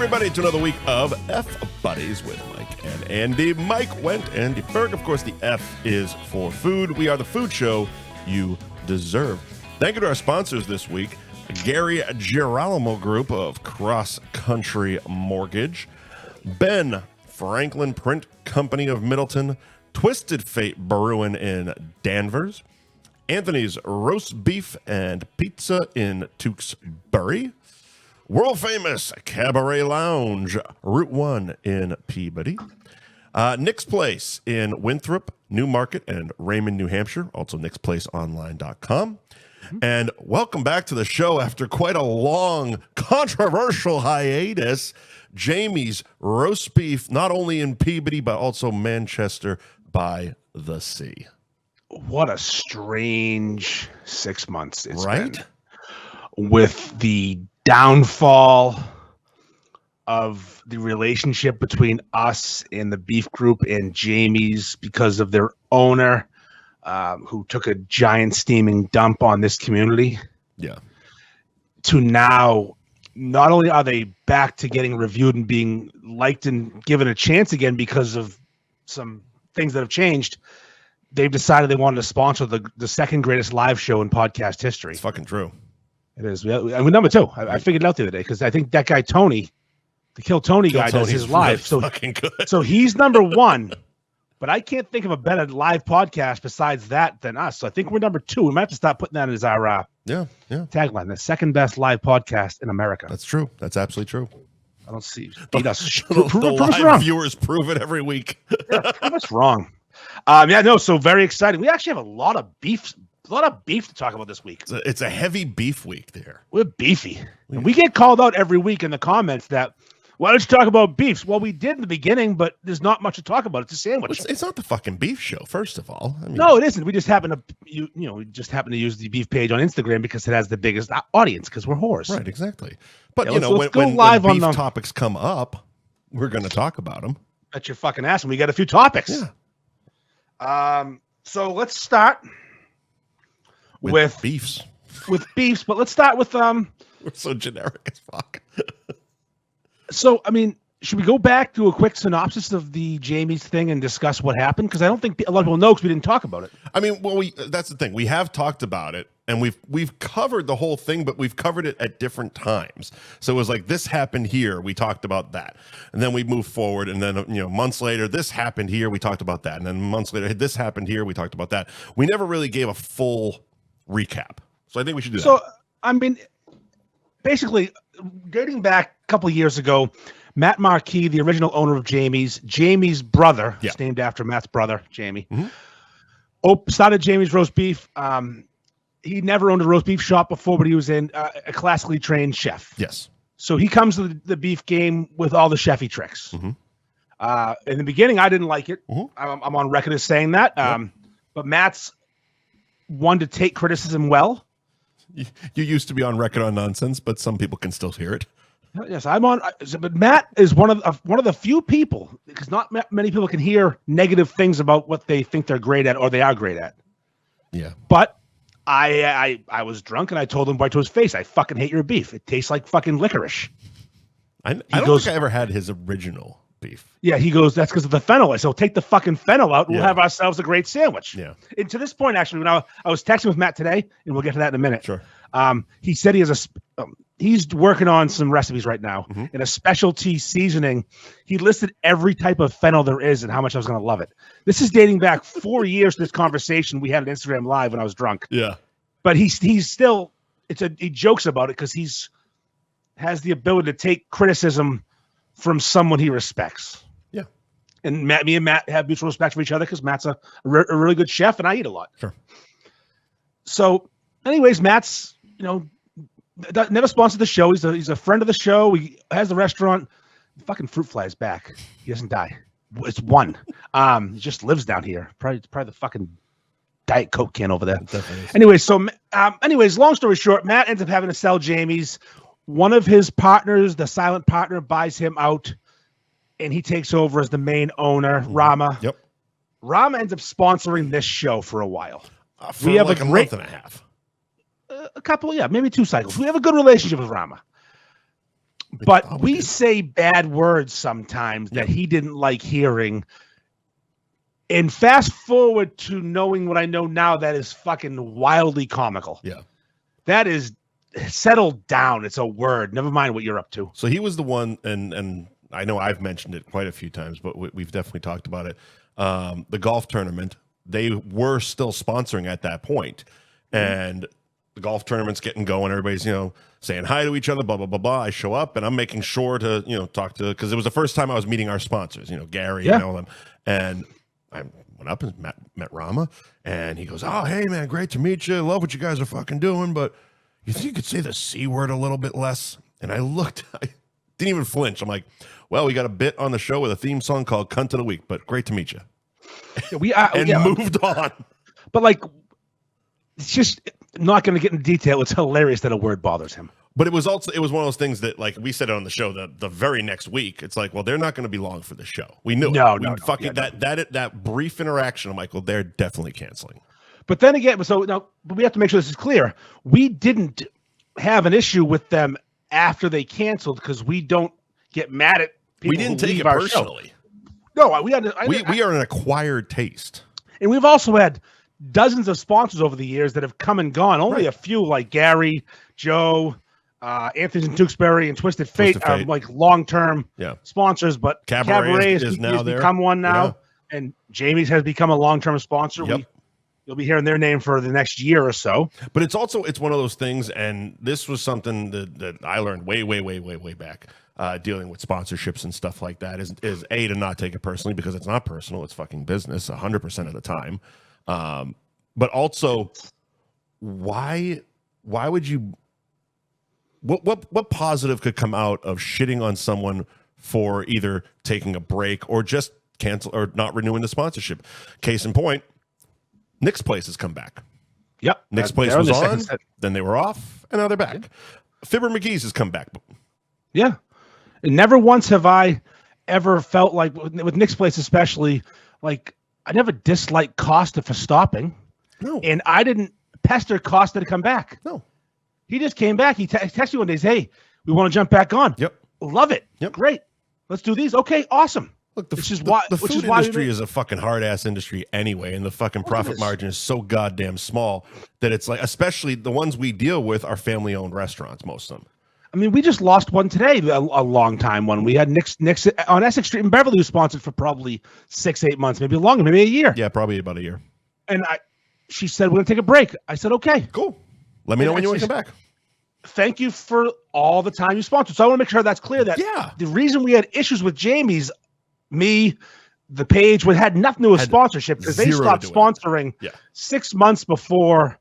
everybody, to another week of F Buddies with Mike and Andy. Mike, Wendt, Andy Ferg. Of course, the F is for food. We are the food show you deserve. Thank you to our sponsors this week, Gary Girolamo Group of Cross Country Mortgage, Ben Franklin Print Company of Middleton, Twisted Fate Brewing in Danvers, Anthony's Roast Beef and Pizza in Tewksbury, world famous Cabaret Lounge, Route 1 in Peabody, Nick's Place in Winthrop, Newmarket, and Raymond, New Hampshire, also nicksplaceonline.com. And welcome back to the show after quite a long, controversial hiatus, Jamie's Roast Beef, not only in Peabody, but also Manchester by the Sea. What a strange 6 months it's right? been. With the downfall of the relationship between us and the beef group and Jamie's because of their owner, who took a giant steaming dump on this community. Yeah. To now, not only are they back to getting reviewed and being liked and given a chance again because of some things that have changed, they've decided they wanted to sponsor the second greatest live show in podcast history. It's fucking true. It is. We're number two. I figured it out the other day because I think that guy Tony, the Kill Tony guy, does his live. Really fucking good. So he's number one, but I can't think of a better live podcast besides that than us. So I think we're number two. We might have to start putting that as our tagline: the second best live podcast in America. That's true. That's absolutely true. I don't see beat us. The live viewers prove it every week. Prove us wrong. So very exciting. We actually have a lot of beef to talk about this week. It's a heavy beef week there. We're beefy. And we get called out every week in the comments that, why don't you talk about beefs? Well, we did in the beginning, but there's not much to talk about. It's a sandwich. It's not the fucking beef show, first of all. I mean, no, it isn't. We just happen to use the beef page on Instagram because it has the biggest audience because we're whores. Right, exactly. But when beef topics come up, we're going to talk about them. Bet your fucking ass, and we got a few topics. Yeah. So let's start with beefs. With beefs, but let's start with We're so generic as fuck. So, I mean, should we go back to a quick synopsis of the Jamie's thing and discuss what happened? Because I don't think a lot of people know because we didn't talk about it. I mean, that's the thing. We have talked about it, and we've covered the whole thing, but we've covered it at different times. So it was like, this happened here, we talked about that. And then we moved forward, and then, months later, this happened here, we talked about that. And then months later, this happened here, we talked about that. We never really gave a full recap. So I think we should do that. So, I mean, basically, dating back a couple of years ago, Matt Marquis, the original owner of Jamie's brother, it's named after Matt's brother, Jamie, started Jamie's Roast Beef. He never owned a roast beef shop before, but he was a classically trained chef. Yes. So he comes to the beef game with all the chefy tricks. Mm-hmm. In the beginning, I didn't like it. Mm-hmm. I'm on record as saying that. But Matt's one to take criticism well. You used to be on record on nonsense, but some people can still hear it. Yes, I'm on. But Matt is one of the few people, because not many people can hear negative things about what they think they're great at or they are great at. Yeah. But I was drunk and I told him right to his face, I fucking hate your beef. It tastes like fucking licorice. I don't think I ever had his original beef. Yeah, he goes, that's because of the fennel. I said, take the fucking fennel out and we'll have ourselves a great sandwich. Yeah. And to this point, actually, when I was texting with Matt today, and we'll get to that in a minute. Sure. He said he's working on some recipes right now in a specialty seasoning. He listed every type of fennel there is and how much I was going to love it. This is dating back 4 years to this conversation we had on Instagram Live when I was drunk. Yeah. But he's still, he jokes about it because has the ability to take criticism from someone he respects. Yeah. And me and Matt have mutual respect for each other because Matt's a really good chef and I eat a lot. Sure. So anyways, Matt's, never sponsored the show. He's a friend of the show. He has the restaurant. The fucking fruit fly is back. He doesn't die. It's one. He just lives down here. Probably the fucking Diet Coke can over there. Anyways, long story short, Matt ends up having to sell Jamie's. One of his partners, the silent partner, buys him out, and he takes over as the main owner, Rama. Yep. Rama ends up sponsoring this show for a while. We have a month and a half. A couple, maybe 2 cycles. We have a good relationship with Rama. But we say bad words sometimes that he didn't like hearing. And fast forward to knowing what I know now, that is fucking wildly comical. Yeah. That is settled down. It's a word. Never mind what you're up to. So he was the one, and I know I've mentioned it quite a few times, but we've definitely talked about it. The golf tournament, they were still sponsoring at that point. And the golf tournament's getting going. Everybody's, saying hi to each other, blah, blah, blah, blah. I show up and I'm making sure to, talk to, because it was the first time I was meeting our sponsors, Gary and all them. And I went up and met Rama, and he goes, "Oh, hey, man, great to meet you. Love what you guys are fucking doing, but you think you could say the C word a little bit less?" And I looked, I didn't even flinch. I'm like, "Well, we got a bit on the show with a theme song called Cunt of the Week, but great to meet you." Moved on. But it's just not going to get into detail. It's hilarious that a word bothers him. But it was one of those things that, we said it on the show the very next week. It's like, well, they're not going to be long for the show. We knew that brief interaction. I'm like, well, they're definitely canceling. But then again, but we have to make sure this is clear. We didn't have an issue with them after they canceled because we don't get mad at people. We didn't take it personally. Show. No, we are an acquired taste, and we've also had dozens of sponsors over the years that have come and gone. Only a few, like Gary, Joe. Anthony's and Tewksbury and Twisted Fate are long-term sponsors, but Cabaret is now become one now, and Jamie's has become a long-term sponsor. Yep. You'll be hearing their name for the next year or so. But it's one of those things, and this was something that I learned way back, dealing with sponsorships and stuff like that, is A, to not take it personally, because it's not personal, it's fucking business 100% of the time. But also, why would you... What positive could come out of shitting on someone for either taking a break or just cancel or not renewing the sponsorship? Case in point, Nick's Place has come back. Yep. Nick's Place was on, then they were off, and now they're back. Fibber McGee's has come back. Yeah. And never once have I ever felt like, with Nick's Place especially, I never disliked Costa for stopping. No. And I didn't pester Costa to come back. No. He just came back. He texted me one day, "Hey, we want to jump back on." Yep. Love it. Yep. Great. Let's do these. Okay, awesome. Look, the food industry is a fucking hard-ass industry anyway, and the fucking profit margin is so goddamn small that it's like, especially the ones we deal with are family-owned restaurants, most of them. I mean, we just lost one today, a long time one. We had Nick's on Essex Street in Beverly, was sponsored for probably 6-8 months, maybe longer, maybe a year. Yeah, probably about a year. And she said, "We're going to take a break." I said, "Okay. Cool. Let me know when you want to come back." Thank you for all the time you sponsored. So I want to make sure that's clear that the reason we had issues with Jamie's, the page, had nothing to do with sponsorship, because they stopped sponsoring 6 months before,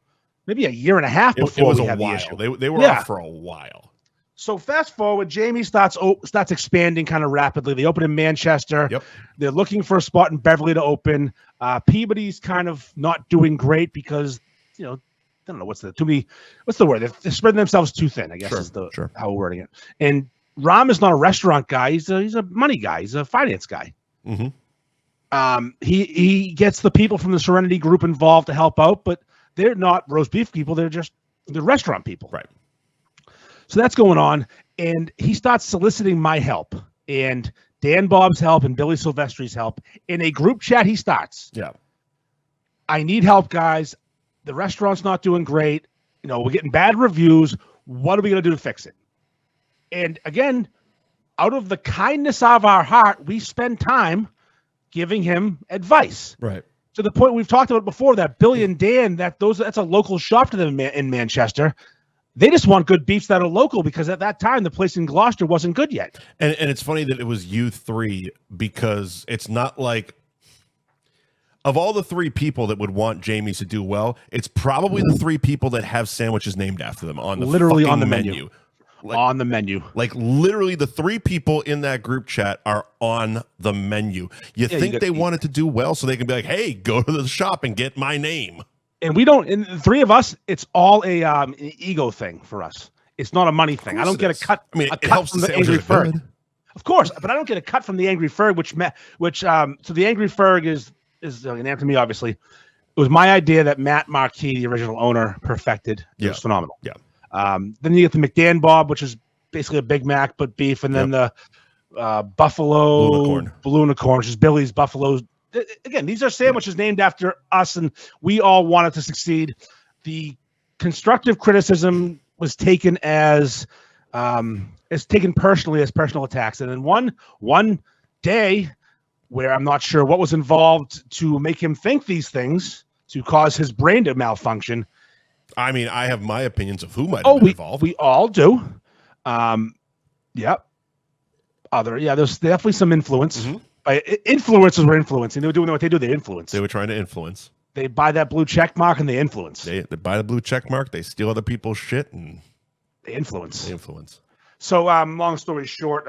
maybe a year and a half before we had the issue. They were off for a while. So fast forward, Jamie starts expanding kind of rapidly. They open in Manchester. Yep. They're looking for a spot in Beverly to open. Peabody's kind of not doing great because, I don't know what's the word? They're spreading themselves too thin, I guess, is how we're wording it. And Ram is not a restaurant guy. He's a money guy. He's a finance guy. Mm-hmm. He gets the people from the Serenity Group involved to help out, but they're not roast beef people. They're restaurant people. Right. So that's going on. And he starts soliciting my help and Dan Bob's help and Billy Silvestri's help. In a group chat, he starts. Yeah. "I need help, guys. The restaurant's not doing great. We're getting bad reviews. What are we going to do to fix it?" And again, out of the kindness of our heart, we spend time giving him advice. Right. To the point we've talked about before, that Billy and Dan, that's a local shop to them in Manchester. They just want good beefs that are local, because at that time, the place in Gloucester wasn't good yet. And it's funny that it was you three, because it's not like, of all the three people that would want Jamie's to do well, it's probably the three people that have sandwiches named after them on the menu. On the menu. Literally, the three people in that group chat are on the menu. You think they wanted to do well so they can be like, "Hey, go to the shop and get my name." And we don't. And the three of us, it's all an ego thing for us. It's not a money thing. I don't get a cut. I mean, it cut helps from the Angry Ferg. Good. Of course, but I don't get a cut from the Angry Ferg, so the Angry Ferg is an name to me, obviously. It was my idea that Matt Marquis, the original owner, perfected. It was phenomenal. Yeah. Then you get the McDan Bob, which is basically a Big Mac but beef, and then the Buffalo Blue Unicorn, which is Billy's Buffalo. Again, these are sandwiches named after us, and we all wanted to succeed. The constructive criticism was taken as taken personally as personal attacks, and then one day where I'm not sure what was involved to make him think these things to cause his brain to malfunction. I mean, I have my opinions of who might have been involved. We all do. Yep. There's definitely some influence. Mm-hmm. Influencers were influencing. They were doing what they do. They influence. They were trying to influence. They buy that blue check mark and they influence. They buy the blue check mark. They steal other people's shit and they influence. So, long story short,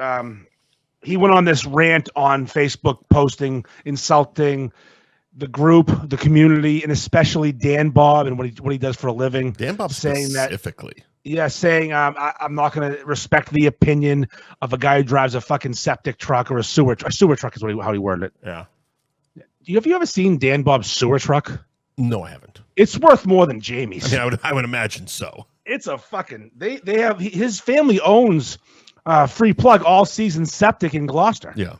he went on this rant on Facebook, posting, insulting the group, the community, and especially Dan Bob and what he does for a living. Dan Bob specifically. Saying I'm not going to respect the opinion of a guy who drives a fucking septic truck or a sewer truck is how he worded it. Yeah. Have you ever seen Dan Bob's sewer truck? No, I haven't. It's worth more than Jamie's. I mean, I would imagine so. It's a fucking they have his family owns free plug all season septic in Gloucester. Yeah.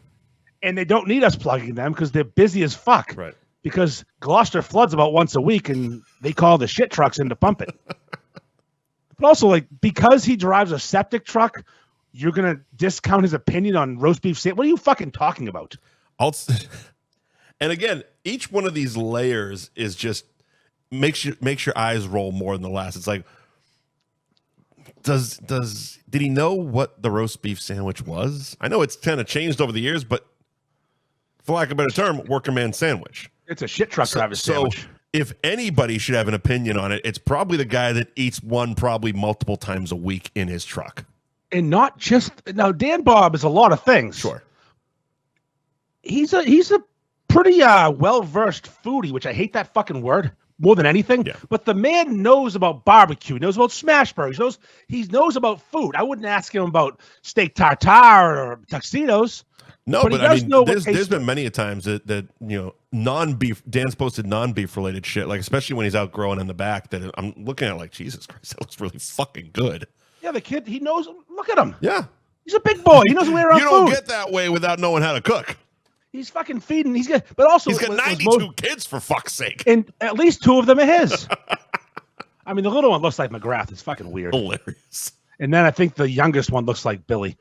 And they don't need us plugging them because they're busy as fuck. Right. Because Gloucester floods about once a week and they call the shit trucks in to pump it. But also, because he drives a septic truck, you're going to discount his opinion on roast beef sandwich? What are you fucking talking about? And again, each one of these layers is just makes your eyes roll more than the last. It's like, did he know what the roast beef sandwich was? I know it's kind of changed over the years, but for lack of a better term, working man sandwich. It's a shit truck driver sandwich. So if anybody should have an opinion on it, it's probably the guy that eats one probably multiple times a week in his truck. And not just now, Dan Bob is a lot of things. Sure. He's a pretty well-versed foodie, which I hate that fucking word more than anything. Yeah. But the man knows about barbecue, knows about smash burgers, he knows about food. I wouldn't ask him about steak tartare or tuxedos. No, but I mean, there's been many a times that non-beef, Dan's posted non-beef related shit, like especially when he's out growing in the back, that I'm looking at like, Jesus Christ, that looks really fucking good. Yeah, the kid, he knows. Look at him. Yeah. He's a big boy. He knows where around food. You don't get that way without knowing how to cook. He's fucking feeding. He's got 92 kids, for fuck's sake. And at least 2 of them are his. I mean, the little one looks like McGrath. It's fucking weird. Hilarious. And then I think the youngest one looks like Billy.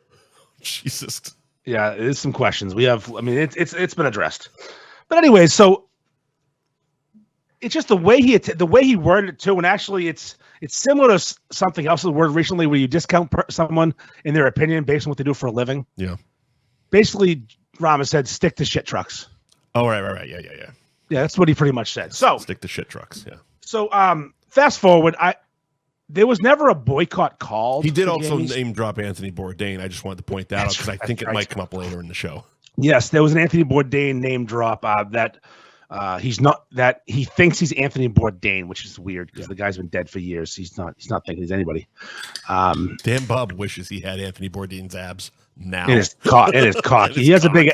Jesus. Yeah, there's some questions. It's been addressed. But anyway, so it's just the way he worded it too, and actually it's similar to something else. The word recently where you discount someone in their opinion based on what they do for a living. Yeah. Basically, Rama said, "Stick to shit trucks." Oh, right. Yeah. Yeah, that's what he pretty much said. So stick to shit trucks. Yeah. So fast forward, there was never a boycott called. He did also name drop Anthony Bourdain. I just wanted to point that out because I think it might come up later in the show. Yes, there was an Anthony Bourdain name drop that he thinks he's Anthony Bourdain, which is weird because the guy's been dead for years. He's not thinking he's anybody. Dan Bob wishes he had Anthony Bourdain's abs now. It is cock. He has a big.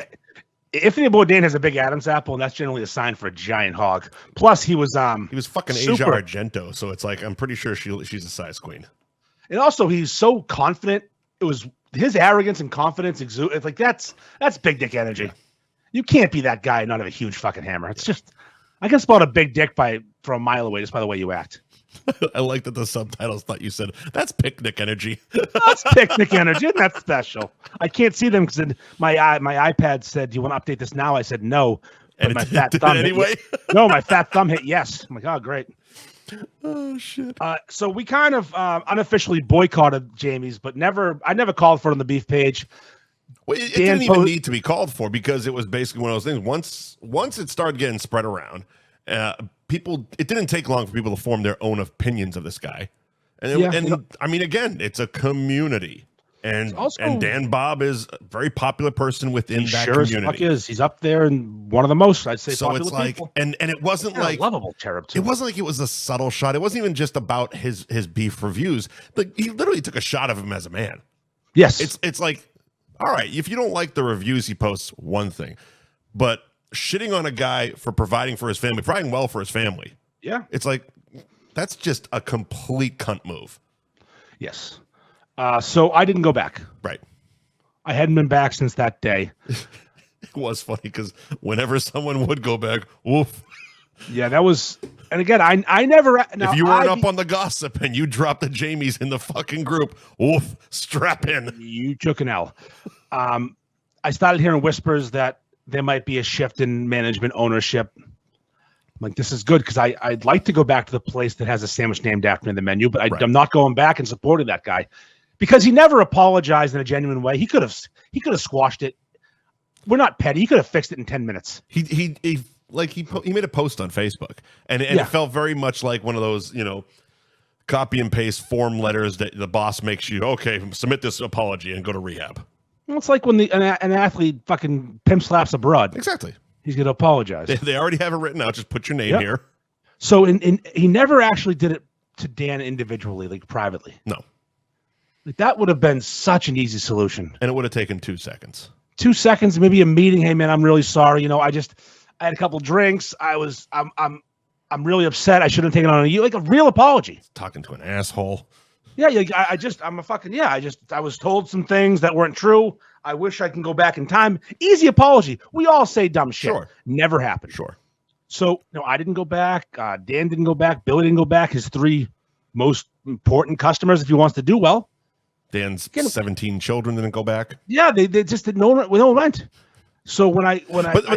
Anthony Bourdain has a big Adam's apple, and that's generally a sign for a giant hog. Plus, he was fucking Asia Argento, so it's like I'm pretty sure she's a size queen. And also, he's so confident. It was his arrogance and confidence exude. It's like that's big dick energy. Yeah. You can't be that guy and not have a huge fucking hammer. It's just I can spot a big dick from a mile away just by the way you act. I like that the subtitles thought you said that's picnic energy. That's picnic energy. Isn't that special? I can't see them because my iPad said, "Do you want to update this now?" I said no. And my fat thumb anyway. My fat thumb hit yes. I'm like, oh great. Oh shit. So we kind of unofficially boycotted Jamie's, but I never called for it on the beef page. Well, it didn't even need to be called for because it was basically one of those things. Once it started getting spread around, it didn't take long for people to form their own opinions of this guy. And I mean, again, it's a community. And Dan Bob is a very popular person within that community. As fuck is. He's up there and one of the most, I'd say. So it's like, people. And it wasn't like a lovable cherub too. It wasn't like it was a subtle shot. It wasn't even just about his beef reviews. Like he literally took a shot of him as a man. Yes, it's like, all right, if you don't like the reviews he posts, one thing, but shitting on a guy for providing for his family, providing well for his family. Yeah, it's like that's just a complete cunt move. Yes. So I didn't go back. Right. I hadn't been back since that day. It was funny because whenever someone would go back, woof. Yeah, that was. And again, I never. Now, if you weren't up on the gossip and you dropped the Jamies in the fucking group, woof, strap in. You took an L. I started hearing whispers that there might be a shift in management ownership. I'm like, this is good because I'd like to go back to the place that has a sandwich named after me in the menu, but I'm not going back and supporting that guy because he never apologized in a genuine way. He could have squashed it. We're not petty. He could have fixed it in 10 minutes. He made a post on Facebook, and it felt very much like one of those, copy and paste form letters that the boss makes you, okay, submit this apology and go to rehab. Well, it's like when an athlete fucking pimp slaps abroad. Exactly. He's going to apologize. They already have it written out. Just put your name here. So he never actually did it to Dan individually, like privately. No. Like that would have been such an easy solution. And it would have taken 2 seconds. 2 seconds, maybe a meeting. Hey man, I'm really sorry. I had a couple drinks. I'm really upset. I shouldn't have taken it on you. Like a real apology. Talking to an asshole. Yeah, I was told some things that weren't true. I wish I can go back in time. Easy apology. We all say dumb shit. Sure. Never happened. Sure. So, I didn't go back. Dan didn't go back. Billy didn't go back. His 3 most important customers, if he wants to do well. Dan's 17 children didn't go back. Yeah, they just didn't. No one went. So when I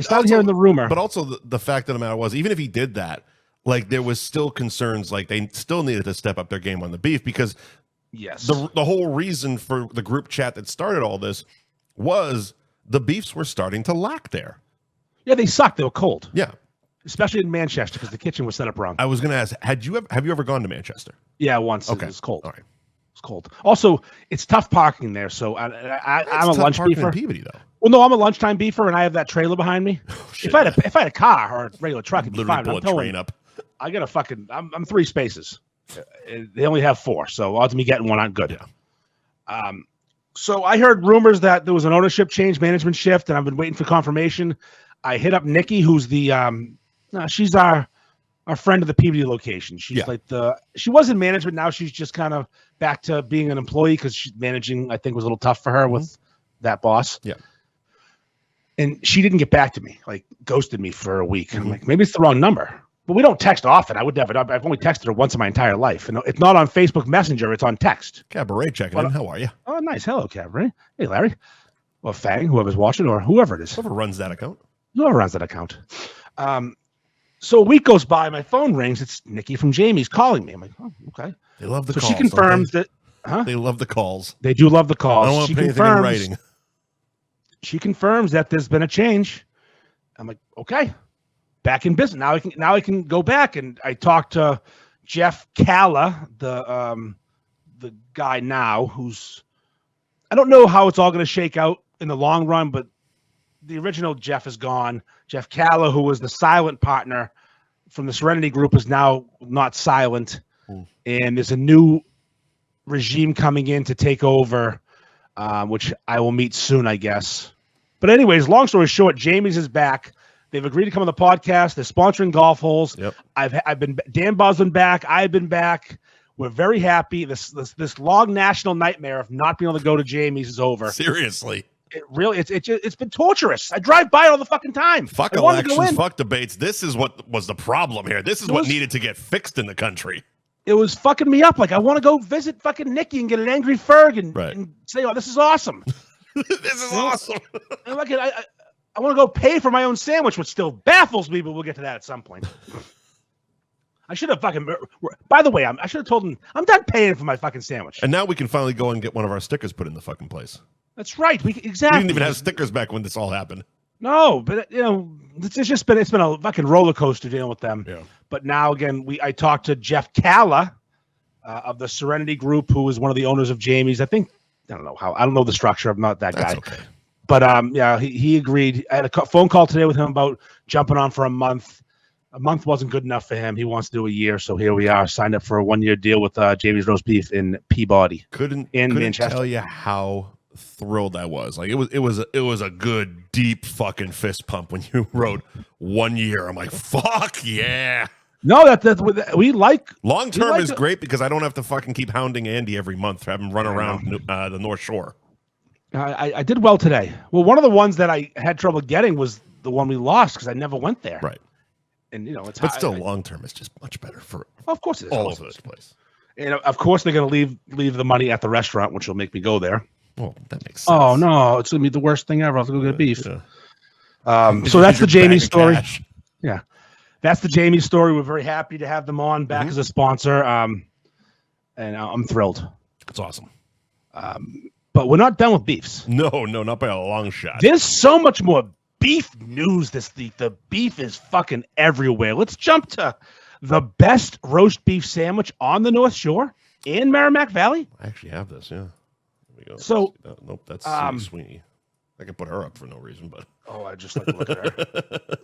started hearing the rumor, but also the fact of the matter was, even if he did that, like there was still concerns, like they still needed to step up their game on the beef because yes, the whole reason for the group chat that started all this was the beefs were starting to lack there. Yeah, they sucked. They were cold. Yeah, especially in Manchester because the kitchen was set up wrong. I was going to ask, have you ever gone to Manchester? Yeah, once. Okay, it was cold. All right. It's cold. Also, it's tough parking there. So I'm a lunch beefer. In Peabody, though. Well, no, I'm a lunchtime beefer, and I have that trailer behind me. Oh, shit, if I had a car or a regular truck, it'd be fine. Pull a train up. I got a fucking. I'm 3 spaces. They only have 4, so odds of me getting one aren't good. Yeah. So I heard rumors that there was an ownership change, management shift, and I've been waiting for confirmation. I hit up Nikki, who's she's our friend of the Peabody location. She's she was in management. Now she's just kind of back to being an employee because she's managing, I think, was a little tough for her with that boss. Yeah. And she didn't get back to me, like ghosted me for a week. I'm like, maybe it's the wrong number. But we don't text often. I would never. I've only texted her once in my entire life. And it's not on Facebook Messenger. It's on text. Cabaret checking in. How are you? Oh, nice. Hello, Cabaret. Hey, Larry. Or Fang, whoever's watching, or whoever it is. Whoever runs that account. Whoever runs that account. So a week goes by. My phone rings. It's Nikki from Jamie's calling me. I'm like, oh, okay. They love the calls. So she confirms that. Huh? They love the calls. They do love the calls. I don't want to put anything in writing. She confirms that there's been a change. I'm like, okay. Back in business. Now I can go back. And I talked to Jeff Calla, the guy now who's, I don't know how it's all going to shake out in the long run, but the original Jeff is gone. Jeff Calla, who was the silent partner from the Serenity Group, is now not silent. And there's a new regime coming in to take over, which I will meet soon, I guess. But anyways, long story short, Jamie's is back. They've agreed to come on the podcast. They're sponsoring golf holes. Yep. I've been Dan Buslin back. I've been back. We're very happy. This long national nightmare of not being able to go to Jamie's is over. Seriously. It's been torturous. I drive by all the fucking time. Fuck elections, fuck debates. This is what was the problem here. This is what needed to get fixed in the country. It was fucking me up. Like I want to go visit fucking Nikki and get an angry Ferg and say, "Oh, this is awesome. This is awesome." And I want to go pay for my own sandwich, which still baffles me, but we'll get to that at some point. I should have fucking. By the way, I should have told him I'm done paying for my fucking sandwich. And now we can finally go and get one of our stickers put in the fucking place. That's right. Exactly. We didn't even have stickers back when this all happened. No, but it's been a fucking roller coaster dealing with them. Yeah. But now again, I talked to Jeff Calla of the Serenity Group, who is one of the owners of Jamie's. I don't know the structure. I'm not that guy. Okay. But he agreed. I had a phone call today with him about jumping on for a month. A month wasn't good enough for him. He wants to do a year, so here we are. Signed up for a 1-year deal with Jamie's Roast Beef in Peabody. Couldn't Manchester. Tell you how thrilled I was. Like it was a good deep fucking fist pump when you wrote 1 year. I'm like, fuck yeah. No, that we like. Long term is great because I don't have to fucking keep hounding Andy every month to have him run around the North Shore. I did well today. Well, one of the ones that I had trouble getting was the one we lost because I never went there. Right. And it's but still long term is just much better for of course it is all over this place. And of course they're going to leave the money at the restaurant, which will make me go there. Well, that makes sense. Oh no, it's going to be the worst thing ever. I'll have to go get beef. So that's the Jamie story. Yeah, that's the Jamie story. We're very happy to have them on back as a sponsor. And I'm thrilled. That's awesome. But we're not done with beefs. No, not by a long shot. There's so much more beef news this week. The beef is fucking everywhere. Let's jump to the best roast beef sandwich on the North Shore in Merrimack Valley. I actually have this, yeah. There we go. So, nope, that's Sweeney. I could put her up for no reason, but I just like to look at her.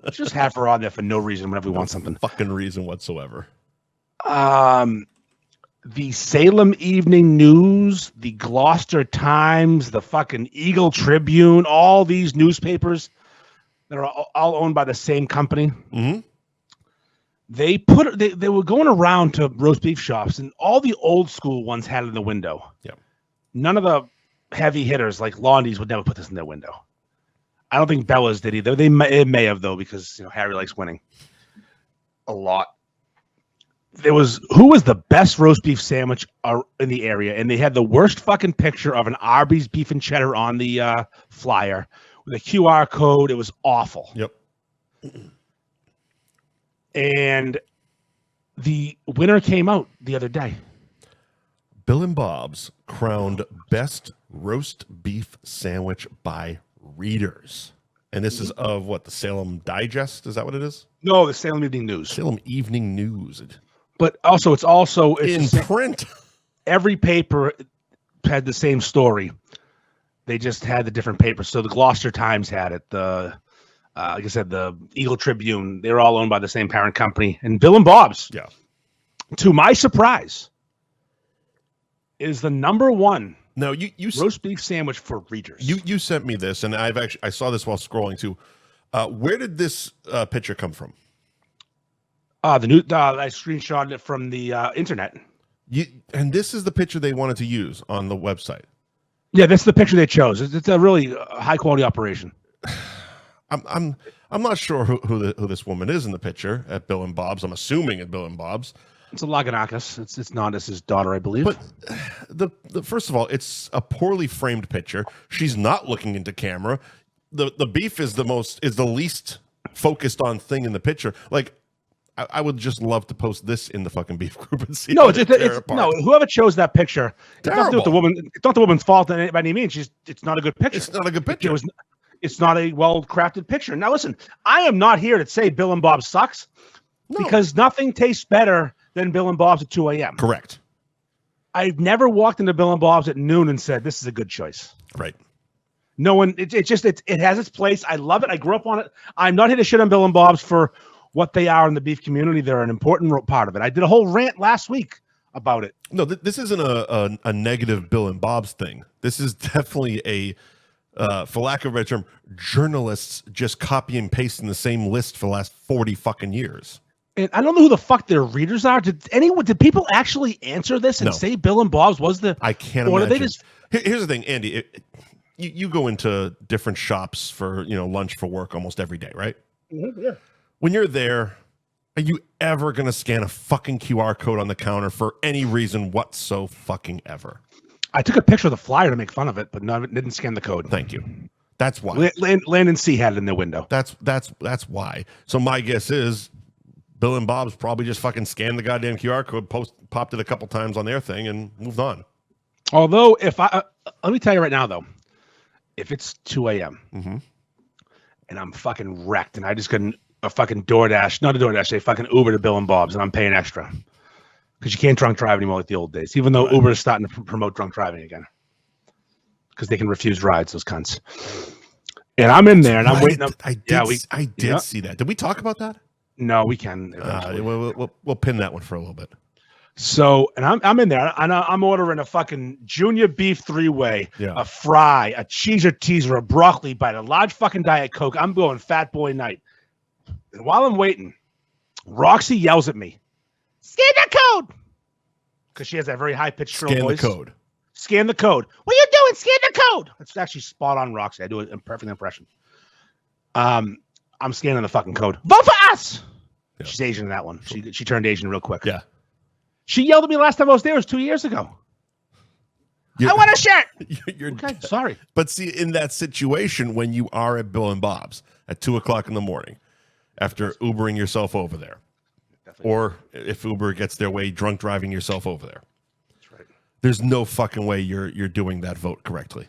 Let's just have her on there for no reason whenever we want something. Fucking reason whatsoever. The Salem Evening News, the Gloucester Times, the fucking Eagle Tribune, all these newspapers that are all owned by the same company. Mm-hmm. They were going around to roast beef shops, and all the old school ones had it in the window. Yeah. None of the heavy hitters like Londies would never put this in their window. I don't think Bella's did either. It may have though, because Harry likes winning a lot. Who was the best roast beef sandwich in the area, and they had the worst fucking picture of an Arby's beef and cheddar on the flyer with a QR code. It was awful. Yep. And the winner came out the other day. Bill and Bob's crowned best roast beef sandwich by readers. And this is of what, the Salem Digest? Is that what it is? No, the Salem Evening News. Salem Evening News. But also, it's in print. Every paper had the same story. They just had the different papers. So the Gloucester Times had it. Like I said, the Eagle Tribune. They're all owned by the same parent company. And Bill and Bob's, to my surprise, is the number one roast beef sandwich for readers. You sent me this, and I saw this while scrolling too. Where did this picture come from? I screenshotted it from the internet. And this is the picture they wanted to use on the website. Yeah, this is the picture they chose. It's a really high quality operation. I'm not sure who this woman is in the picture at Bill and Bob's. I'm assuming at Bill and Bob's. It's a Laganakis. It's Nandis' daughter, I believe. But the first of all, it's a poorly framed picture. She's not looking into camera. The beef is the least focused on thing in the picture. Like, I would just love to post this in the fucking beef group and see. No, whoever chose that picture, it's not the woman. It's not the woman's fault by any means. It's not a good picture. It's not a good picture. It's not a well-crafted picture. Now, listen, I am not here to say Bill and Bob sucks, because nothing tastes better than Bill and Bob's at 2 a.m. Correct. I've never walked into Bill and Bob's at noon and said, this is a good choice. Right. No one, it has its place. I love it. I grew up on it. I'm not here to shit on Bill and Bob's for what they are in the beef community. They're an important part of it. I did a whole rant last week about it. No, this isn't a negative Bill and Bob's thing. This is definitely for lack of a better term, journalists just copy and paste in the same list for the last 40 fucking years. And I don't know who the fuck their readers are. Did people actually answer this and say Bill and Bob's was the? I can't imagine. Here's the thing, Andy. You go into different shops for lunch for work almost every day, right? Mm-hmm, yeah. When you're there, are you ever gonna scan a fucking QR code on the counter for any reason whatsoever? I took a picture of the flyer to make fun of it, but no, didn't scan the code. Thank you. That's why. Land and Sea had it in their window. That's why. So my guess is Bill and Bob's probably just fucking scanned the goddamn QR code, popped it a couple times on their thing, and moved on. Although, let me tell you right now, though, if it's 2 a.m. And I'm fucking wrecked, and I just got a fucking a fucking Uber to Bill and Bob's, and I'm paying extra. Because you can't drunk drive anymore like the old days, even though Uber is starting to promote drunk driving again. Because they can refuse rides, those cunts. And I'm in there, and I'm waiting. I did see that. Did we talk about that? No, we can. We'll pin that one for a little bit. So, and I'm in there, and I'm ordering a fucking junior beef 3-way, a fry, a cheeser teaser, a broccoli bite, a large fucking Diet Coke. I'm going fat boy night. And while I'm waiting, Roxy yells at me, "Scan that code," because she has that very high pitched shrill voice. Scan the code. Scan the code. What are you doing? Scan the code. That's actually spot on, Roxy. I do a perfect impression. I'm scanning the fucking code. Vote for us. Yeah. She's Asian in that one. She turned Asian real quick. Yeah. She yelled at me last time I was there. It was 2 years ago. I want a shirt. Okay, sorry. But see, in that situation, when you are at Bill and Bob's at 2:00 in the morning, after Ubering yourself over there, definitely. Or if Uber gets their way, drunk driving yourself over there, that's right. There's no fucking way you're doing that vote correctly.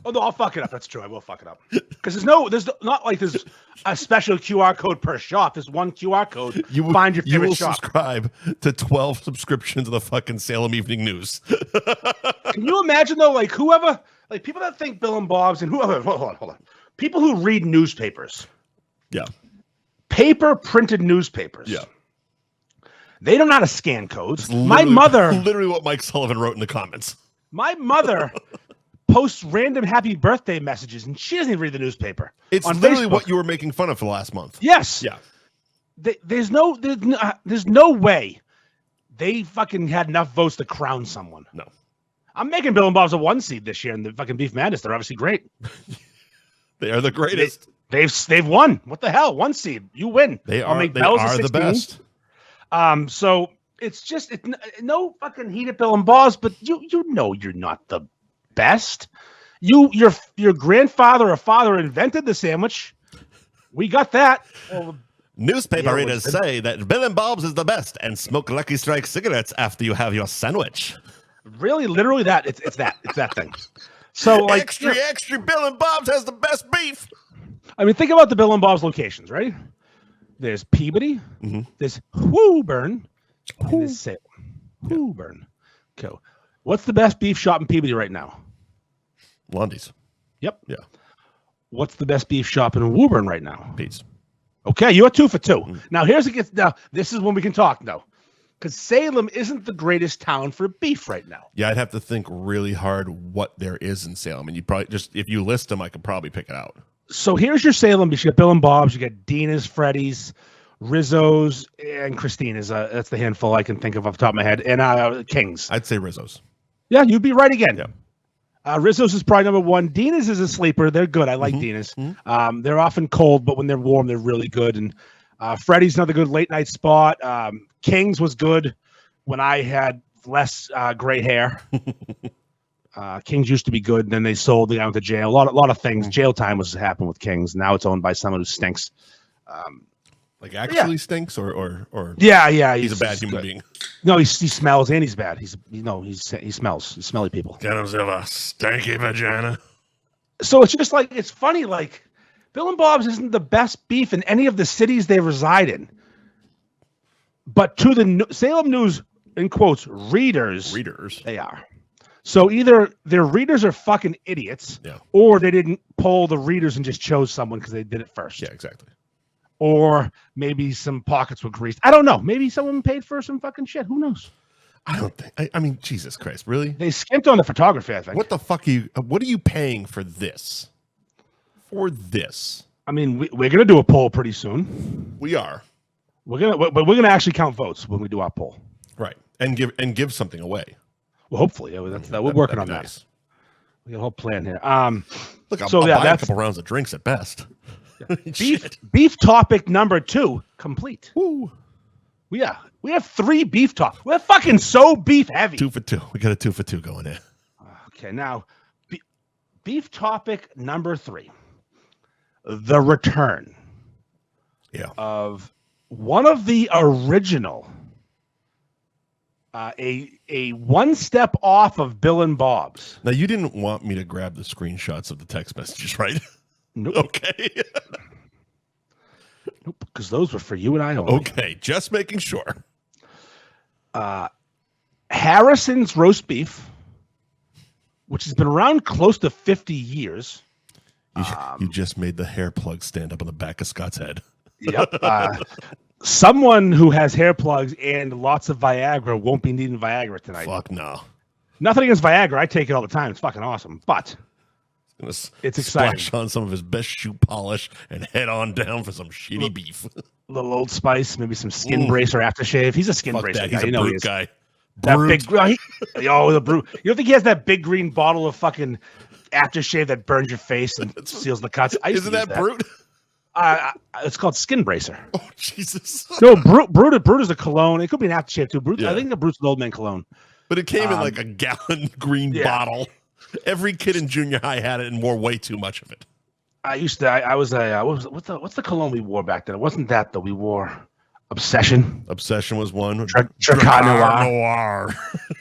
Oh no, I'll fuck it up. That's true. I will fuck it up because there's not like there's a special QR code per shop. There's one QR code. Find your favorite shop. You will subscribe to 12 subscriptions of the fucking Salem Evening News. Can you imagine though, like whoever, like people that think Bill and Bob's and whoever, hold on, people who read newspapers, yeah, paper printed newspapers, yeah, they don't know how to scan codes. My mother, literally what Mike Sullivan wrote in the comments. My mother posts random happy birthday messages, and she doesn't even read the newspaper. It's on literally Facebook. what you were making fun of for the last month. Yes. Yeah. There's no way they fucking had enough votes to crown someone. No. I'm making Bill and Bob's a 1 seed this year in the fucking Beef Madness. They're obviously great. They are the greatest. They've won. What the hell? 1 seed. You win. They are the best. So it's just no fucking heat at Bill and Bob's, but you know you're not the best. Your grandfather or father invented the sandwich. We got that. Well, newspaper readers say that Bill and Bob's is the best, and smoke Lucky Strike cigarettes after you have your sandwich. Really, literally that. It's that thing. So like extra Bill and Bob's has the best beef. I mean, think about the Bill and Bob's locations, right? There's Peabody, there's Woburn, and there's Salem. Woburn. Okay. What's the best beef shop in Peabody right now? Lundy's. Yep. Yeah. What's the best beef shop in Woburn right now? Pete's. Okay, you're 2 for 2. Now now this is when we can talk though. Because Salem isn't the greatest town for beef right now. Yeah, I'd have to think really hard what there is in Salem. And you probably just, if you list them, I could probably pick it out. So here's your Salem beef. You got Bill and Bob's, you got Dina's, Freddy's, Rizzo's, and Christina's. That's the handful I can think of off the top of my head. And King's. I'd say Rizzo's. Yeah, you'd be right again. Yeah. Rizzo's is probably number 1. Dina's is a sleeper. They're good. I like Dina's. They're often cold, but when they're warm, they're really good. And Freddy's another good late night spot. King's was good when I had less gray hair. King's used to be good. Then they sold. They got into jail. A lot of things. Jail time was happened with King's. Now it's owned by someone who stinks. Like actually stinks, or yeah, he's a bad human being. No, he smells and he's bad. He smells. He's smelly people. Kind of a stanky vagina. So it's just like, it's funny. Like Bill and Bob's isn't the best beef in any of the cities they reside in, but to the Salem News in quotes readers, they are. So either their readers are fucking idiots, or they didn't poll the readers and just chose someone because they did it first. Yeah, exactly. Or maybe some pockets were greased. I don't know. Maybe someone paid for some fucking shit. Who knows? I don't think. I mean, Jesus Christ, really? They skimped on the photography, I think. What the fuck are you? What are you paying for this? For this? I mean, we're gonna do a poll pretty soon. We are. We're gonna actually count votes when we do our poll. Right, and give something away. Well, hopefully, we're working on that. Nice. We got a whole plan here. Look, I'll buy a couple rounds of drinks at best. Beef topic number 2 complete. Woo. We have 3 beef talk. We're fucking so beef heavy. 2 for 2. We got a 2 for 2 going in. Okay, now beef topic number 3. The return of one of the original, a one step off of Bill and Bob's. Now, you didn't want me to grab the screenshots of the text messages, right? Nope. Okay. Nope, because those were for you and I only. Okay, just making sure. Harrison's roast beef, which has been around close to 50 years. You just made the hair plug stand up on the back of Scott's head. Yep. Someone who has hair plugs and lots of Viagra won't be needing Viagra tonight. Fuck no. Nothing against Viagra. I take it all the time. It's fucking awesome. But It's exciting. Splash on some of his best shoe polish and head on down for some shitty beef. Little Old Spice, maybe some skin bracer aftershave. He's a skin bracer that. guy. He's a brute guy. That Brute. big, the brute. You don't think he has that big green bottle of fucking aftershave that burns your face and seals the cuts? Isn't that brute? It's called skin bracer. Oh Jesus! No, brute is a cologne. It could be an aftershave too. Brute, I think the Brute's an old man cologne. But it came in like a gallon green bottle. Every kid in junior high had it and wore way too much of it. What's the cologne we wore back then? It wasn't that though. We wore Obsession. Obsession was one. Dracar Noir.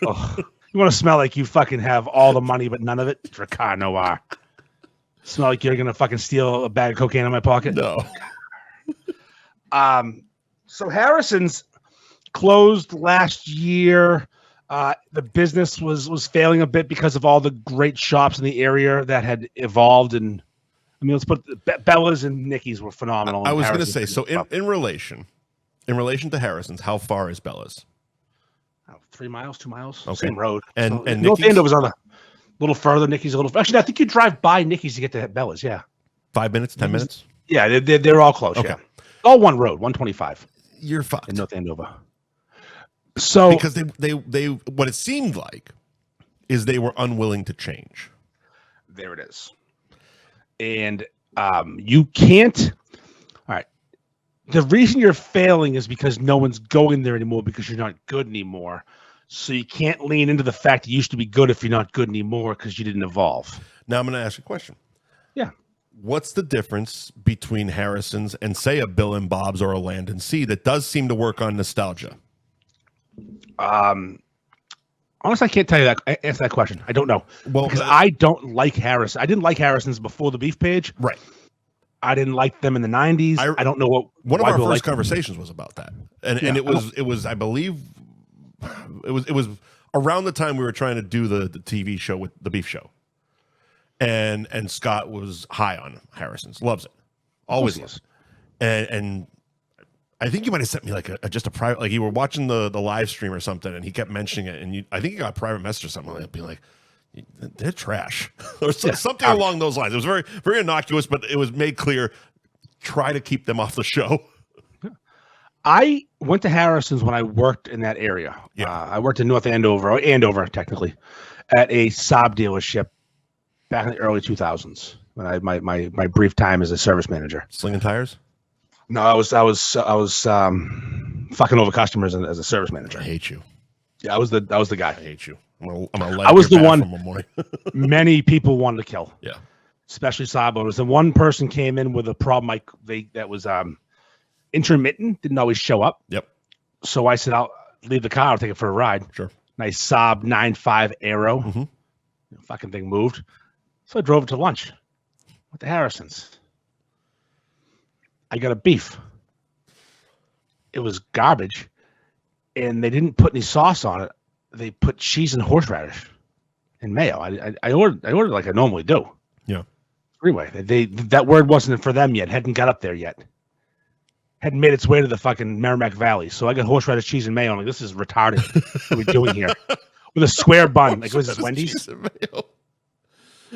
Oh, you want to smell like you fucking have all the money but none of it? Dracar Noir. Smell like you're gonna fucking steal a bag of cocaine in my pocket? No. So Harrison's closed last year. The business was failing a bit because of all the great shops in the area that had evolved. And I mean, let's put Bella's and Nicky's were phenomenal. I was going to say, so in relation to Harrison's, how far is Bella's? 3 miles, 2 miles, okay. Same road. And North Andover's on a little further. Nicky's a little. Actually, I think you drive by Nicky's to get to Bella's. Yeah, 5 minutes, 10 minutes. Yeah, they're all close. Okay. Yeah, all one road, 125. You're fucked in North Andover. So because they what it seemed like is they were unwilling to change. There it is. And you can't. All right. The reason you're failing is because no one's going there anymore because you're not good anymore. So you can't lean into the fact you used to be good if you're not good anymore because you didn't evolve. Now I'm going to ask you a question. Yeah. What's the difference between Harrison's and say a Bill and Bob's or a Land and Sea that does seem to work on nostalgia? Honestly, I can't tell you that. Answer that question. I don't know. Well, because I don't like Harrison. I didn't like Harrison's before the beef page. Right. I didn't like them in the 90s. I don't know what. One of our first conversations was about that, and it was I believe it was around the time we were trying to do the TV show with the beef show, and Scott was high on Harrison's, loves it, always loves, and I think you might have sent me like just a private, like you were watching the live stream or something, and he kept mentioning it, and I think you got a private message or something like that, being like, they're trash or something along those lines. It was very, very innocuous, but it was made clear. Try to keep them off the show. I went to Harrison's when I worked in that area. Yeah. I worked in North Andover, technically, at a Saab dealership back in the early 2000s when I had my brief time as a service manager. Slinging tires? No, I was fucking over customers as a service manager. I hate you. Yeah, I was the guy. I hate you. I was the one many people wanted to kill. Yeah, especially Saab owners. And one person came in with a problem. That was intermittent, didn't always show up. Yep. So I said, I'll leave the car. I'll take it for a ride. Sure. Nice Saab 9.5 Aero. Mm-hmm. Fucking thing moved. So I drove it to lunch with the Harrisons. I got a beef. It was garbage, and they didn't put any sauce on it. They put cheese and horseradish and mayo. I ordered like I normally do. Yeah. Anyway, that word wasn't for them yet. Hadn't got up there yet. Hadn't made its way to the fucking Merrimack Valley. So I got horseradish, cheese, and mayo. I'm like, this is retarded. What are we doing here? With a square bun. Like, was this Wendy's?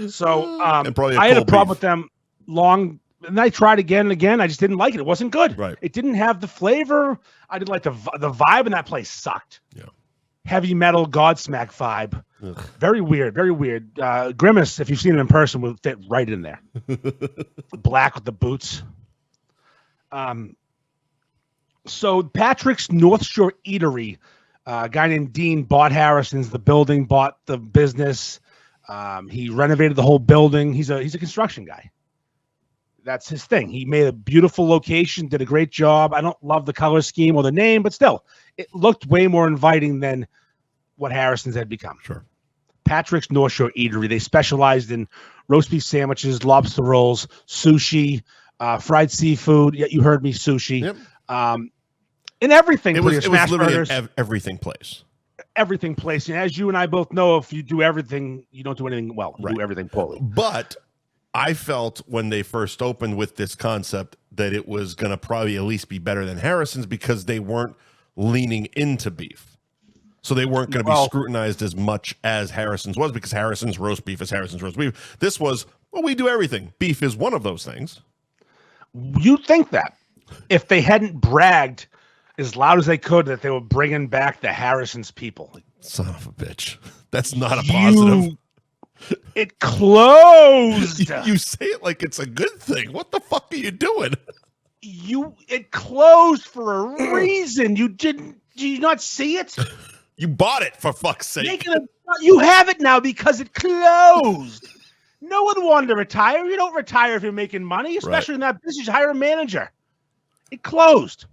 So I had a problem with them long. And I tried again and again. I just didn't like it. It wasn't good. Right. It didn't have the flavor. I didn't like the vibe in that place. Sucked. Yeah. Heavy metal Godsmack vibe. Ugh. Very weird. Very weird. Grimace, if you've seen it in person, would fit right in there. Black with the boots. So Patrick's North Shore Eatery, a guy named Dean bought Harrison's, the building, bought the business. He renovated the whole building. He's a construction guy. That's his thing. He made a beautiful location, did a great job. I don't love the color scheme or the name, but still, it looked way more inviting than what Harrison's had become. Sure. Patrick's North Shore Eatery. They specialized in roast beef sandwiches, lobster rolls, sushi, fried seafood. Yeah, you heard me, sushi. Yep. And everything. It was literally an everything place. Everything place. And as you and I both know, if you do everything, you don't do anything well. You do everything poorly. But I felt when they first opened with this concept that it was going to probably at least be better than Harrison's because they weren't leaning into beef. So they weren't going to be scrutinized as much as Harrison's was because Harrison's roast beef is Harrison's roast beef. This was, Well, we do everything. Beef is one of those things. You'd think that if they hadn't bragged as loud as they could that they were bringing back the Harrison's people. Son of a bitch. That's not a positive. It closed. You say it like it's a good thing. What the fuck are you doing? It closed for a reason. Did you not see it? You bought it, for fuck's sake. You have it now because it closed. No one wanted to retire. You don't retire if you're making money, especially in that business. You hire a manager. It closed.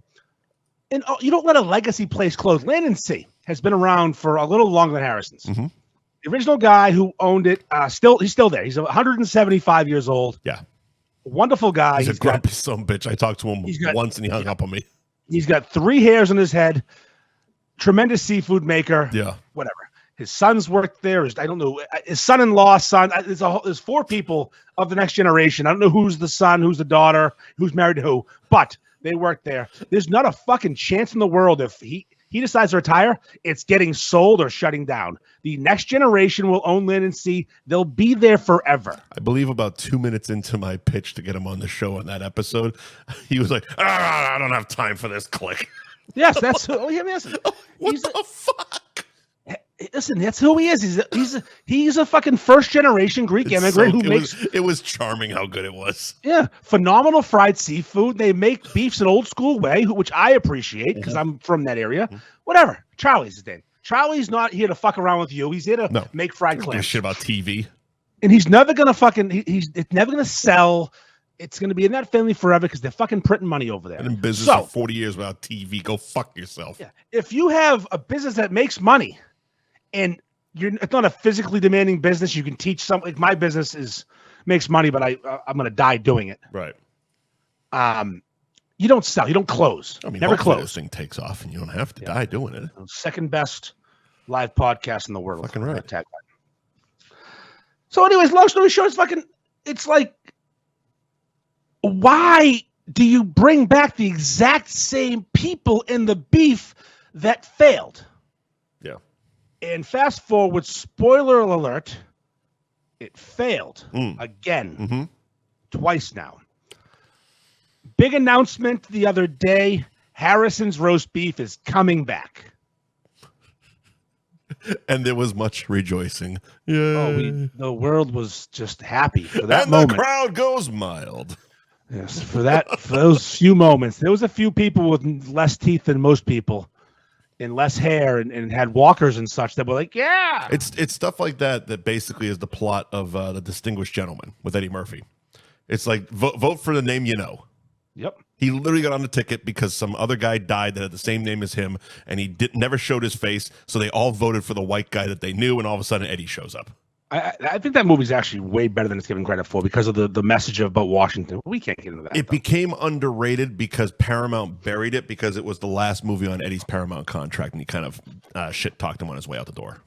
And you don't let a legacy place close. Land and Sea has been around for a little longer than Harrison's. Mm-hmm. The original guy who owned it, he's still there. He's 175 years old. Yeah. Wonderful guy. He's a grumpy son of a bitch. I talked to him once and he hung up on me. He's got 3 hairs on his head. Tremendous seafood maker. Yeah. Whatever. His sons worked there. I don't know. His son-in-law, there's 4 people of the next generation. I don't know who's the son, who's the daughter, who's married to who, but they work there. There's not a fucking chance in the world if he decides to retire, it's getting sold or shutting down. The next generation will own Land and Sea. They'll be there forever. I believe about 2 minutes into my pitch to get him on the show on that episode, he was like, I don't have time for this. Click. Yes, that's who he is. What the fuck? Listen, that's who he is. He's a fucking first generation Greek immigrant It was charming how good it was. Yeah, phenomenal fried seafood. They make beefs an old school way, which I appreciate because I'm from that area. Whatever. Charlie's his name. Charlie's not here to fuck around with you. He's here to make fried clams. Shit about TV. And he's never gonna it's never gonna sell. It's gonna be in that family forever because they're fucking printing money over there. Been in business for 40 years without TV. Go fuck yourself. Yeah. If you have a business that makes money, and it's not a physically demanding business, you can teach something. Like my business makes money, but I'm gonna die doing it. Right. You don't sell. You don't close. I mean, never close. This thing takes off, and you don't have to die doing it. Second best live podcast in the world. Fucking right. So, anyways, long story short, it's like, why do you bring back the exact same people in the beef that failed? Yeah. And fast forward, spoiler alert, it failed again, twice now. Big announcement the other day, Harrison's roast beef is coming back. And there was much rejoicing. Yeah. Oh, the world was just happy for that moment. And the crowd goes mild. Yes, for those few moments. There was a few people with less teeth than most people and less hair and had walkers and such that were like, yeah. It's stuff like that basically is the plot of The Distinguished Gentleman with Eddie Murphy. It's like, vote for the name you know. Yep. He literally got on the ticket because some other guy died that had the same name as him, and he never showed his face, so they all voted for the white guy that they knew, and all of a sudden Eddie shows up. I think that movie's actually way better than it's given credit for because of the message about Washington. We can't get into that. It became underrated because Paramount buried it because it was the last movie on Eddie's Paramount contract, and he kind of shit-talked him on his way out the door.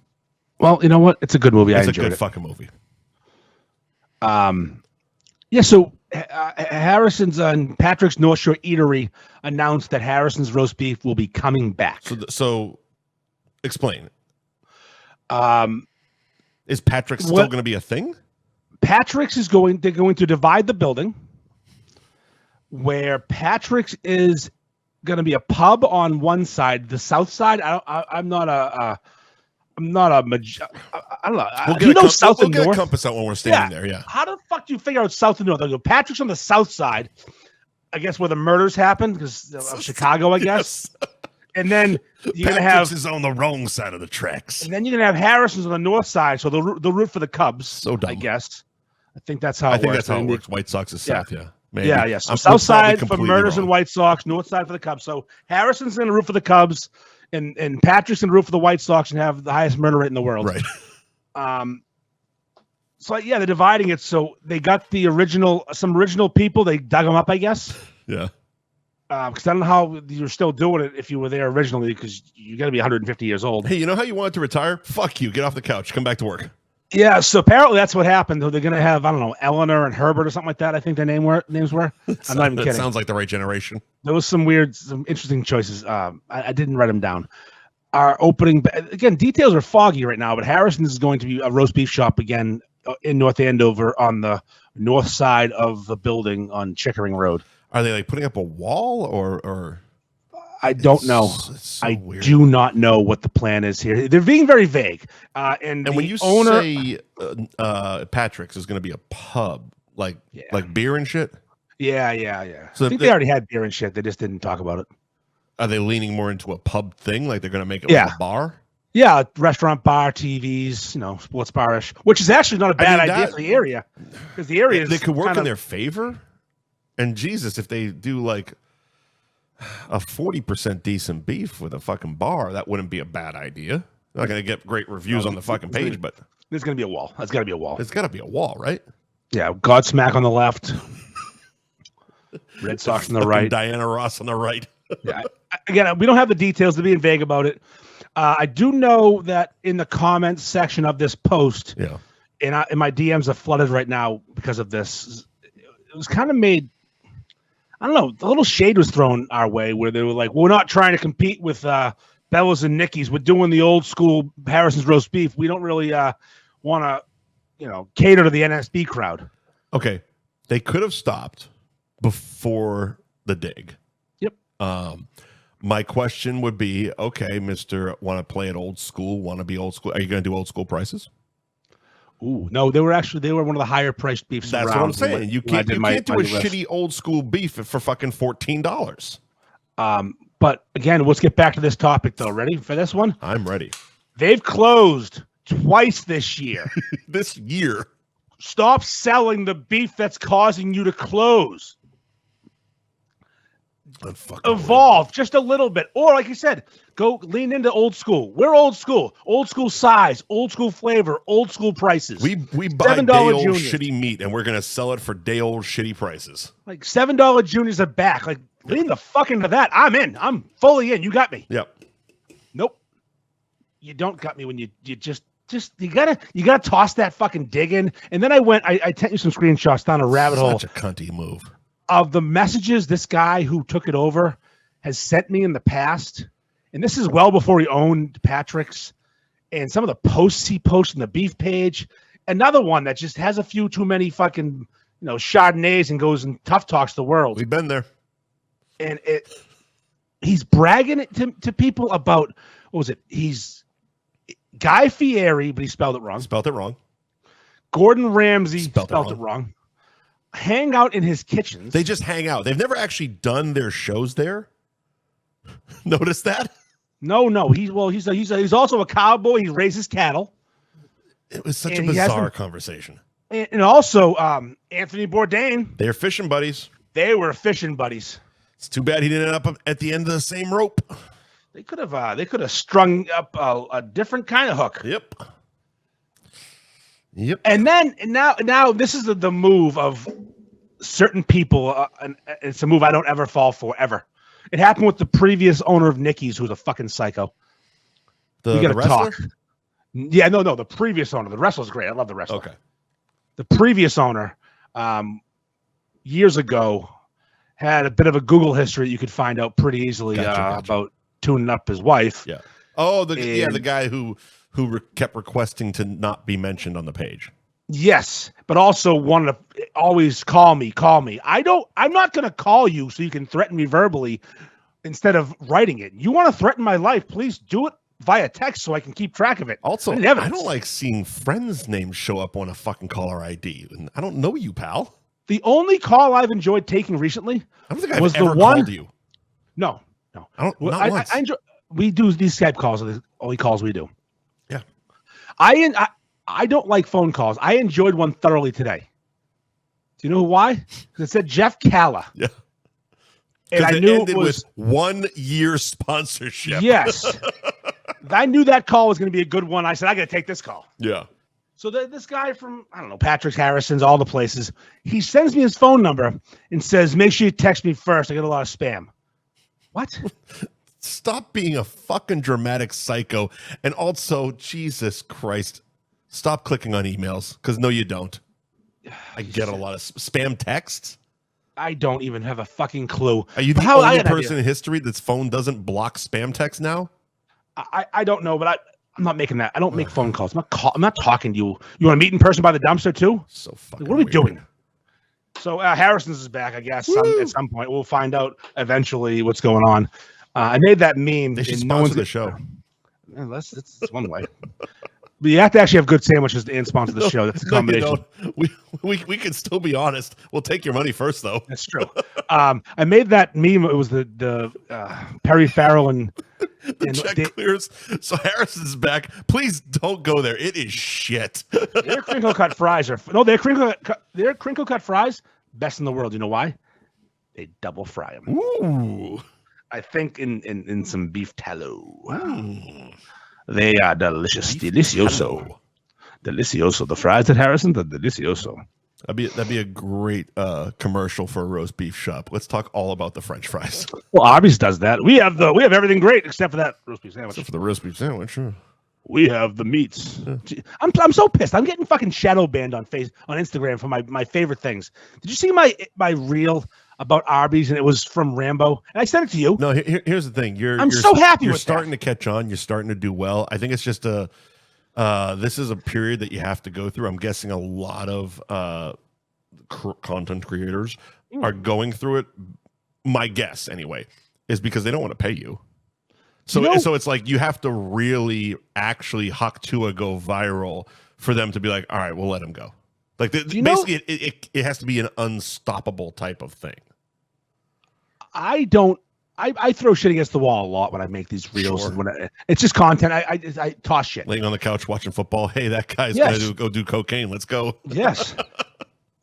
Well, you know what? It's a good movie. It's a good fucking movie. Yeah, so Harrison's and Patrick's North Shore Eatery announced that Harrison's roast beef will be coming back. So explain. Is Patrick's still going to be a thing? Patrick's they're going to divide the building where Patrick's is going to be a pub on one side, the south side. I'm not a I don't know. We'll get a compass out when we're standing there. Yeah. How the fuck do you figure out south and north? I go, Patrick's on the south side, I guess, where the murders happened because of Chicago, I guess. Yes. And then you're gonna have is on the wrong side of the tracks. And then you're gonna have Harrison's on the north side, so they'll root for the Cubs. So dumb. I guess. I think that's how it works. White Sox is south. Yeah. Maybe. Yeah. So south side for murders and White Sox, north side for the Cubs. So Harrison's gonna root for the Cubs. And Patrick's in the roof of the White Sox and have the highest murder rate in the world. Right. So yeah, they're dividing it. So they got some original people. They dug them up, I guess. Yeah. Because I don't know how you're still doing it if you were there originally, because you got to be 150 years old. Hey, you know how you wanted to retire? Fuck you. Get off the couch. Come back to work. Yeah. So apparently that's what happened. They're going to have, I don't know, Eleanor and Herbert or something like that. I think their names were. I'm not even kidding. That sounds like the right generation. There was some interesting choices. I didn't write them down. Our opening, again, details are foggy right now, but Harrison's is going to be a roast beef shop again in North Andover on the north side of the building on Chickering Road. Are they like putting up a wall or? I don't know. It's so I weird. do not know what the plan is here. They're being very vague. And when you owner, say Patrick's is going to be a pub, like beer and shit. Yeah. So I think they already had beer and shit. They just didn't talk about it. Are they leaning more into a pub thing? Like they're going to make it like a bar? Yeah, restaurant, bar, TVs, sports bar-ish, which is actually not a bad idea for the area. Because the area they could work in their favor. And Jesus, if they do like a 40% decent beef with a fucking bar, that wouldn't be a bad idea. They're not going to get great reviews on the fucking page, but there's going to be a wall. There's got to be a wall. There's got to be a wall, right? Yeah, Godsmack on the left. Red Sox on the right. Diana Ross on the right. Yeah. Again, we don't have the details to being vague about it. I do know that in the comments section of this post, and my DMs are flooded right now because of this. It was kind of made, I don't know, a little shade was thrown our way where they were like, we're not trying to compete with Bella's and Nikki's. We're doing the old school Harrison's roast beef. We don't really want to, cater to the NSB crowd. Okay. They could have stopped before the dig. Yep. My question would be, okay, Mr. Want to play it old school, want to be old school. Are you going to do old school prices? Ooh, no, they were one of the higher priced beefs. That's what I'm saying. You can't do a shitty old school beef for fucking $14. But again, let's get back to this topic though. Ready for this one? I'm ready. They've closed twice this year. This year. Stop selling the beef that's causing you to close. Evolve just a little bit. Or like you said, go lean into old school. We're old school size, old school flavor, old school prices. We buy day old shitty meat and we're going to sell it for day old shitty prices. Like $7 juniors are back. Like lean the fuck into that. I'm in. I'm fully in. You got me. Yep. Nope. You don't got me when you just you gotta toss that fucking dig in. And then I sent you some screenshots down a rabbit hole. Such a cunty move. Of the messages this guy who took it over has sent me in the past, and this is well before he owned Patrick's, and some of the posts he posted on the beef page. Another one that just has a few too many fucking Chardonnays and goes and tough talks the world. We've been there. And he's bragging it to people about, what was it? He's Guy Fieri, but he spelled it wrong. Gordon Ramsay spelled it wrong. Hang out in his kitchens. They just hang out. They've never actually done their shows there. Notice that? No. He's also a cowboy. He raises cattle. It was such a bizarre conversation. And also Anthony Bourdain. They're fishing buddies. They were fishing buddies. It's too bad he didn't end up at the end of the same rope. They could have strung up a different kind of hook. Yep. And now this is the move of certain people, and it's a move I don't ever fall for, ever. It happened with the previous owner of Nikki's, who's a fucking psycho. We got to talk. Yeah, no, the previous owner. The wrestler's great. I love the wrestler. Okay. The previous owner, years ago, had a bit of a Google history you could find out pretty easily about tuning up his wife. Yeah. Oh, the guy who kept requesting to not be mentioned on the page. Yes, but also wanted to always call me. I'm not going to call you so you can threaten me verbally instead of writing it. You want to threaten my life, please do it via text so I can keep track of it. Also, I don't like seeing friends' names show up on a fucking caller ID. I don't know you, pal. The only call I've enjoyed taking recently was ever called you. No. I don't. Not once. I enjoy. We do these Skype calls. Are the only calls we do. Yeah. I don't like phone calls. I enjoyed one thoroughly today. Do you know why? Because it said Jeff Calla. Yeah. And I knew it was with 1 year sponsorship. Yes. I knew that call was going to be a good one. I said, I got to take this call. Yeah. So this guy from, I don't know, Patrick Harrison's, all the places, he sends me his phone number and says, make sure you text me first. I get a lot of spam. What? Stop being a fucking dramatic psycho. And also, Jesus Christ, stop clicking on emails. Because no, you don't. I get a lot of spam texts. I don't even have a fucking clue. Are you the only person in history that's phone doesn't block spam text now? I don't know, but I'm not making that. I don't make phone calls. I'm not talking to you. You want to meet in person by the dumpster too? So fucking What are we weird. doing? So Harrison's is back, I guess. At some point, we'll find out eventually what's going on. I made that meme. They should sponsor the show. It's one way. But you have to actually have good sandwiches and sponsor the show. That's a combination. We can still be honest. We'll take your money first, though. That's true. I made that meme. It was the Perry Farrell and check clears. So Harrison's back. Please don't go there. It is shit. Their crinkle cut fries their crinkle cut fries best in the world. You know why? They double fry them. Ooh. I think in some beef tallow. They are delicious. Delicioso. Delicioso. The fries at Harrison, the delicioso. That'd be a great commercial for a roast beef shop. Let's talk all about the French fries. Well, Arby's does that. We have everything great except for that roast beef sandwich. Except for the roast beef sandwich, sure. We have the meats. Yeah. I'm so pissed. I'm getting fucking shadow banned on Instagram for my favorite things. Did you see my reel about Arby's, and it was from Rambo, and I sent it to you. No, here's the thing. I'm so happy. You're starting to catch on. You're starting to do well. I think it's just this is a period that you have to go through. I'm guessing a lot of content creators are going through it. My guess, anyway, is because they don't want to pay you. So so it's like you have to really actually Hawk Tua go viral for them to be like, all right, we'll let him go. Like basically, it has to be an unstoppable type of thing. I throw shit against the wall a lot when I make these reels. Sure. And it's just content. I toss shit. Laying on the couch watching football. Hey, that guy's gonna go do cocaine. Let's go. Yes.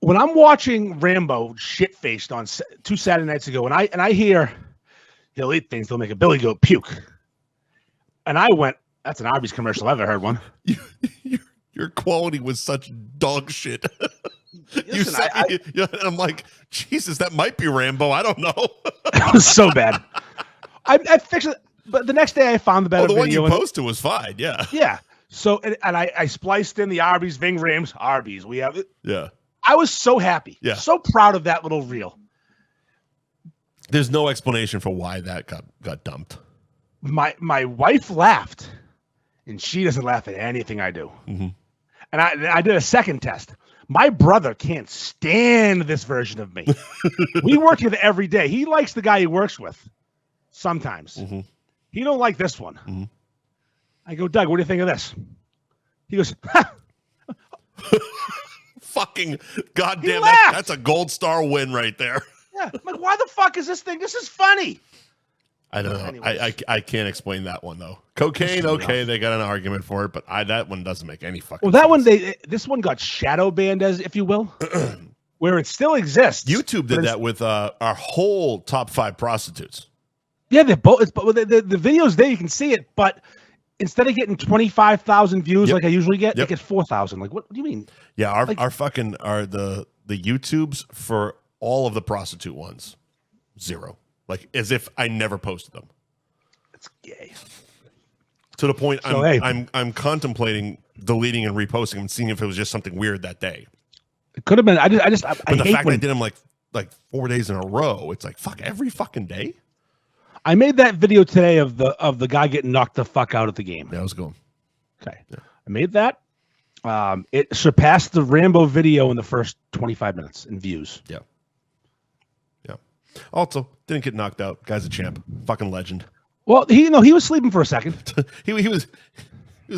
When I'm watching Rambo shit faced on 2 Saturday nights ago, and I hear he'll eat things, they'll make a Billy goat puke, and I went, that's an Arby's commercial. I've ever heard one. Your quality was such dog shit. Listen, I'm like, Jesus, that might be Rambo. I don't know. It was so bad. I fixed it, but the next day I found the better video. The one you posted was fine. Yeah. Yeah. So and I spliced in the Arby's Ving Rams. Arby's, we have it. Yeah. I was so happy. Yeah. So proud of that little reel. There's no explanation for why that got dumped. My wife laughed, and she doesn't laugh at anything I do. Mm-hmm. And I did a second test. My brother can't stand this version of me. We work together every day. He likes the guy he works with sometimes. Mm-hmm. He don't like this one. Mm-hmm. I go, Doug, what do you think of this? He goes, ha! Fucking goddamn, that's a gold star win right there. Yeah, I'm like, why the fuck is this thing? This is funny. I don't know. I can't explain that one though. Cocaine, okay, they got an argument for it, but that one doesn't make any fucking sense. Well, this one got shadow banned, as if you will, where it still exists. YouTube did that with our whole top 5 prostitutes. Yeah, they're both. The videos there, you can see it, but instead of getting 25,000 views like I usually get, it gets 4,000. Like, what do you mean? Yeah, our the YouTubes for all of the prostitute ones, 0. Like as if I never posted them. It's gay. To the point I'm contemplating deleting and reposting and seeing if it was just something weird that day. It could have been. But the fact that I did them like 4 days in a row, it's like fuck every fucking day. I made that video today of the guy getting knocked the fuck out at the game. Yeah, I was going. Okay, yeah. I made that. It surpassed the Rambo video in the first 25 minutes in views. Yeah. Also, didn't get knocked out. Guy's a champ. Fucking legend. Well, he was sleeping for a second. he was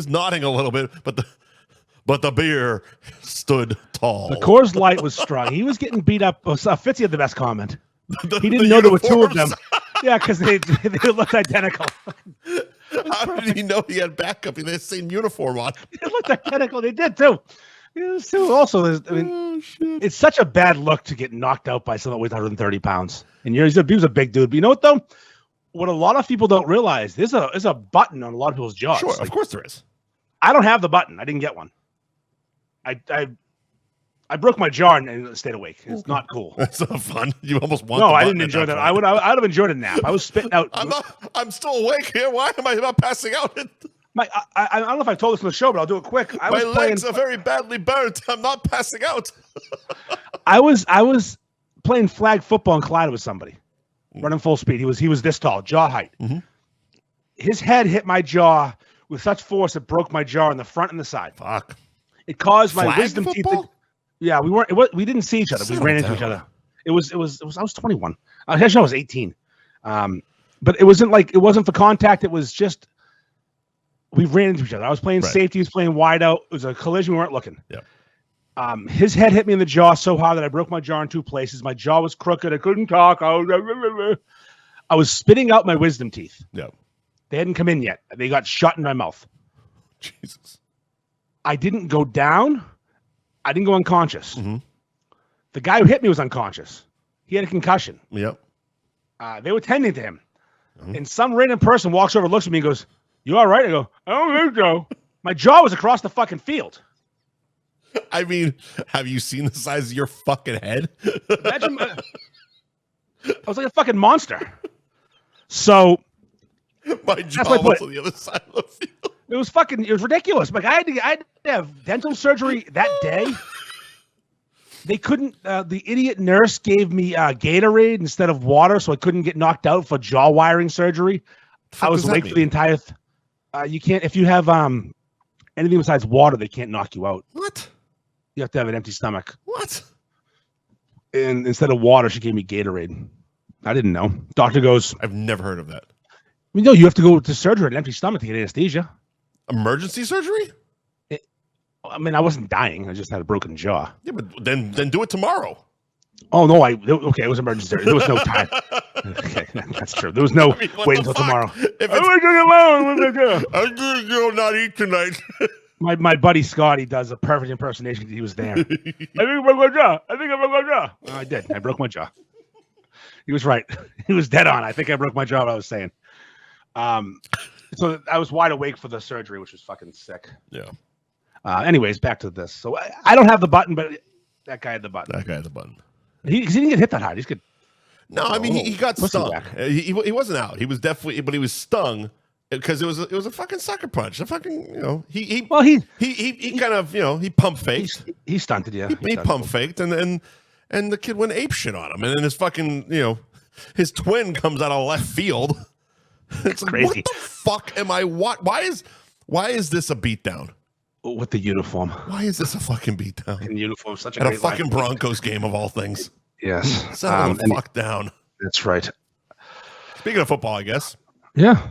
nodding a little bit, but the beer stood tall. The Coors Light was strong. He was getting beat up. Fitzy had the best comment. He didn't know there were 2 of them. Yeah, because they looked identical. How did he know he had backup? He had the same uniform on. They looked identical. They did too. Also, it's such a bad look to get knocked out by someone that weighs 130 pounds. And he was a big dude. But you know what, though? What a lot of people don't realize, there's a button on a lot of people's jaws. Sure, of course there is. I don't have the button. I didn't get one. I broke my jaw and stayed awake. It's not cool. That's not fun. You almost want. No, I didn't enjoy that. I'd have enjoyed a nap. I was spitting out. I'm still awake here. Why am I not passing out? I don't know if I told this on the show, but I'll do it quick. My legs are very badly burnt. I'm not passing out. I was playing flag football and collided with somebody, running full speed. He was this tall, jaw height. Mm-hmm. His head hit my jaw with such force it broke my jaw in the front and the side. Fuck. It caused my flag wisdom football? teeth. Yeah, we didn't see each other. We ran into each other. It was. I was 21. Actually, I was 18. But it wasn't for contact. It was just we ran into each other. I was playing safety. He was playing wide out. It was a collision. We weren't looking. Yeah. His head hit me in the jaw so hard that I broke my jaw in 2 places. My jaw was crooked. I couldn't talk. I was spitting out my wisdom teeth. Yeah. They hadn't come in yet. They got shut in my mouth. Jesus. I didn't go down. I didn't go unconscious. Mm-hmm. The guy who hit me was unconscious. He had a concussion. Yep. They were tending to him. Mm-hmm. And some random person walks over, looks at me and goes, "You all right?" I go, "I don't think so." My jaw was across the fucking field. I mean, have you seen the size of your fucking head? Imagine I was like a fucking monster. So my jaw was on the other side of the field. It was ridiculous. Like I had to have dental surgery that day. They couldn't. The idiot nurse gave me Gatorade instead of water, so I couldn't get knocked out for jaw wiring surgery. I was awake for the entire. You can't if you have anything besides water. They can't knock you out. What? You have to have an empty stomach. What? And instead of water, she gave me Gatorade. I didn't know. Doctor goes, I've never heard of that. No, you have to go to surgery with an empty stomach to get anesthesia. Emergency surgery? I wasn't dying. I just had a broken jaw. Yeah, but then do it tomorrow. Oh, no. Okay, it was emergency surgery. There was no time. Okay, that's true. There was no wait until tomorrow. I'm going to go not eat tonight. My buddy Scotty does a perfect impersonation. He was there. I think I broke my jaw. I did. I broke my jaw. He was right. He was dead on. I think I broke my jaw. What I was saying. So I was wide awake for the surgery, which was fucking sick. Yeah. Anyways, back to this. So I don't have the button, but that guy had the button. That guy had the button. He didn't get hit that hard. He's good. No, I mean he got stung. He wasn't out. He was definitely, but he was stung because it was a fucking sucker punch. A fucking he kind of he pump faked. He stunted, yeah. He pump faked and the kid went ape shit on him, and then his fucking his twin comes out of left field. It's like, crazy. What the fuck am I? Why is this a beatdown? With the uniform. Why is this a fucking beatdown? In uniform, such a at great a fucking line. Broncos game of all things. Yes. Settle the fuck down. That's right. Speaking of football, I guess. Yeah.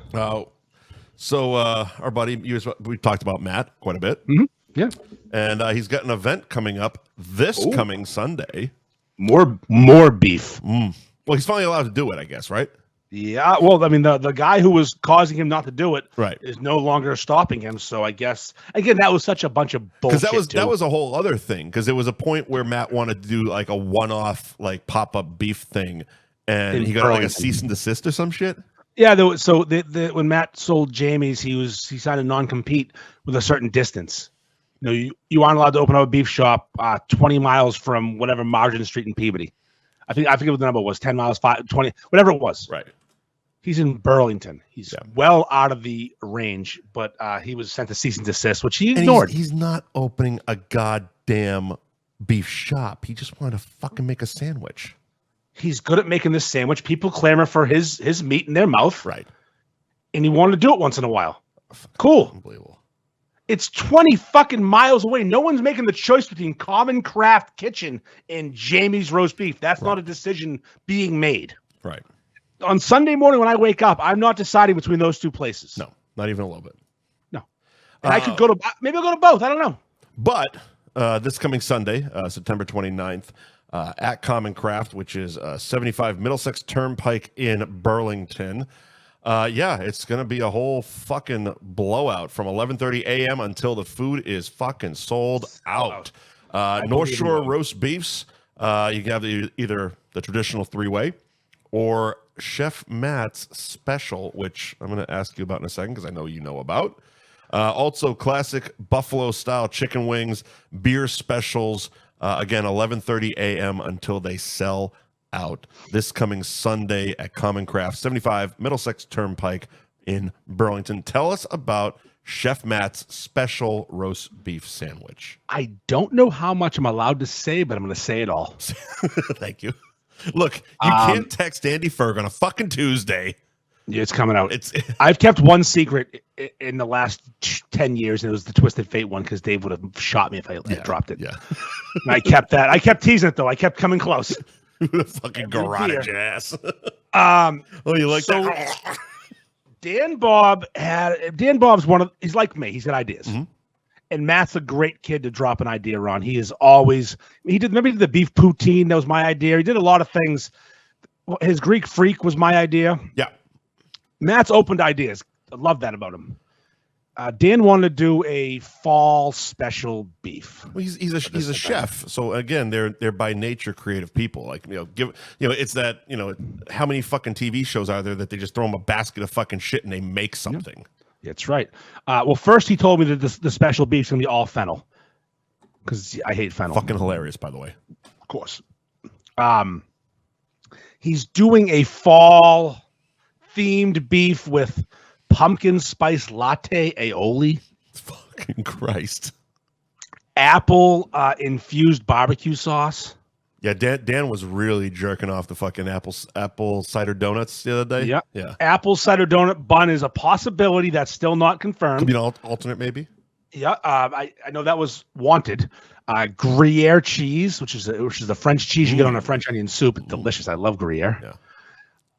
So our buddy, we talked about Matt quite a bit. Mm-hmm. Yeah. And he's got an event coming up this coming Sunday. More beef. Well, he's finally allowed to do it, I guess, right? Yeah, well, I mean, the guy who was causing him not to do it is no longer stopping him. So I guess, again, that was such a bunch of bullshit. Because that was a whole other thing. Because there was a point where Matt wanted to do like a one-off, like pop-up beef thing, and he got like a cease and desist or some shit. Yeah, when Matt sold Jamie's, he signed a non-compete with a certain distance. You aren't allowed to open up a beef shop 20 miles from whatever Margin Street in Peabody. I forget what the number was, 10 miles, 20, whatever it was. Right. He's in Burlington. He's well out of the range, but he was sent to cease and desist, which he ignored. He's not opening a goddamn beef shop. He just wanted to fucking make a sandwich. He's good at making this sandwich. People clamor for his meat in their mouth. Right. And he wanted to do it once in a while. Cool. Unbelievable. It's 20 fucking miles away. No one's making the choice between Common Craft Kitchen and Jamie's Roast Beef. That's not a decision being made. Right. On Sunday morning when I wake up, I'm not deciding between those two places. No, not even a little bit. No. And I could maybe I'll go to both. I don't know. But this coming Sunday, September 29th, at Common Craft, which is 75 Middlesex Turnpike in Burlington. It's going to be a whole fucking blowout from 11:30 a.m. until the food is fucking sold out. North Shore roast beefs. You can have either the traditional three-way or Chef Matt's special, which I'm going to ask you about in a second because I know you know about. Also, classic buffalo-style chicken wings, beer specials. Again, 11:30 a.m. until they sell out. This coming Sunday at Common Craft, 75 Middlesex Turnpike in Burlington. Tell us about Chef Matt's special roast beef sandwich. I don't know how much I'm allowed to say, but I'm going to say it all. Thank you. Look, you can't text Andy Ferg on a fucking Tuesday Yeah, it's coming out. It's I've kept one secret in the last 10 years, and it was the Twisted Fate one because Dave would have shot me if I dropped it. Yeah. And I kept that. I kept teasing it, though. I kept coming close. Fucking garroted your ass. Oh, you like that? Dan Bob's he's like me. He's got ideas. Mm-hmm. And Matt's a great kid to drop an idea on. He is always, remember he did the beef poutine? That was my idea. He did a lot of things. His Greek freak was my idea. Yeah. Matt's open to ideas. I love that about him. Dan wanted to do a fall special beef. Well, he's a chef. So again, they're by nature creative people. Like, it's that, how many fucking TV shows are there that they just throw them a basket of fucking shit and they make something? Yeah, that's right. Well, first he told me that the special beef's gonna be all fennel because I hate fennel. Fucking hilarious, by the way. Of course. He's doing a fall themed beef with pumpkin spice latte aioli. Fucking Christ. Apple infused barbecue sauce. Yeah, Dan was really jerking off the fucking apple cider donuts the other day. Yeah. Apple cider donut bun is a possibility that's still not confirmed. Could be an alternate, maybe. Yeah, I know that was wanted. Gruyere cheese, which is the French cheese you get on a French onion soup. It's delicious. I love Gruyere.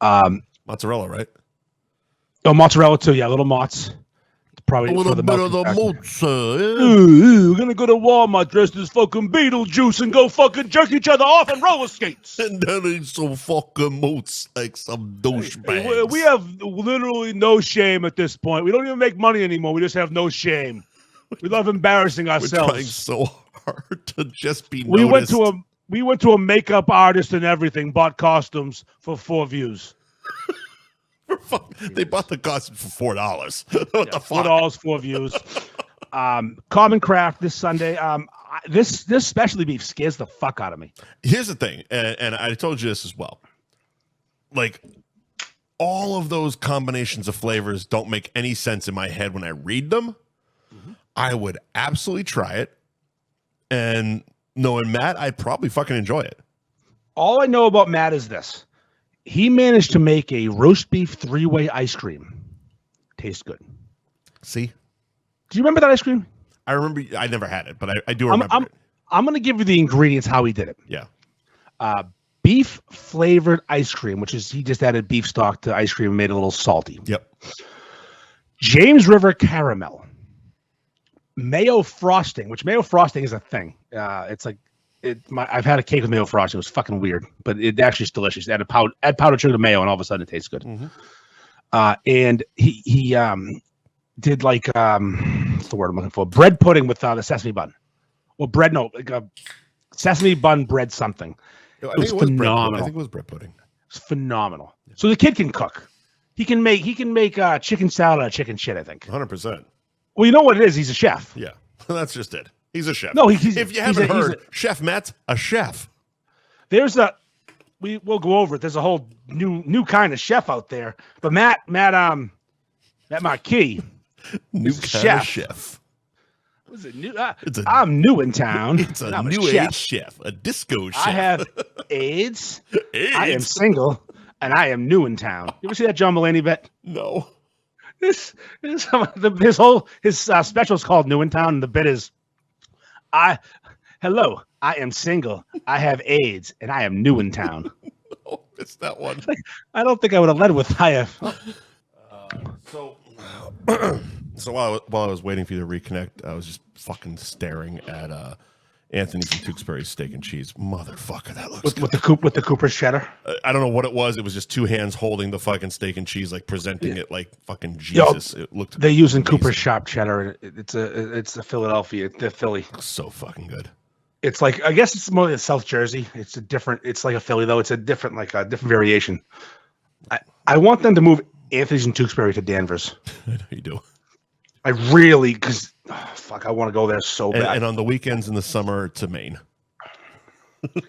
Yeah. Mozzarella, right? Oh, mozzarella too. Yeah, little mozz. Probably a little bit of the mozzarella. Ooh, we're gonna go to Walmart dressed as fucking Beetlejuice and go fucking jerk each other off on roller skates. And then eat some fucking moots like some douchebags. We have literally no shame at this point. We don't even make money anymore. We just have no shame. We love embarrassing ourselves. We're trying so hard to just be noticed. We went to a makeup artist and everything, bought costumes for 4 views. They bought the costume for $4. What the fuck? $4, 4 views. Common Craft this Sunday. This specialty beef scares the fuck out of me. Here's the thing, and I told you this as well. Like, all of those combinations of flavors don't make any sense in my head when I read them. Mm-hmm. I would absolutely try it, and knowing Matt, I'd probably fucking enjoy it. All I know about Matt is this. He managed to make a roast beef 3-way ice cream. Tastes good. See? Do you remember that ice cream? I remember. I never had it, but I do remember it. I'm going to give you the ingredients, how he did it. Yeah. Beef flavored ice cream, which is he just added beef stock to ice cream and made it a little salty. Yep. James River caramel. Mayo frosting, which mayo frosting is a thing. It's like, I've had a cake with mayo frosting. It was fucking weird, but it actually is delicious. Add powdered sugar to mayo, and all of a sudden it tastes good. Mm-hmm. And he did like what's the word I'm looking for? Bread pudding with the sesame bun. Well, like a sesame bun bread something. It was phenomenal. I think it was bread pudding. It's phenomenal. Yeah. So the kid can cook. He can make chicken salad out of chicken shit. I think 100%. Well, you know what it is. He's a chef. Yeah, that's just it. He's a chef. No, if you haven't heard, Chef Matt's a chef. We'll go over it. There's a whole new kind of chef out there. But Matt Marquis, new kind of chef. What's it new? I'm new in town. It's a new age chef, a disco chef. I have AIDS. I am single, and I am new in town. You ever see that John Mulaney bit? No. His special is called New in Town, and the bit is, hello, I am single, I have AIDS, and I am new in town. No, it's that one. I don't think I would have led with I have. So while I was waiting for you to reconnect, I was just fucking staring at Anthony from Tewksbury's steak and cheese. Motherfucker, that looks good. With the Cooper's cheddar. I don't know what it was. It was just 2 hands holding the fucking steak and cheese, like presenting it like fucking Jesus. It looked. They're using Cooper's shop cheddar. It's a Philadelphia. The Philly. So fucking good. It's like, I guess it's more like South Jersey. It's like a Philly though. It's a different variation. I want them to move Anthony's and Tewksbury to Danvers. I know you do. I really, because I want to go there so bad. And on the weekends in the summer to Maine.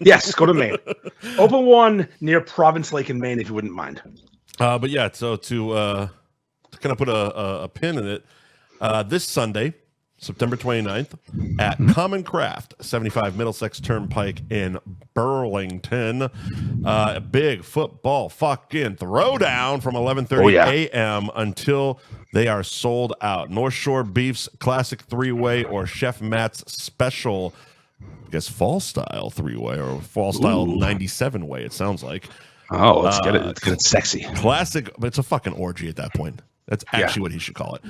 Yes, go to Maine. Open one near Province Lake in Maine, if you wouldn't mind. But yeah, so to kind of put a pin in it, this Sunday, September 29th at Common Craft, 75 Middlesex Turnpike in Burlington. A big football fucking throwdown from 11:30 a.m. until they are sold out. North Shore Beef's Classic 3-Way or Chef Matt's Special, I guess, Fall Style 3-Way or Fall Style 97-Way, it sounds like. Oh, let's get it. Let's get it sexy. Classic, but it's a fucking orgy at that point. That's actually what he should call it.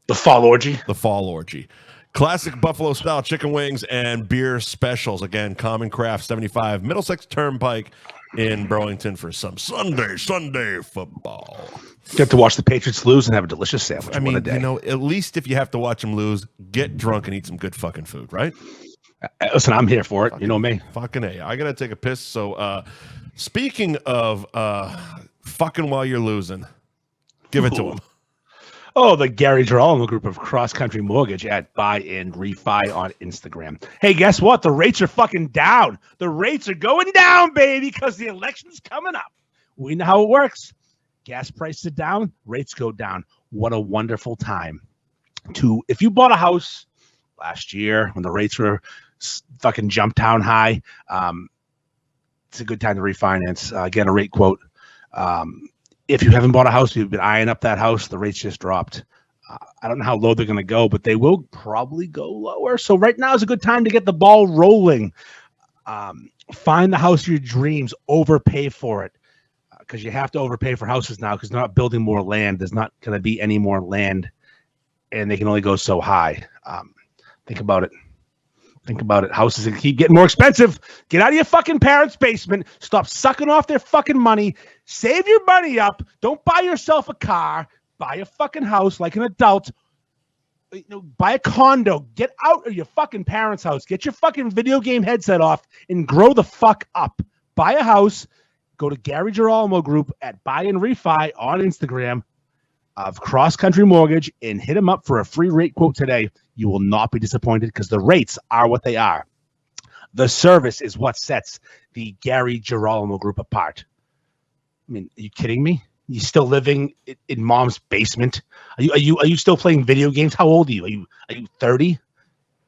The fall orgy. The fall orgy. Classic Buffalo style chicken wings and beer specials. Again, Common Craft, 75 Middlesex Turnpike in Burlington for some Sunday football. Get to watch the Patriots lose and have a delicious sandwich. I mean, at least if you have to watch them lose, get drunk and eat some good fucking food, right? Listen, I'm here for it. You know me. Fucking A. I got to take a piss. So, speaking of fucking while you're losing, give it to him. Oh, the Gary Girolamo group of Cross Country Mortgage at Buy and Refi on Instagram. Hey, guess what? The rates are fucking down. The rates are going down, baby, because the election's coming up. We know how it works. Gas prices are down, rates go down. What a wonderful time if you bought a house last year when the rates were fucking jumped down high, it's a good time to refinance. Get a rate quote. If you haven't bought a house, you've been eyeing up that house, the rates just dropped. I don't know how low they're going to go, but they will probably go lower. So right now is a good time to get the ball rolling. Find the house of your dreams, overpay for it, because you have to overpay for houses now because they're not building more land. There's not going to be any more land, and they can only go so high. Think about it. Think about it. Houses keep getting more expensive. Get out of your fucking parents' basement. Stop sucking off their fucking money. Save your money up. Don't buy yourself a car. Buy a fucking house like an adult. Buy a condo. Get out of your fucking parents' house. Get your fucking video game headset off and grow the fuck up. Buy a house. Go to Gary Girolamo Group at Buy and Refi on Instagram of Cross Country Mortgage and hit them up for a free rate quote today. You will not be disappointed because the rates are what they are. The service is what sets the Gary Girolamo Group apart. I mean, are you kidding me? You still living in mom's basement? Are you still playing video games? How old are you? Are you 30?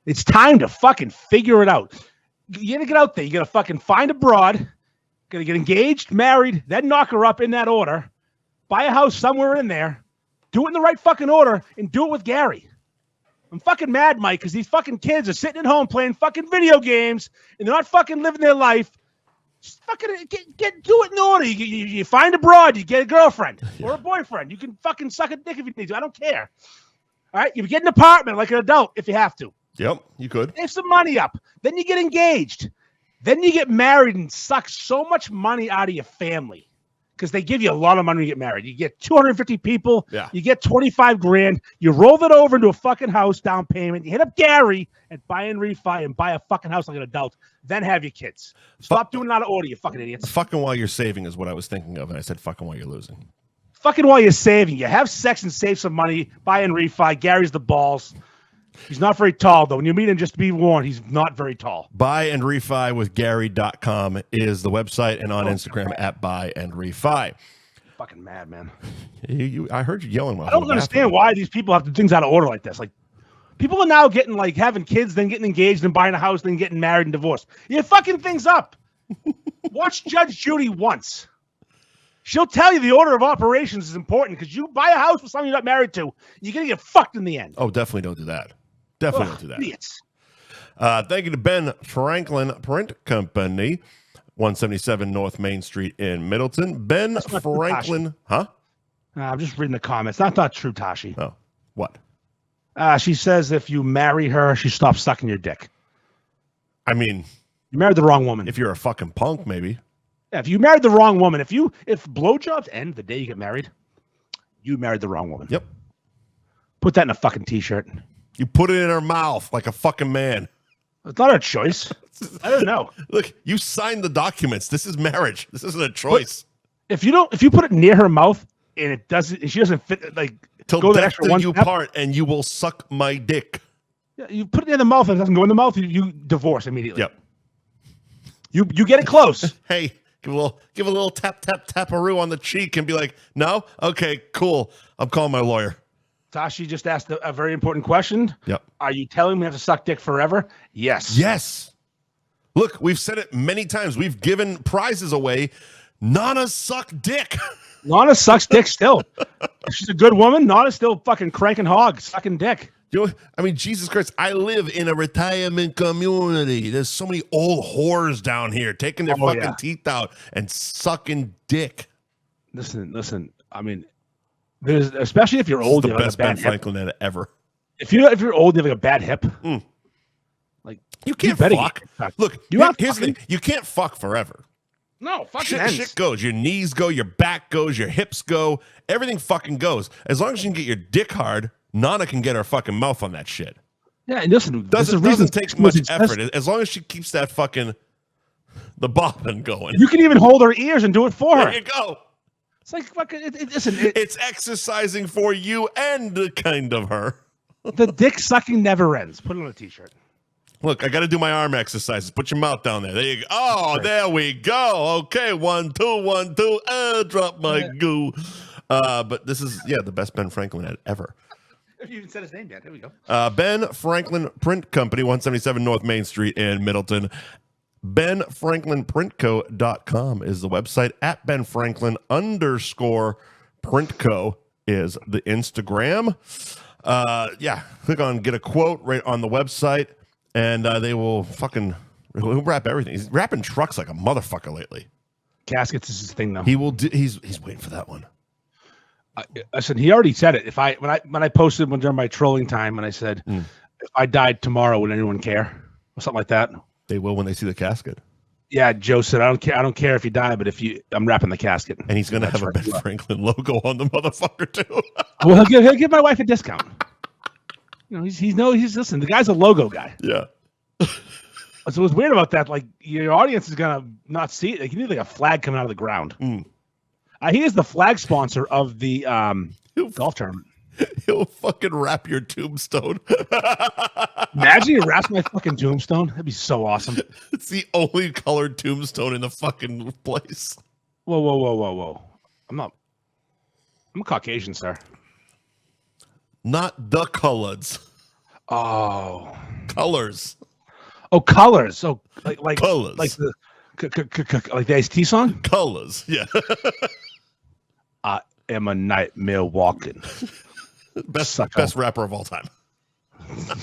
It's time to fucking figure it out. You gotta get out there. You gotta fucking find a broad. Gotta get engaged, married, then knock her up in that order. Buy a house somewhere in there. Do it in the right fucking order and do it with Gary. I'm fucking mad, Mike, because these fucking kids are sitting at home playing fucking video games and they're not fucking living their life. Just fucking do it in order. You find a broad, you get a girlfriend or a boyfriend. You can fucking suck a dick if you need to. I don't care. All right, you get an apartment like an adult if you have to. Yep, you could. Save some money up. Then you get engaged. Then you get married and suck so much money out of your family. Because they give you a lot of money to get married. You get 250 people. Yeah. You get 25 grand. You roll that over into a fucking house down payment. You hit up Gary and Buy and Refi and buy a fucking house like an adult. Then have your kids. Stop doing it out of order, you fucking idiots. Fucking while you're saving is what I was thinking of. And I said fucking while you're losing. Fucking while you're saving. You have sex and save some money. Buy and Refi. Gary's the balls. He's not very tall, though. When you meet him, just be warned, he's not very tall. Buy and Refi with Gary.com is the website, and on Instagram at Buy and Refi. Fucking mad, man. I heard you yelling. I don't understand why these people have to do things out of order like this. Like, people are now getting, like, having kids, then getting engaged, and buying a house, then getting married and divorced. You're fucking things up. Watch Judge Judy once. She'll tell you the order of operations is important because you buy a house with someone you're not married to, you're going to get fucked in the end. Oh, definitely don't do that. Definitely don't do that. Idiots. Thank you to Ben Franklin Print Company, 177 North Main Street in Middleton. Ben Franklin, huh? I'm just reading the comments. That's not true, Tashi. Oh, what? She says if you marry her, she stops sucking your dick. I mean, you married the wrong woman. If you're a fucking punk, maybe. Yeah, if you married the wrong woman, if blowjobs end the day you get married, you married the wrong woman. Yep. Put that in a fucking t-shirt. You put it in her mouth like a fucking man. It's not a choice. I don't know. Look, you signed the documents. This is marriage. This isn't a choice. But if you put it near her mouth and it doesn't, she doesn't fit, like, till go death do you part, and you will suck my dick. Yeah, you put it in the mouth and it doesn't go in the mouth, you divorce immediately. Yep. You get it close. Hey, give a little tap taparoo on the cheek and be like, no, okay, cool. I'm calling my lawyer. Tashi just asked a very important question. Yep. Are you telling me I have to suck dick forever? Yes. Yes. Look, we've said it many times. We've given prizes away. Nana suck dick. Nana sucks dick still. She's a good woman. Nana's still fucking cranking hog, sucking dick. You know, I mean, Jesus Christ, I live in a retirement community. There's so many old whores down here taking their fucking teeth out and sucking dick. Listen. I mean, there's, especially if you're old, the you have best like a Ben bad Franklin hip. Ever. If you're old, you have like a bad hip. Like you can't fuck. Look, here's the thing: you can't fuck forever. No, fucking shit goes. Your knees go, your back goes, your hips go. Everything fucking goes. As long as you can get your dick hard, Nana can get her fucking mouth on that shit. Yeah, and listen, doesn't take much effort. As long as she keeps that fucking the bobbin going. You can even hold her ears and do it for her. There you go. It's like fucking. It's exercising for you and kind of her. The dick sucking never ends. Put it on a t-shirt. Look, I got to do my arm exercises. Put your mouth down there. There you go. Oh, there we go. Okay, 1, 2, 1, 2. Drop my goo. But this is the best Ben Franklin ad ever. If you even said his name yet, there we go. Ben Franklin Print Company, 177 North Main Street in Middleton. BenFranklinPrintCo.com is the website. At @BenFranklin_PrintCo is the Instagram. Click on get a quote right on the website, and they will he'll wrap everything. He's wrapping trucks like a motherfucker lately. Caskets is his thing, though. He will. He's waiting for that one. I said he already said it. When I posted one during my trolling time, and I said, if I died tomorrow, would anyone care or something like that? They will when they see the casket. Yeah, Joe said, I don't care if you die, but I'm wrapping the casket. And he's going to have a Ben Franklin logo on the motherfucker too. Well, he'll give my wife a discount. You know, he's listen, the guy's a logo guy. Yeah. So what's weird about that, like your audience is going to not see it. Like, you need like a flag coming out of the ground. He is the flag sponsor of the golf tournament. He'll fucking wrap your tombstone. Imagine he wraps my fucking tombstone. That'd be so awesome. It's the only colored tombstone in the fucking place. Whoa. I'm a Caucasian, sir. Not the colors. Oh. Colors. Oh, colors. Oh, like colors. Like the like the Ice-T song? Colors, yeah. I am a nightmare walking. Best rapper of all time.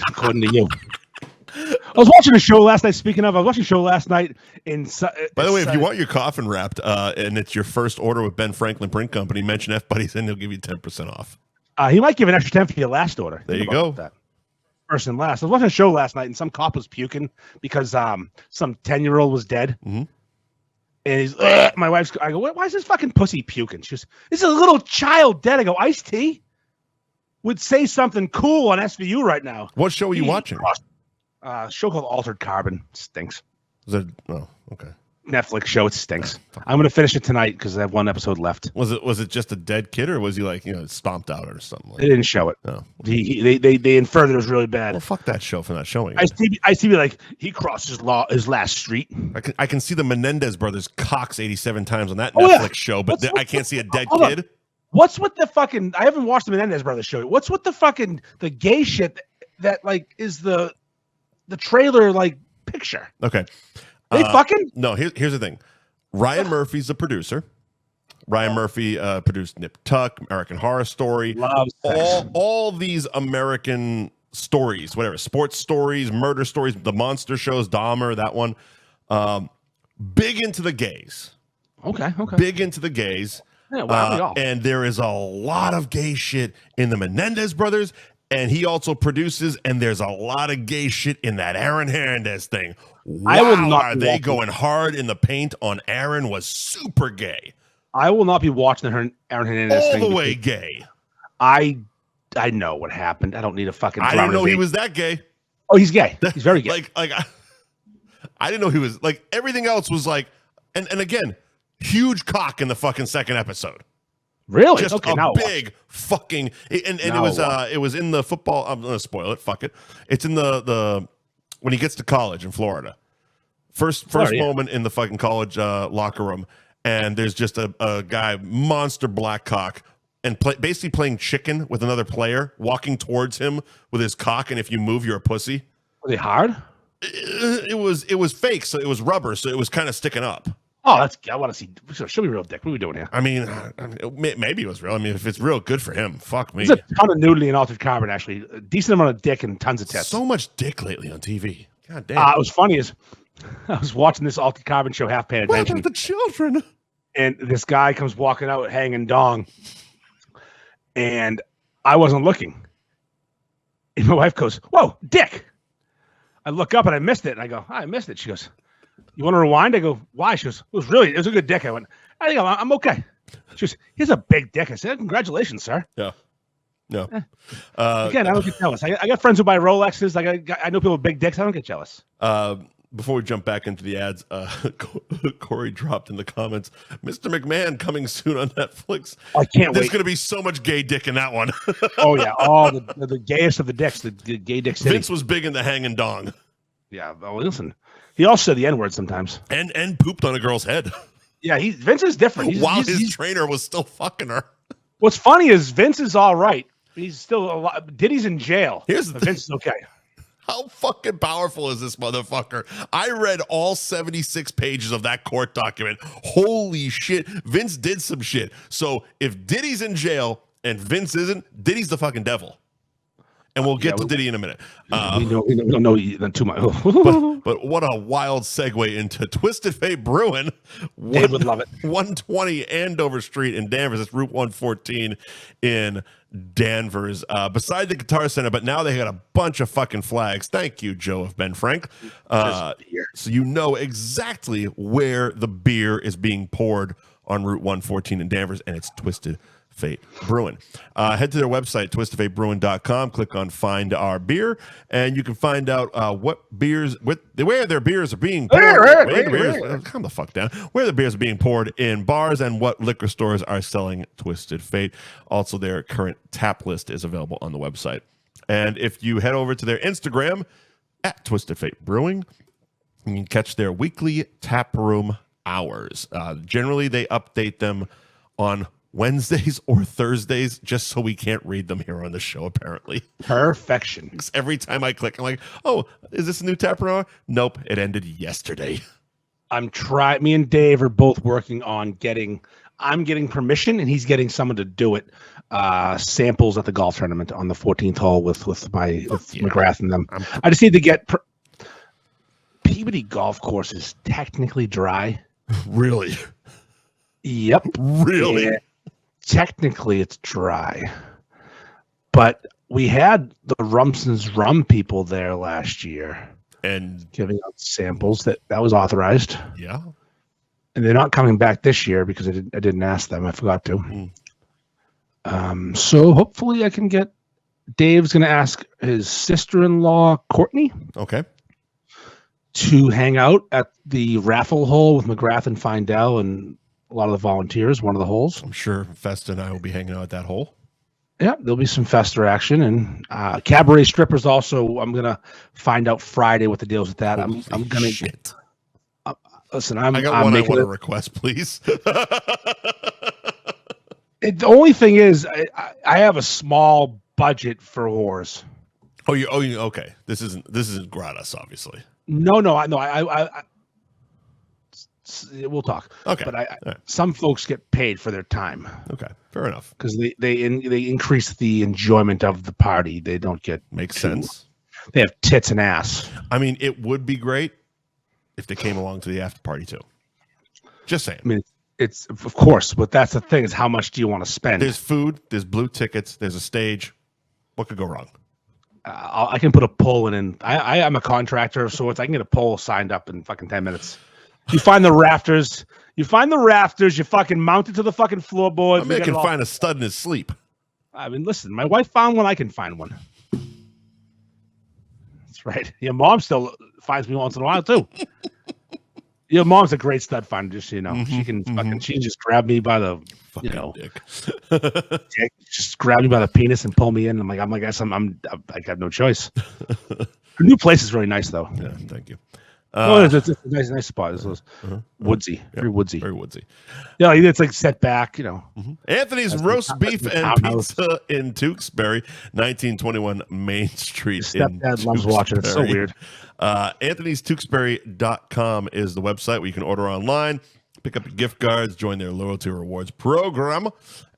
According to you. I was watching a show last night. Speaking of, I was watching a show last night in. By the way, if you want your coffin wrapped and it's your first order with Ben Franklin Print Company, mention F Buddies and they'll give you 10% off. He might give an extra 10 for your last order. There you go. That. First and last. I was watching a show last night and some cop was puking because some 10-year-old was dead. Mm-hmm. And he's my wife's. I go, why is this fucking pussy puking? She goes, this is a little child dead. I go, Ice-T would say something cool on SVU right now. What show are you watching? A show called Altered Carbon. Stinks. Is it? Oh, okay. Netflix show. It stinks. I'm gonna finish it tonight because I have one episode left. Was it just a dead kid or was he like stomped out or something? They didn't show it. No. They inferred that it was really bad. Well, fuck that show for not showing. I see like he crossed his last street. I can see the Menendez brothers cocks 87 times on that Netflix show, but I can't see a dead kid. On. What's with the fucking? I haven't watched the Menendez brothers show. What's with the fucking the gay shit that like is the trailer like picture? Okay, they fucking no. Here's the thing. Ryan Murphy's the producer. Ryan Murphy produced Nip Tuck, American Horror Story, all these American stories, whatever, sports stories, murder stories, the monster shows, Dahmer, that one. Big into the gays. Okay. Big into the gays. Yeah, and there is a lot of gay shit in the Menendez brothers, and he also produces, and there's a lot of gay shit in that Aaron Hernandez thing. Wow, I will not are they going hard in the paint on Aaron? Was super gay. I will not be watching the Aaron Hernandez thing. All the way gay. I know what happened. I don't need a fucking. I didn't know he was that gay. Oh, he's gay. He's very gay. I didn't know he was like everything else was like, and again, huge cock in the fucking second episode. Really? Just a big fucking and it was in the football. I'm gonna spoil it. Fuck it. It's in the when he gets to college in Florida. First moment in the fucking college locker room, and there's just a guy, monster black cock, and basically playing chicken with another player, walking towards him with his cock, and if you move, you're a pussy. Were they hard? It was fake, so it was rubber, so it was kind of sticking up. Oh, I want to see. Show me real dick. What are we doing here? I mean, maybe it was real. I mean, if it's real, good for him. Fuck me. There's a ton of nudity in Altered Carbon, actually. A decent amount of dick and tons of tits. So much dick lately on TV. God damn. It was funny as I was watching this Altered Carbon show, half paying attention. Where are the children? And this guy comes walking out hanging dong. And I wasn't looking. And my wife goes, "Whoa, dick." I look up and I missed it. And I go, "I missed it." She goes, "You want to rewind?" I go, "Why?" She goes, it was a good dick." I went, "I think I'm okay." She goes, "Here's a big dick." I said, "Congratulations, sir." Yeah. No. Again, I don't get jealous. I got friends who buy Rolexes. I know people with big dicks. I don't get jealous. Before we jump back into the ads, Corey dropped in the comments, "Mr. McMahon coming soon on Netflix." I can't wait. There's going to be so much gay dick in that one. Oh, yeah. Oh, the gayest of the dicks, the gay dick city. Vince was big in the hanging dong. Yeah, well, listen. He also said the N-word sometimes. And pooped on a girl's head. Yeah, Vince is different. While his trainer was still fucking her. What's funny is Vince is all right. He's still a lot. Diddy's in jail. Vince is okay. How fucking powerful is this motherfucker? I read all 76 pages of that court document. Holy shit. Vince did some shit. So if Diddy's in jail and Vince isn't, Diddy's the fucking devil. And we'll get to Diddy in a minute. We don't know too much. but what a wild segue into Twisted Fate Brewing. Dave would love it. 120 Andover Street in Danvers. It's Route 114 in Danvers. Beside the Guitar Center, but now they got a bunch of fucking flags. Thank you, Joe of Ben Frank. So you know exactly where the beer is being poured on Route 114 in Danvers, and it's Twisted Fate Brewing. Head to their website, twistedfatebrewing.com, click on Find Our Beer, and you can find out where their beers are being poured. Calm the fuck down. Where the beers are being poured in bars and what liquor stores are selling Twisted Fate. Also, their current tap list is available on the website. And if you head over to their Instagram at Twisted Fate Brewing, you can catch their weekly tap room hours. Generally, they update them on Wednesdays or Thursdays, just so we can't read them here on the show, apparently. Perfection. Because every time I click, I'm like, "Oh, is this a new tap room?" Nope, it ended yesterday. Me and Dave are both working on I'm getting permission and he's getting someone to do it. Samples at the golf tournament on the 14th hole with McGrath and them. I just need to get Peabody Golf Course is technically dry. Really? Yep. Really? Yeah. Technically, it's dry, but we had the Rumson's Rum people there last year and giving out samples that was authorized. Yeah, and they're not coming back this year because I didn't ask them. I forgot to. So hopefully I can get. Dave's going to ask his sister-in-law Courtney. Okay. To hang out at the raffle hole with McGrath and Findell and a lot of the volunteers, one of the holes. I'm sure Festa and I will be hanging out at that hole. Yeah, there'll be some Festa action. And Cabaret strippers also, I'm going to find out Friday what the deal's with that. I'm going to... Shit. Listen, I got one I want to request, please. The only thing is, I have a small budget for whores. Okay. This isn't gratis, obviously. No. We'll talk. Okay. But some folks get paid for their time. Okay, fair enough. Because they increase the enjoyment of the party. They don't get makes sense. They have tits and ass. I mean, it would be great if they came along to the after party too. Just saying. I mean, it's of course, but that's the thing is how much do you want to spend? There's food. There's blue tickets. There's a stage. What could go wrong? I can put a pole in. I am a contractor of sorts. I can get a pole signed up in fucking 10 minutes. You find the rafters. You fucking mount it to the fucking floorboard. I can find a stud in his sleep. I mean, listen, my wife found one. I can find one. That's right. Your mom still finds me once in a while, too. Your mom's a great stud finder, just so you know. Mm-hmm, she can she can just grab me by the dick. Just grab me by the penis and pull me in. I got no choice. Her new place is really nice, though. Yeah, thank you. It's a nice spot. It's woodsy, very woodsy. Very woodsy. Yeah, it's like set back, Anthony's Roast Beef and Pizza in Tewksbury, 1921 Main Street. Stepdad loves watching. It's so weird. Anthony'sTewksbury.com is the website where you can order online, pick up your gift cards, join their loyalty rewards program,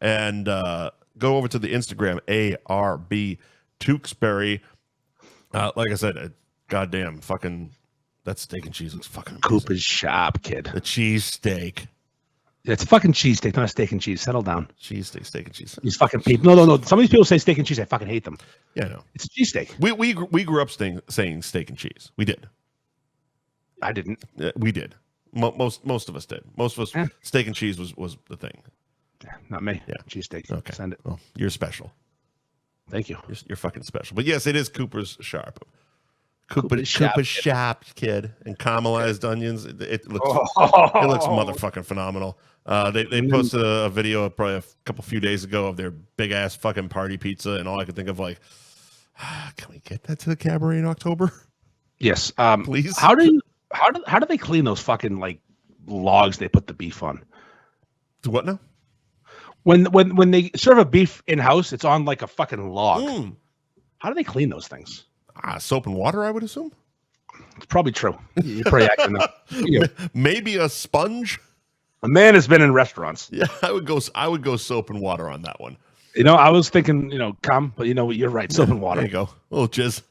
and go over to the Instagram, ARB Tewksbury. Like I said, goddamn fucking, that steak and cheese looks fucking amazing. Cooper's shop, kid. The cheese steak. It's a fucking cheesesteak, not a steak and cheese. Settle down. Cheesesteak, steak and cheese. These fucking people. No. Some of these people say steak and cheese. I fucking hate them. Yeah, no. It's a cheesesteak. We grew up saying steak and cheese. We did. I didn't. We did. Most of us did. Most of us, steak and cheese was the thing. Yeah, not me. Yeah. Cheesesteak. Okay. Send it. Well, you're special. Thank you. You're fucking special. But yes, it is Cooper's Sharp. Cooper's Shop, kid, and caramelized onions. It looks motherfucking phenomenal. They posted a video probably a few days ago of their big ass fucking party pizza, and all I could think of can we get that to the Cabaret in October? Yes, please. How do they clean those fucking like logs they put the beef on? To what now? When they serve a beef in house, it's on like a fucking log. How do they clean those things? Soap and water, I would assume. It's probably true. You're probably acting up. Maybe a sponge. A man has been in restaurants. Yeah, I would go soap and water on that one. I was thinking, but you're right. Soap and water. There you go. A little jizz.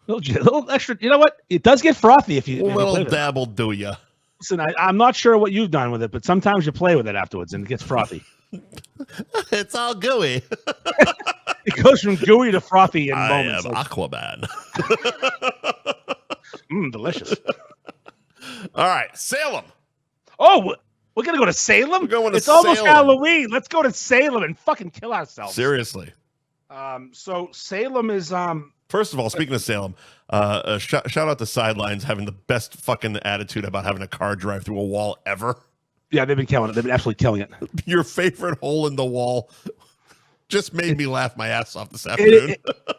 A little extra. You know what? It does get frothy if you. A little dabble, do ya? Listen, I'm not sure what you've done with it, but sometimes you play with it afterwards and it gets frothy. It's all gooey. It goes from gooey to frothy in moments. I am Aquaman. Delicious. All right, Salem. Oh, we're gonna go to Salem. We're going to It's almost Salem. Halloween. Let's go to Salem and fucking kill ourselves. Seriously. So Salem is First of all, speaking of Salem, shout out to Sidelines having the best fucking attitude about having a car drive through a wall ever. Yeah, they've been killing it. They've been absolutely killing it. Your favorite hole in the wall just made me laugh my ass off this afternoon.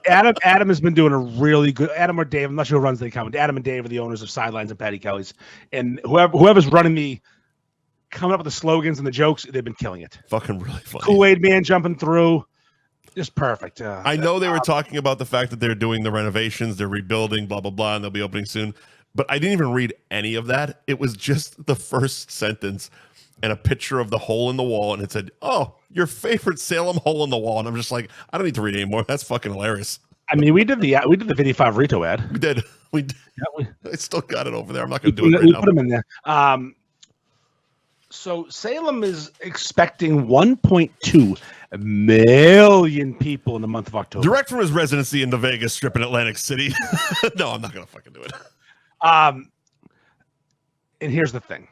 Adam has been doing a really good. Adam or Dave, I'm not sure who runs the account. Adam and Dave are the owners of Sidelines and Patty Kelly's, and whoever's running coming up with the slogans and the jokes, they've been killing it. Fucking really funny. Kool-Aid Man jumping through, just perfect. I know they were talking about the fact that they're doing the renovations, they're rebuilding, blah blah blah, and they'll be opening soon. But I didn't even read any of that. It was just the first sentence and a picture of the hole in the wall, and it said, "Oh, your favorite Salem hole in the wall." And I'm just like, I don't need to read anymore. That's fucking hilarious. I mean, we did the 55 Rito ad. We did. Yeah, I still got it over there. I'm not going to do it right we now. Put them in there. So Salem is expecting 1.2 million people in the month of October. Direct from his residency in the Vegas Strip in Atlantic City. No, I'm not going to fucking do it. And here's the thing.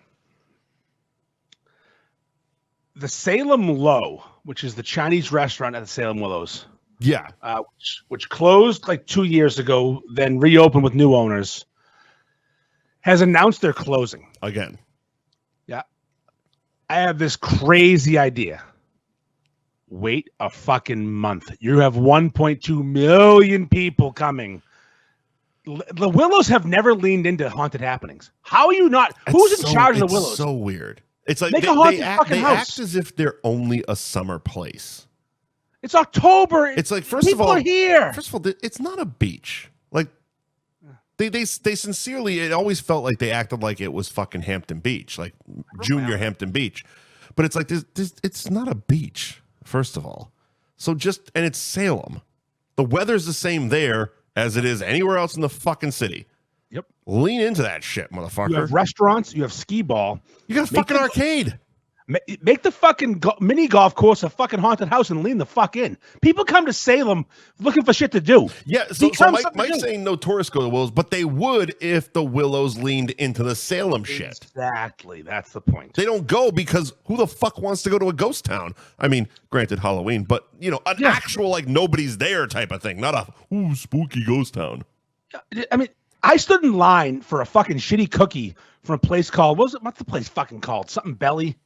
The Salem Low, which is the Chinese restaurant at the Salem Willows. Yeah. Which closed like 2 years ago, then reopened with new owners, has announced they're closing. Again. Yeah. I have this crazy idea. Wait a fucking month. You have 1.2 million people coming. The Willows have never leaned into haunted happenings. How are you not? Who's in charge of the Willows? It's so weird. It's like they act as if they're only a summer place. It's October. It's like, first of all, it's not a beach. Like they sincerely, it always felt like they acted like it was fucking Hampton Beach, like Junior Hampton Beach. But it's like it's not a beach, first of all. So and it's Salem. The weather's the same there as it is anywhere else in the fucking city. Yep. Lean into that shit, motherfucker. You have restaurants, you have skee ball. You got a fucking arcade. Make the fucking mini golf course a fucking haunted house and lean the fuck in. People come to Salem looking for shit to do. Yeah, so Mike's saying no tourists go to the Willows, but they would if the Willows leaned into the Salem shit. Exactly, that's the point. They don't go because who the fuck wants to go to a ghost town? I mean, granted Halloween, but an actual like nobody's there type of thing, not a spooky ghost town. I mean, I stood in line for a fucking shitty cookie from a place called what's the place fucking called? Something Belly.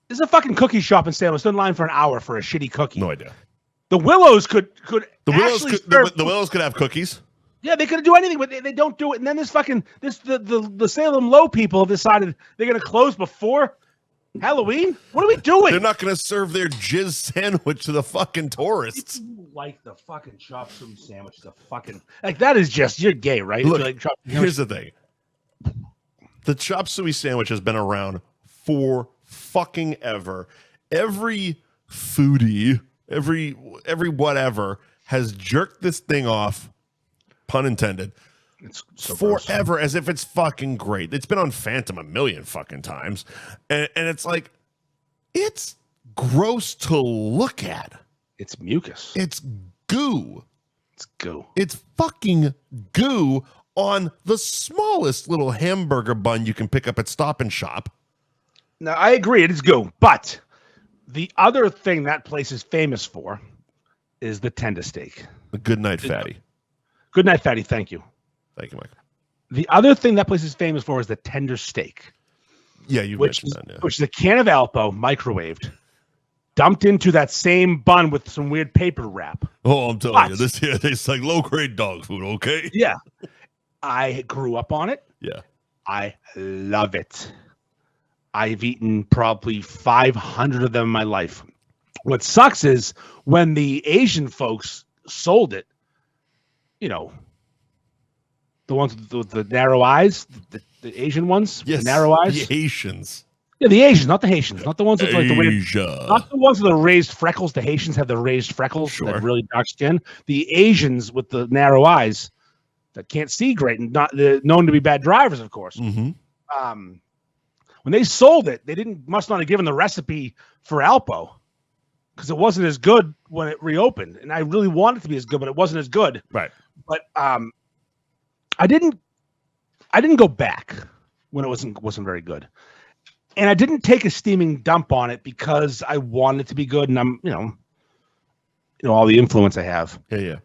There's a fucking cookie shop in Salem. I stood in line for an hour for a shitty cookie. No idea. The Willows could the Willows could have cookies. Yeah, they could do anything, but they don't do it. And then the Salem Low people have decided they're going to close before Halloween. What are we doing? They're not going to serve their jizz sandwich to the fucking tourists. You like the fucking chop suey sandwich, that is just, you're gay, right? Look, like here's the thing. The chop suey sandwich has been around for fucking ever. Every foodie, every whatever has jerked this thing off, pun intended, it's so forever gross. as if it's fucking great. It's been on Phantom a million fucking times. And it's like, it's gross to look at. It's mucus. It's goo. It's goo. It's fucking goo on the smallest little hamburger bun you can pick up at Stop and Shop. Now, I agree, it is goo. But the other thing that place is famous for is the tender steak. The Good Night Fatty. Good night, fatty. Thank you. Thank you, Mike. The other thing that place is famous for is the tender steak. Yeah, you mentioned that. Yeah. Which is a can of Alpo, microwaved, dumped into that same bun with some weird paper wrap. Oh, I'm telling you, this here tastes like low-grade dog food, okay? Yeah. I grew up on it. Yeah. I love it. I've eaten probably 500 of them in my life. What sucks is when the Asian folks sold it, you know, the ones with the narrow eyes, the Asian ones, yes, with the narrow eyes. The Asians. Yeah, the Asians, not the Haitians, not the ones with like the weird, Asia. not the ones with the raised freckles. The Haitians have the raised freckles, Sure. that really dark skin. The Asians with the narrow eyes that can't see great and not known to be bad drivers, of course. Mm-hmm. When they sold it, they must not have given the recipe for Alpo because it wasn't as good when it reopened. And I really wanted it to be as good, but it wasn't as good. Right. But I didn't go back when it wasn't very good. And I didn't take a steaming dump on it because I wanted it to be good, and I'm, you know, all the influence I have. Yeah.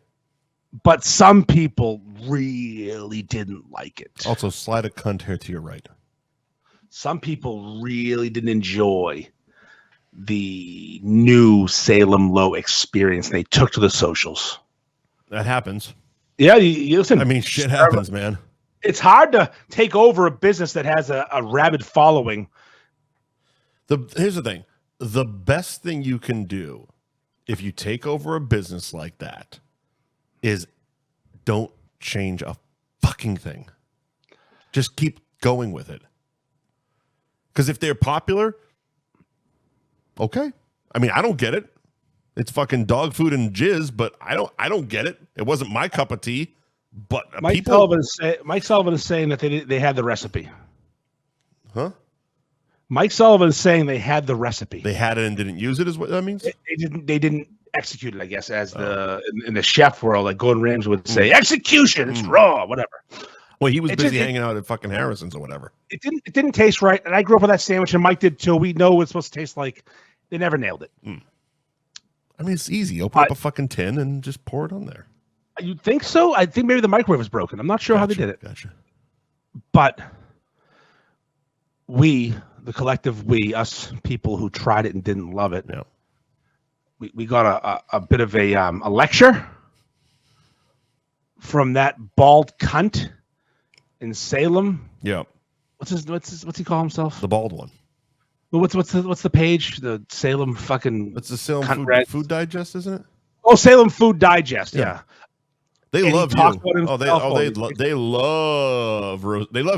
But some people really didn't like it. Also, slide a cunt hair to your right. Some people really didn't enjoy the new Salem Low experience they took to the socials. That happens. Yeah, you listen. I mean, shit happens, man. It's hard to take over a business that has a rabid following. Here's the thing. The best thing you can do if you take over a business like that is don't change a fucking thing. Just keep going with it. Because if they're popular, okay. I mean, I don't get it. It's fucking dog food and jizz, but I don't get it. It wasn't my cup of tea. But Mike Sullivan is saying that they had the recipe. Huh? Mike Sullivan is saying they had the recipe. They had it and didn't use it, is what that means? They didn't execute it, I guess, as in the chef world, like Gordon Ramsay would say, execution, it's raw, whatever. Well, he was busy hanging out at fucking Harrison's or whatever. It didn't taste right, and I grew up with that sandwich, and Mike did too. We know what it's supposed to taste like. They never nailed it. I mean, it's easy. Open up a fucking tin and just pour it on there. You think so? I think maybe the microwave was broken. I'm not sure how they did it. Gotcha. But we, the collective we, us people who tried it and didn't love it, yeah. we got a bit of a lecture from that bald cunt in Salem. Yeah. What's he call himself? The bald one. What's the page? The Salem fucking. It's the Salem food Digest, isn't it? Oh, Salem Food Digest. Yeah. They and love you. They love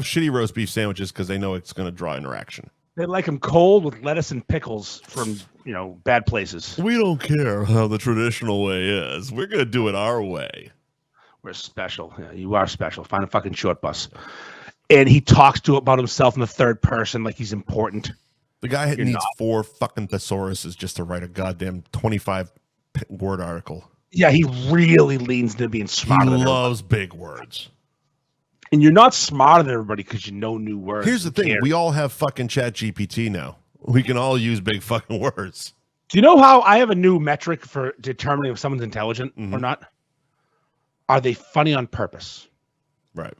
shitty roast beef sandwiches because they know it's going to draw interaction. They like them cold with lettuce and pickles from bad places. We don't care how the traditional way is. We're going to do it our way. We're special. Yeah, you are special. Find a fucking short bus. And he talks about himself in the third person like he's important. The guy needs 4 fucking thesauruses just to write a goddamn 25-word article. Yeah, he really leans into being smarter. He loves big words. And you're not smarter than everybody because you know new words. Here's the thing. We all have fucking Chat GPT now. We can all use big fucking words. Do you know how I have a new metric for determining if someone's intelligent or not? Are they funny on purpose? Right.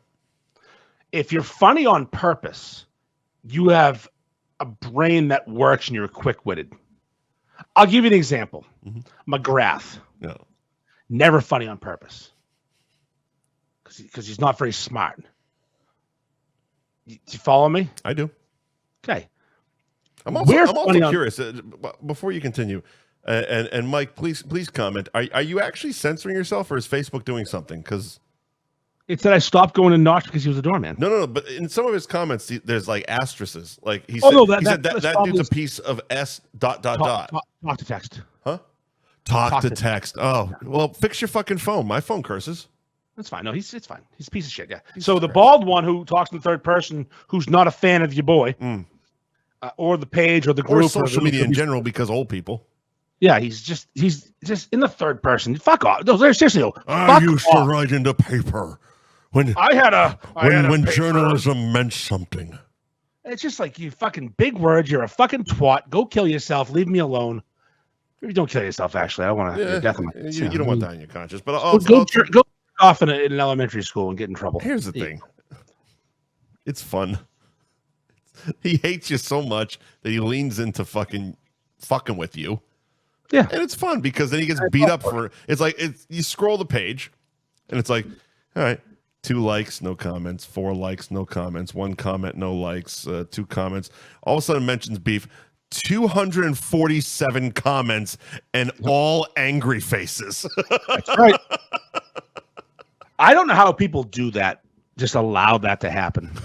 If you're funny on purpose, you have a brain that works and you're quick-witted. I'll give you an example. McGrath. No. Never funny on purpose. because he's not very smart. Do you follow me? I do. Okay. I'm also curious. Before you continue, and Mike, please comment. Are you actually censoring yourself, or is Facebook doing something? Because it said I stopped going to Notch because he was a doorman. No. But in some of his comments, there's like asterisks. Like he said that dude's a piece of S ... Talk to text. Huh? Talk to text. Oh, well, fix your fucking phone. My phone curses. That's fine. No, it's fine. He's a piece of shit. Yeah. So the bald one who talks in the third person, who's not a fan of your boy, or the page or the group, or social media in general, because old people. Yeah, he's just in the third person. Fuck off. No, seriously. I used to write into paper when journalism meant something. It's just like, you fucking big words. You're a fucking twat. Go kill yourself. Leave me alone. Maybe don't kill yourself. Actually, I don't want to death. You don't want that in your conscience. But go off in an elementary school and get in trouble. Here's the thing. It's fun. He hates you so much that he leans into fucking with you. Yeah. And it's fun because then he gets beat up for it. It's like you scroll the page and it's like, all right, 2 likes, no comments, 4 likes, no comments, 1 comment, no likes, 2 comments. All of a sudden mentions beef, 247 comments and all angry faces. That's right. I don't know how people do that. Just allow that to happen.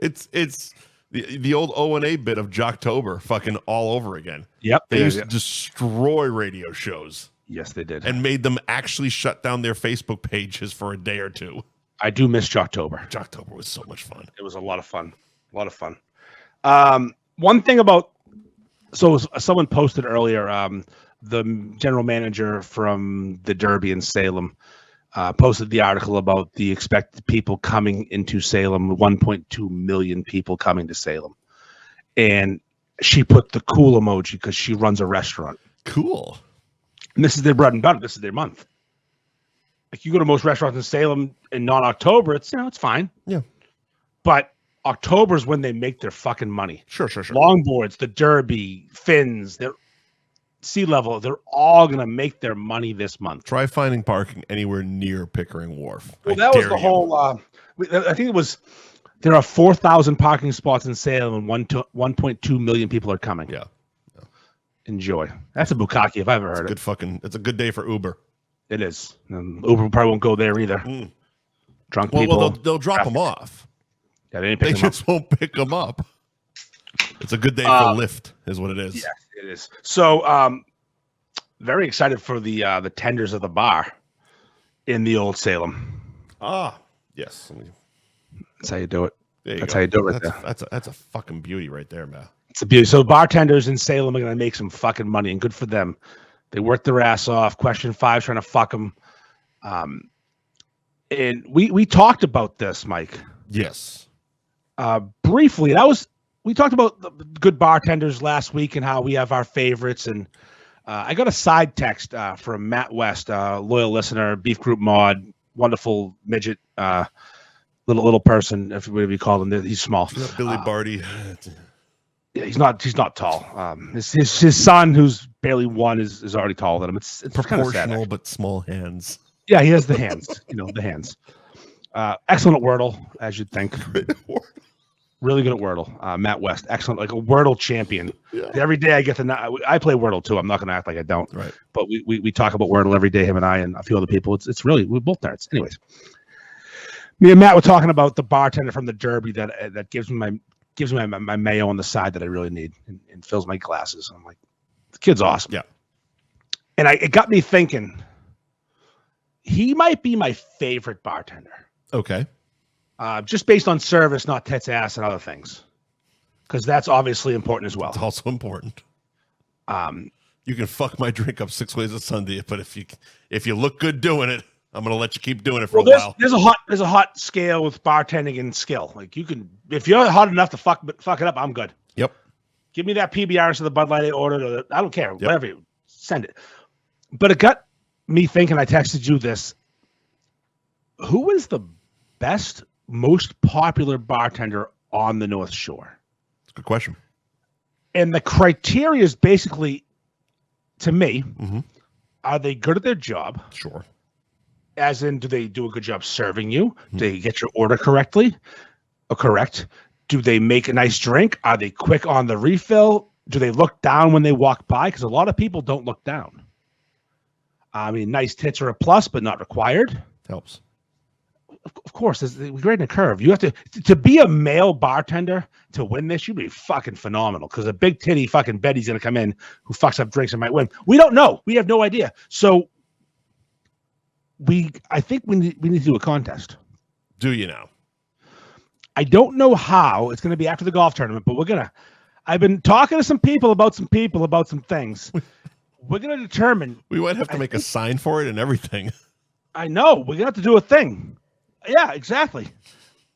It's the old O&A bit of Jocktober fucking all over again. Yep. They used to destroy radio shows. Yes, they did. And made them actually shut down their Facebook pages for a day or 2. I do miss Jocktober. Jocktober was so much fun. It was a lot of fun. One thing about, so someone posted earlier, the general manager from the Derby in Salem posted the article about the expected people coming into Salem, 1.2 million people coming to Salem. And she put the cool emoji because she runs a restaurant. Cool. And this is their bread and butter. This is their month. Like, you go to most restaurants in Salem in non-October, it's fine. Yeah. But October is when they make their fucking money. Sure. Longboards, the Derby, Finns, they're sea level. They're all going to make their money this month. Try finding parking anywhere near Pickering Wharf. Well, that was the whole, I think it was, there are 4,000 parking spots in Salem and 1.2 million people are coming. Yeah. Enjoy. That's a bukkake if I've ever heard it. It's a good day for Uber. It is. Uber probably won't go there either. Drunk people. Well, they'll drop them off. Yeah, they just won't pick them up. It's a good day for Lyft, is what it is. Yes, it is. So, very excited for the tenders of the bar in the old Salem. Ah, yes. That's how you do it. That's how you do it right there. That's a fucking beauty right there, man. It's a beauty. So bartenders in Salem are going to make some fucking money, and good for them. They work their ass off. Question 5's trying to fuck them. And we talked about this, Mike. Yes. Briefly. We talked about the good bartenders last week and how we have our favorites. And I got a side text from Matt West, loyal listener, Beef Group mod, wonderful midget, little person, if whatever you call him. He's small. Billy Barty. Yeah, he's not tall. His son, who's barely 1, is already taller than him. It's proportional, kind of sad, but small hands. Yeah, he has the hands. The hands. Excellent at Wordle, as you'd think. Really good at Wordle. Matt West, excellent, like a Wordle champion. Yeah. Every day I get to. I play Wordle too. I'm not going to act like I don't. Right. But we talk about Wordle every day, him and I and a few other people. It's really, we're both nerds. Anyways, me and Matt were talking about the bartender from the Derby that gives me my mayo on the side that I really need and fills my glasses. I'm like, the kid's awesome. Yeah. And it got me thinking, he might be my favorite bartender. Okay. Just based on service, not tits, ass, and other things. Because that's obviously important as well. It's also important. You can fuck my drink up 6 ways a Sunday, but if you look good doing it, I'm gonna let you keep doing it for a while. There's a hot scale with bartending and skill. Like, you can, if you're hot enough to fuck it up, I'm good. Yep. Give me that PBR instead of the Bud Light I ordered. Or I don't care. Yep. Whatever you send it. But it got me thinking. I texted you this. Who is the best, most popular bartender on the North Shore? That's a good question. And the criteria is basically, to me, are they good at their job? Sure. As in, do they do a good job serving you? Do they get your order correctly? Or correct? Do they make a nice drink? Are they quick on the refill? Do they look down when they walk by? Because a lot of people don't look down. I mean, nice tits are a plus, but not required. Helps. Of course, we're grading a curve. You have to be a male bartender to win this. You'd be fucking phenomenal, because a big titty fucking Betty's gonna come in who fucks up drinks and might win. We don't know. We have no idea. So I think we need to do a contest. Do you now? I don't know how. It's going to be after the golf tournament, but I've been talking to some people about some things. We're going to determine. We might have to make a sign for it and everything. I know. We're going to have to do a thing. Yeah, exactly.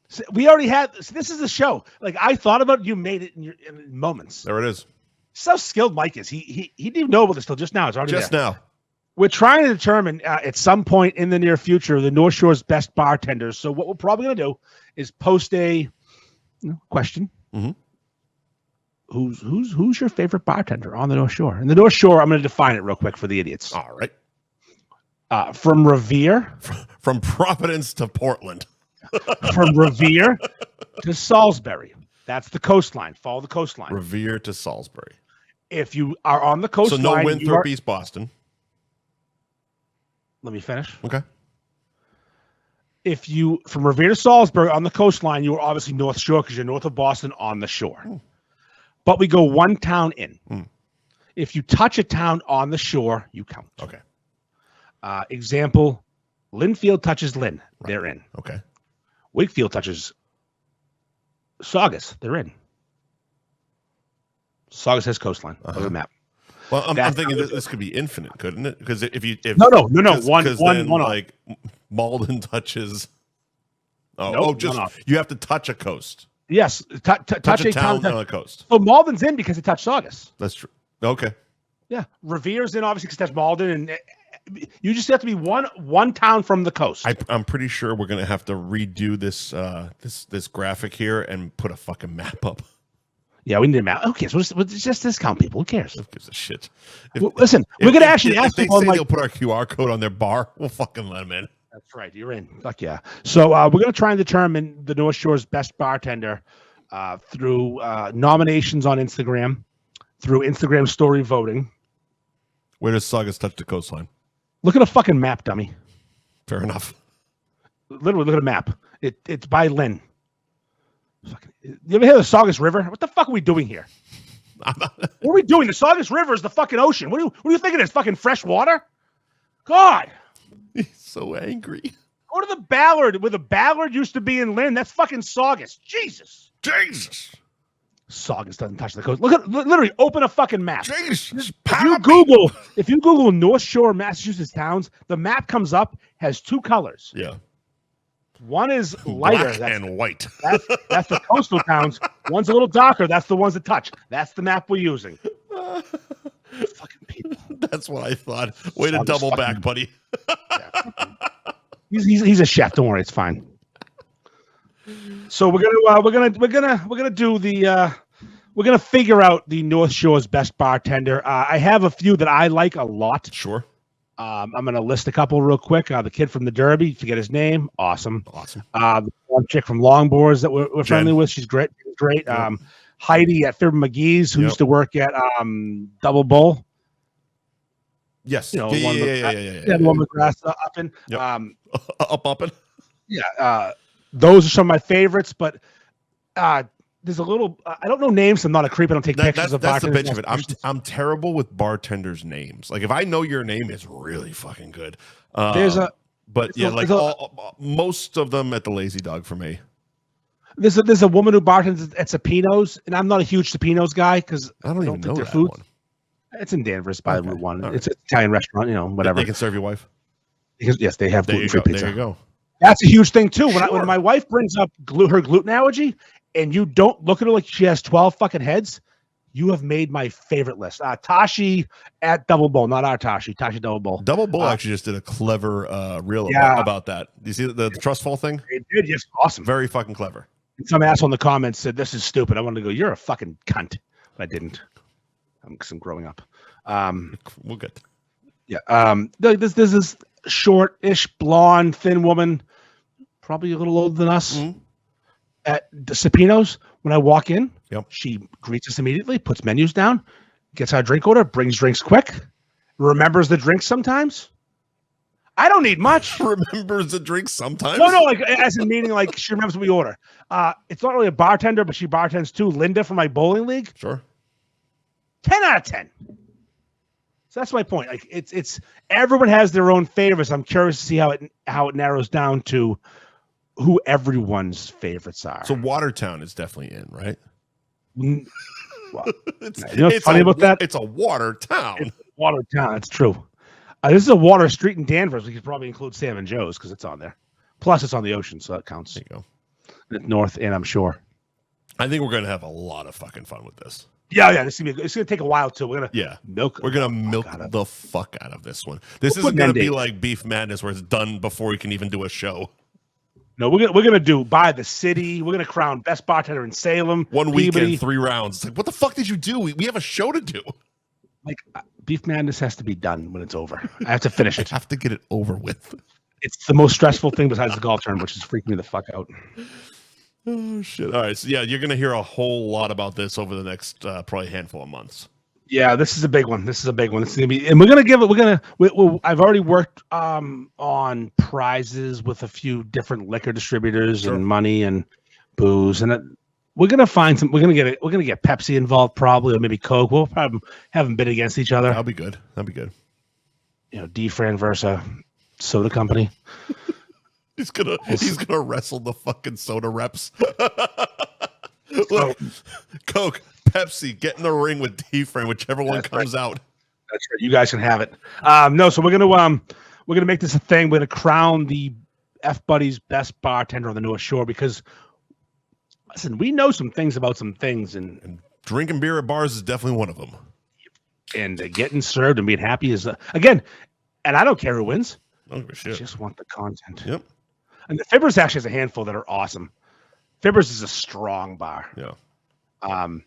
So we already had. So this is a show. Like, I thought about it. You made it in moments. There it is. So skilled Mike is. He didn't even know about this till just now. It's already just there. Now. We're trying to determine at some point in the near future the North Shore's best bartenders. So what we're probably going to do is post a question. Mm-hmm. Who's your favorite bartender on the North Shore? And the North Shore, I'm going to define it real quick for the idiots. All right. From Revere. From Providence to Portland. From Revere to Salisbury. That's the coastline. Follow the coastline. Revere to Salisbury. If you are on the coastline. So no Winthrop, East Boston. Let me finish. Okay. If you, from Revere to Salisbury on the coastline, you are obviously North Shore because you're north of Boston on the shore. But we go one town in. If you touch a town on the shore, you count. Okay. Example, Linfield touches Lynn. Right. They're in. Okay. Wakefield touches Saugus. They're in. Saugus has coastline. Look at the map. Well, I'm thinking this could be infinite, couldn't it? Because no. One. Like Malden touches. You have to touch a coast. Yes, touch a town on a coast. So Malden's in because it touched Saugus. That's true. Okay. Yeah, Revere's in obviously because that's Malden, and you just have to be one town from the coast. I'm pretty sure we're gonna have to redo this this graphic here and put a fucking map up. Yeah, we need a map. Okay, so we'll just discount people. Who cares? Who gives a shit? Listen, we're going to actually ask they people. Say they'll put our QR code on their bar. We'll fucking let them in. That's right. You're in. Fuck yeah. So we're going to try and determine the North Shore's best bartender through nominations on Instagram, through Instagram story voting. Where does Saugus touch the coastline? Look at a fucking map, dummy. Fair enough. Literally, look at a map. It's by Lynn. You ever hear the Saugus River? What the fuck are we doing here? What are we doing? The Saugus River is the fucking ocean. What do you think it is? Fucking fresh water? God. He's so angry. Go to the Ballard, where the Ballard used to be in Lynn. That's fucking Saugus. Jesus. Saugus doesn't touch the coast. Look at literally open a fucking map. Jesus. If you Google North Shore, Massachusetts towns, the map comes up, has two colors. Yeah. One is lighter. Black and white. That's the coastal towns. One's a little darker. That's the ones that touch. That's the map we're using. Fucking people. That's what I thought. Way to double back, buddy. He's a chef. Don't worry, it's fine. So we're gonna figure out the North Shore's best bartender. I have a few that I like a lot. Sure. I'm going to list a couple real quick. The kid from the Derby, forget his name. Awesome. The one chick from Longboards that we're friendly with. She's great. Yep. Heidi at Fibber McGee's, who used to work at Double Bull. Yes. The one one with grass up in. Yep. Up in. Yeah. Those are some of my favorites, but there's a little. I don't know names. So I'm not a creep. I don't take pictures of bartenders. That's the bitch of it. I'm terrible with bartenders' names. Like if I know your name, it's really fucking good. Most of them at the Lazy Dog for me. There's a woman who bartends at Cepino's, and I'm not a huge Cepino's guy because I don't even know their that food. One. It's in Danvers by Route 1. Right. It's an Italian restaurant, whatever. They can serve your wife. Yes, they have gluten-free pizza. There you go. That's a huge thing too. When my wife brings up her gluten allergy, and you don't look at her like she has 12 fucking heads, you have made my favorite list. Tashi at Double Bull, not our Tashi Double Bull. Double Bull actually just did a clever reel about that. Do you see the trust fall thing? It did, yes, awesome. Very fucking clever. And some asshole in the comments said, "This is stupid." I wanted to go, "You're a fucking cunt," but I didn't. Because I'm growing up. We'll get. Yeah. This is short-ish, blonde, thin woman, probably a little older than us, at the Sapino's. When I walk in, she greets us immediately, puts menus down, gets our drink order, brings drinks quick, remembers the drinks sometimes. I don't need much. Remembers the drinks sometimes? No, like as in meaning like she remembers what we order. It's not really a bartender, but she bartends too. Linda from my bowling league. Sure. 10 out of 10. So that's my point. Like it's everyone has their own favorites. I'm curious to see how it narrows down to who everyone's favorites are. So Watertown is definitely in, right? Well, you know what's funny about that? It's a water town. It's water town. It's true. This is a water street in Danvers. We could probably include Sam and Joe's because it's on there. Plus, it's on the ocean, so that counts. There you go. North, and I'm sure. I think we're gonna have a lot of fucking fun with this. Yeah. It's gonna take a while too. We're gonna milk. We're gonna milk the fuck out of this one. This isn't gonna be like Beef Madness where it's done before we can even do a show. No, we're gonna do by the city. We're gonna crown best bartender in Salem. 1 weekend, 3 rounds. It's like, what the fuck did you do? We have a show to do. Like Beef Madness has to be done when it's over. I have to finish it. I have to get it over with. It's the most stressful thing besides the golf tournament, which is freaking me the fuck out. Oh shit! All right, so yeah, you're gonna hear a whole lot about this over the next probably handful of months. Yeah, this is a big one. This is gonna be, and we're gonna give it. I've already worked on prizes with a few different liquor distributors and money and booze, and we're gonna find some. We're gonna get Pepsi involved probably, or maybe Coke. We'll probably have them bid against each other. That'll be good. You know, D-Fran versus soda company. He's gonna wrestle the fucking soda reps. Look, Coke, Pepsi, get in the ring with D-Fran, whichever one comes out. That's right. You guys can have it. No, so we're gonna make this a thing. We're gonna crown the F Buddies best bartender on the North Shore because listen, we know some things about some things, and drinking beer at bars is definitely one of them. And getting served and being happy is again. And I don't care who wins. Oh shit! I just want the content. Yep. And the Fibbers actually has a handful that are awesome. Fibbers is a strong bar. Yeah. I'd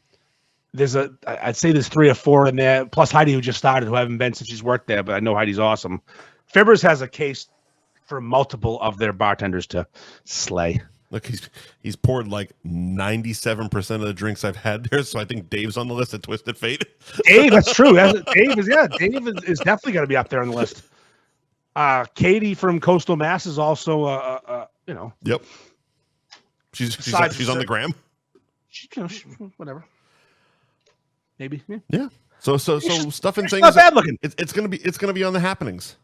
say there's 3 or 4 in there, plus Heidi, who just started, who haven't been since she's worked there, but I know Heidi's awesome. Fibbers has a case for multiple of their bartenders to slay. Look, he's poured like 97% of the drinks I've had there, so I think Dave's on the list at Twisted Fate. Dave, that's true. Dave is definitely going to be up there on the list. Katie from Coastal Mass is also, Yep. She's on the gram. Whatever. Maybe. Yeah. So stuff and things. Not bad looking. It's gonna be on the happenings.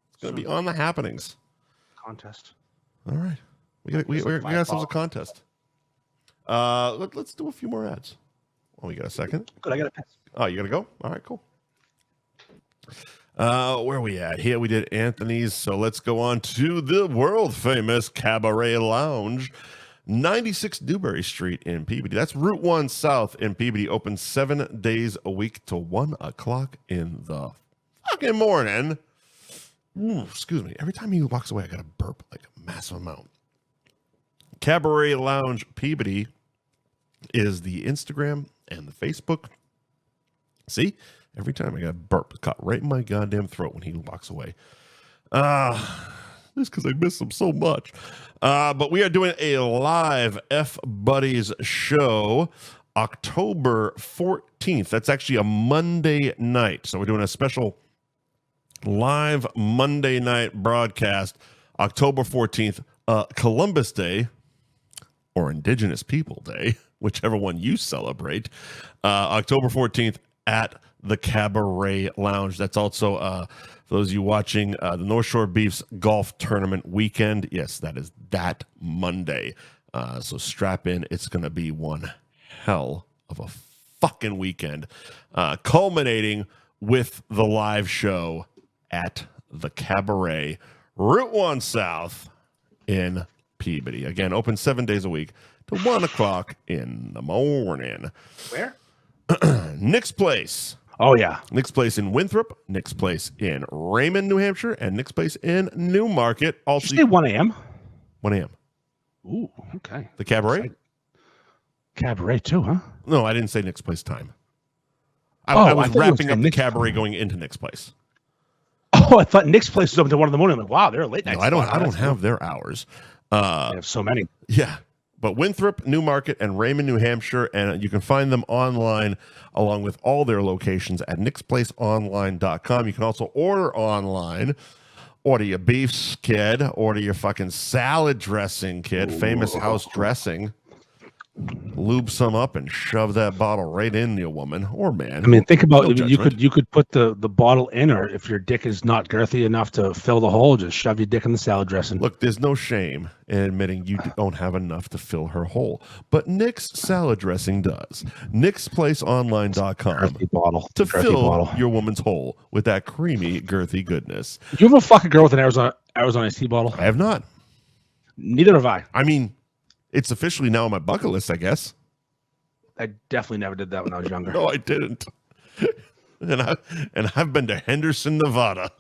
It's gonna be on the happenings. Contest. All right. We got ourselves a contest. Let's do a few more ads. Oh, we got a second. Good. I got a pass. Oh, you gotta go. All right. Cool. Where are we at? Here we did Anthony's, so let's go on to the world famous Cabaret Lounge, 96 Newbury Street in Peabody. That's Route 1 South in Peabody. Open 7 days a week till 1 o'clock in the fucking morning. Ooh, excuse me. Every time he walks away, I got to burp like a massive amount. Cabaret Lounge Peabody is the Instagram and the Facebook. See? Every time I got a burp caught right in my goddamn throat when he walks away. Just because I miss him so much. But we are doing a live F Buddies show October 14th. That's actually a Monday night. So we're doing a special live Monday night broadcast October 14th, Columbus Day or Indigenous People Day, whichever one you celebrate. October 14th at the Cabaret Lounge. That's also for those of you watching the North Shore Beefs golf tournament weekend. Yes, that is that Monday. So strap in. It's going to be one hell of a fucking weekend, culminating with the live show at the Cabaret, Route 1 South in Peabody. Again, open 7 days a week to 1 o'clock in the morning. Where? Nick's Place. Oh, yeah. Nick's Place in Winthrop, Nick's Place in Raymond, New Hampshire, and Nick's Place in Newmarket. Also, did you say 1 a.m.? 1 a.m. Ooh, okay. The Cabaret? Cabaret, too, huh? No, I didn't say Nick's Place time. I was wrapping up the Cabaret going into Nick's Place. Oh, Oh, I thought Nick's place was open till 1 a.m. I'm like, wow, they're a late night. No, I don't have their hours. They have so many. Yeah. But Winthrop, Newmarket, and Raymond, New Hampshire, and you can find them online along with all their locations at nicksplaceonline.com. You can also order online. Order your beefs, kid. Order your fucking salad dressing, kid. Famous house dressing. Lube some up and shove that bottle right in your woman or man. I mean, think about you could put the bottle in, or if your dick is not girthy enough to fill the hole, just shove your dick in the salad dressing. Look, there's no shame in admitting you don't have enough to fill her hole, but Nick's salad dressing does. NicksPlaceOnline.com to fill your woman's hole with that creamy, girthy goodness. You ever fuck a girl with an Arizona iced tea bottle? I have not. Neither have I. I mean, it's officially now on my bucket list, I guess. I definitely never did that when I was younger. No, I didn't. And I've been to Henderson, Nevada.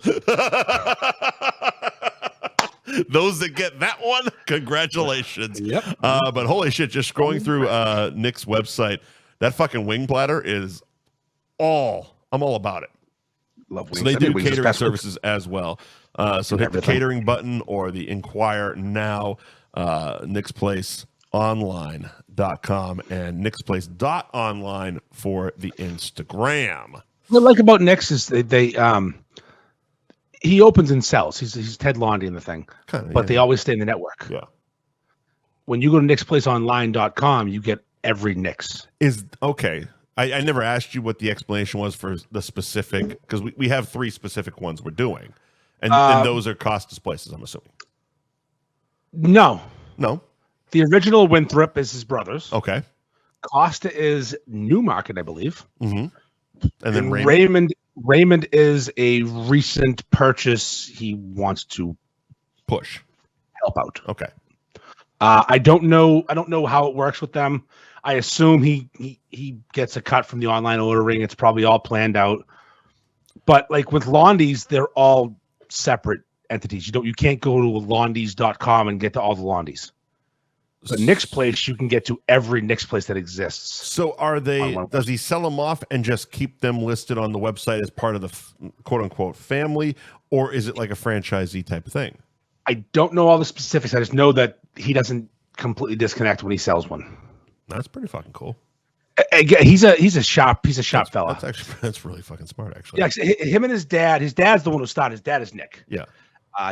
Those that get that one, congratulations. Yep. But holy shit, just scrolling through Nick's website, that fucking wing platter is I'm all about it. Love wings. So they do catering services as well. So hit the catering button or the inquire now. NicksPlaceOnline.com and NicksPlace.online for the Instagram. What I like about Nick's is they he opens and sells. He's Ted Lundy in the thing, but they always stay in the network. Yeah. When you go to NicksPlaceOnline.com, you get every Nick's. Okay. I never asked you what the explanation was for the specific, because we have 3 specific ones we're doing, and those are Costa's places, I'm assuming. No. The original Winthrop is his brother's. Okay. Costa is Newmarket, I believe. Mm-hmm. And then Raymond is a recent purchase. He wants to help out. Okay. I don't know how it works with them. I assume he gets a cut from the online ordering. It's probably all planned out. But like with Londies, they're all separate entities. You can't go to Londies.com and get to all the Londies. But Nick's Place, you can get to every Nick's Place that exists. So does he sell them off and just keep them listed on the website as part of the quote unquote family, or is it like a franchisee type of thing? I don't know all the specifics. I just know that he doesn't completely disconnect when he sells one. That's pretty fucking cool. He's a sharp fella. That's really fucking smart, actually. Yeah, him and his dad's the one who started. His dad is Nick. Yeah.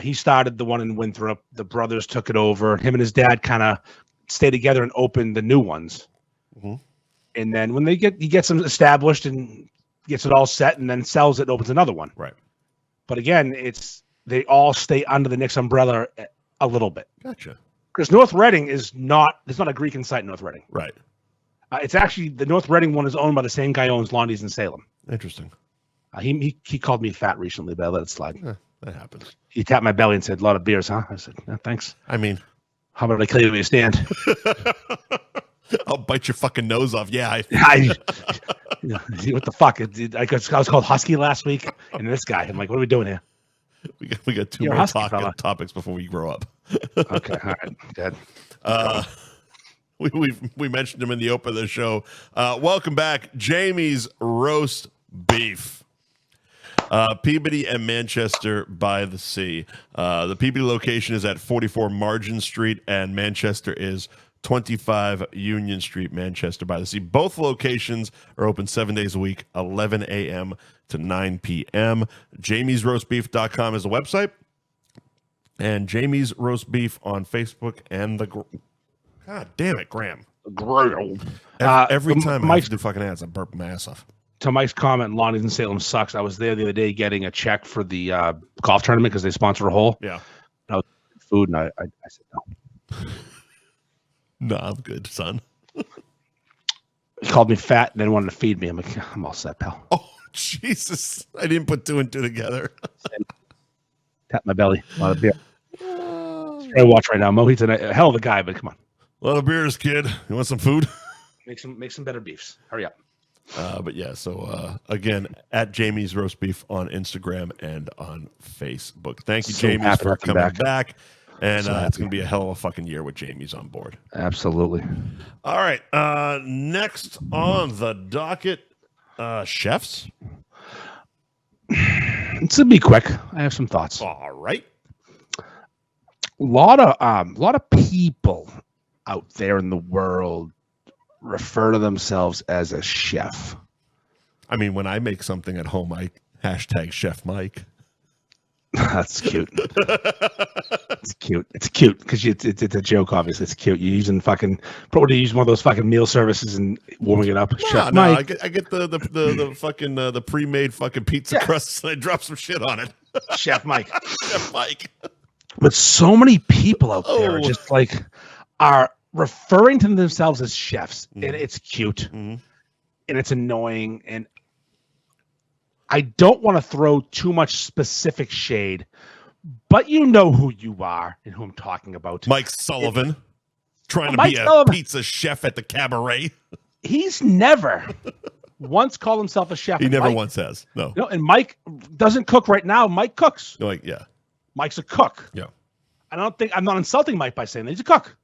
He started the one in Winthrop. The brothers took it over. Him and his dad kind of stayed together and opened the new ones. Mm-hmm. And then when he gets them established and gets it all set, and then sells it, and opens another one. Right. But again, they all stay under the Nick's umbrella a little bit. Gotcha. Because North Reading there's not a Greek in sight in North Reading. Right. It's actually the North Reading one is owned by the same guy who owns Londies in Salem. Interesting. He called me fat recently, but I let it slide. That happens. He tapped my belly and said, "A lot of beers, huh?" I said, "No, thanks." I mean, how about I kill you where you stand? I'll bite your fucking nose off. Yeah. What the fuck? I was called Husky last week, and this guy. I'm like, what are we doing here? We got 2 more topics before we grow up. Okay, all right, Dad. We mentioned him in the open of the show. Welcome back, Jamie's Roast Beef. Peabody and Manchester by the Sea. The Peabody location is at 44 Margin Street, and Manchester is 25 Union Street, Manchester by the Sea. Both locations are open 7 days a week, 11 a.m. to 9 p.m. JamiesRoastBeef.com is the website, and Jamie's Roast Beef on Facebook and the God damn it, Graham. Every time I have to do fucking ads, I burp my ass off. To Mike's comment, Lonnie's in Salem sucks. I was there the other day getting a check for the golf tournament because they sponsor a hole. Yeah. And I was food, and I said no. No, I'm good, son. He called me fat and then wanted to feed me. I'm like, I'm all set, pal. Oh, Jesus. I didn't put 2 and 2 together. Tap my belly. A lot of beer. I watch right now. Mohit's a hell of a guy, but come on. A lot of beers, kid. You want some food? Make some better beefs. Hurry up. But yeah, so again, at Jamie's Roast Beef on Instagram and on Facebook. Thank you, Jamie's, for coming back. And it's going to be a hell of a fucking year with Jamie's on board. Absolutely. All right. Next on the docket, chefs? This will be quick. I have some thoughts. All right. A lot of people out there in the world refer to themselves as a chef. I mean, when I make something at home, I hashtag Chef Mike. That's cute. It's cute. It's cute because it's a joke. Obviously, it's cute. You're using probably use one of those fucking meal services and warming it up. Chef Mike. I get the fucking the pre-made fucking pizza crusts and I drop some shit on it. Chef Mike. Chef Mike. But so many people out there are just are referring to themselves as chefs, and it's cute, and it's annoying, and I don't want to throw too much specific shade, but you know who you are and who I'm talking about. Mike Sullivan, trying to be a pizza chef at the Cabaret. He's never once called himself a chef. He never once has. No, and Mike doesn't cook right now. Mike cooks. Mike's a cook. Yeah. I'm not insulting Mike by saying that he's a cook.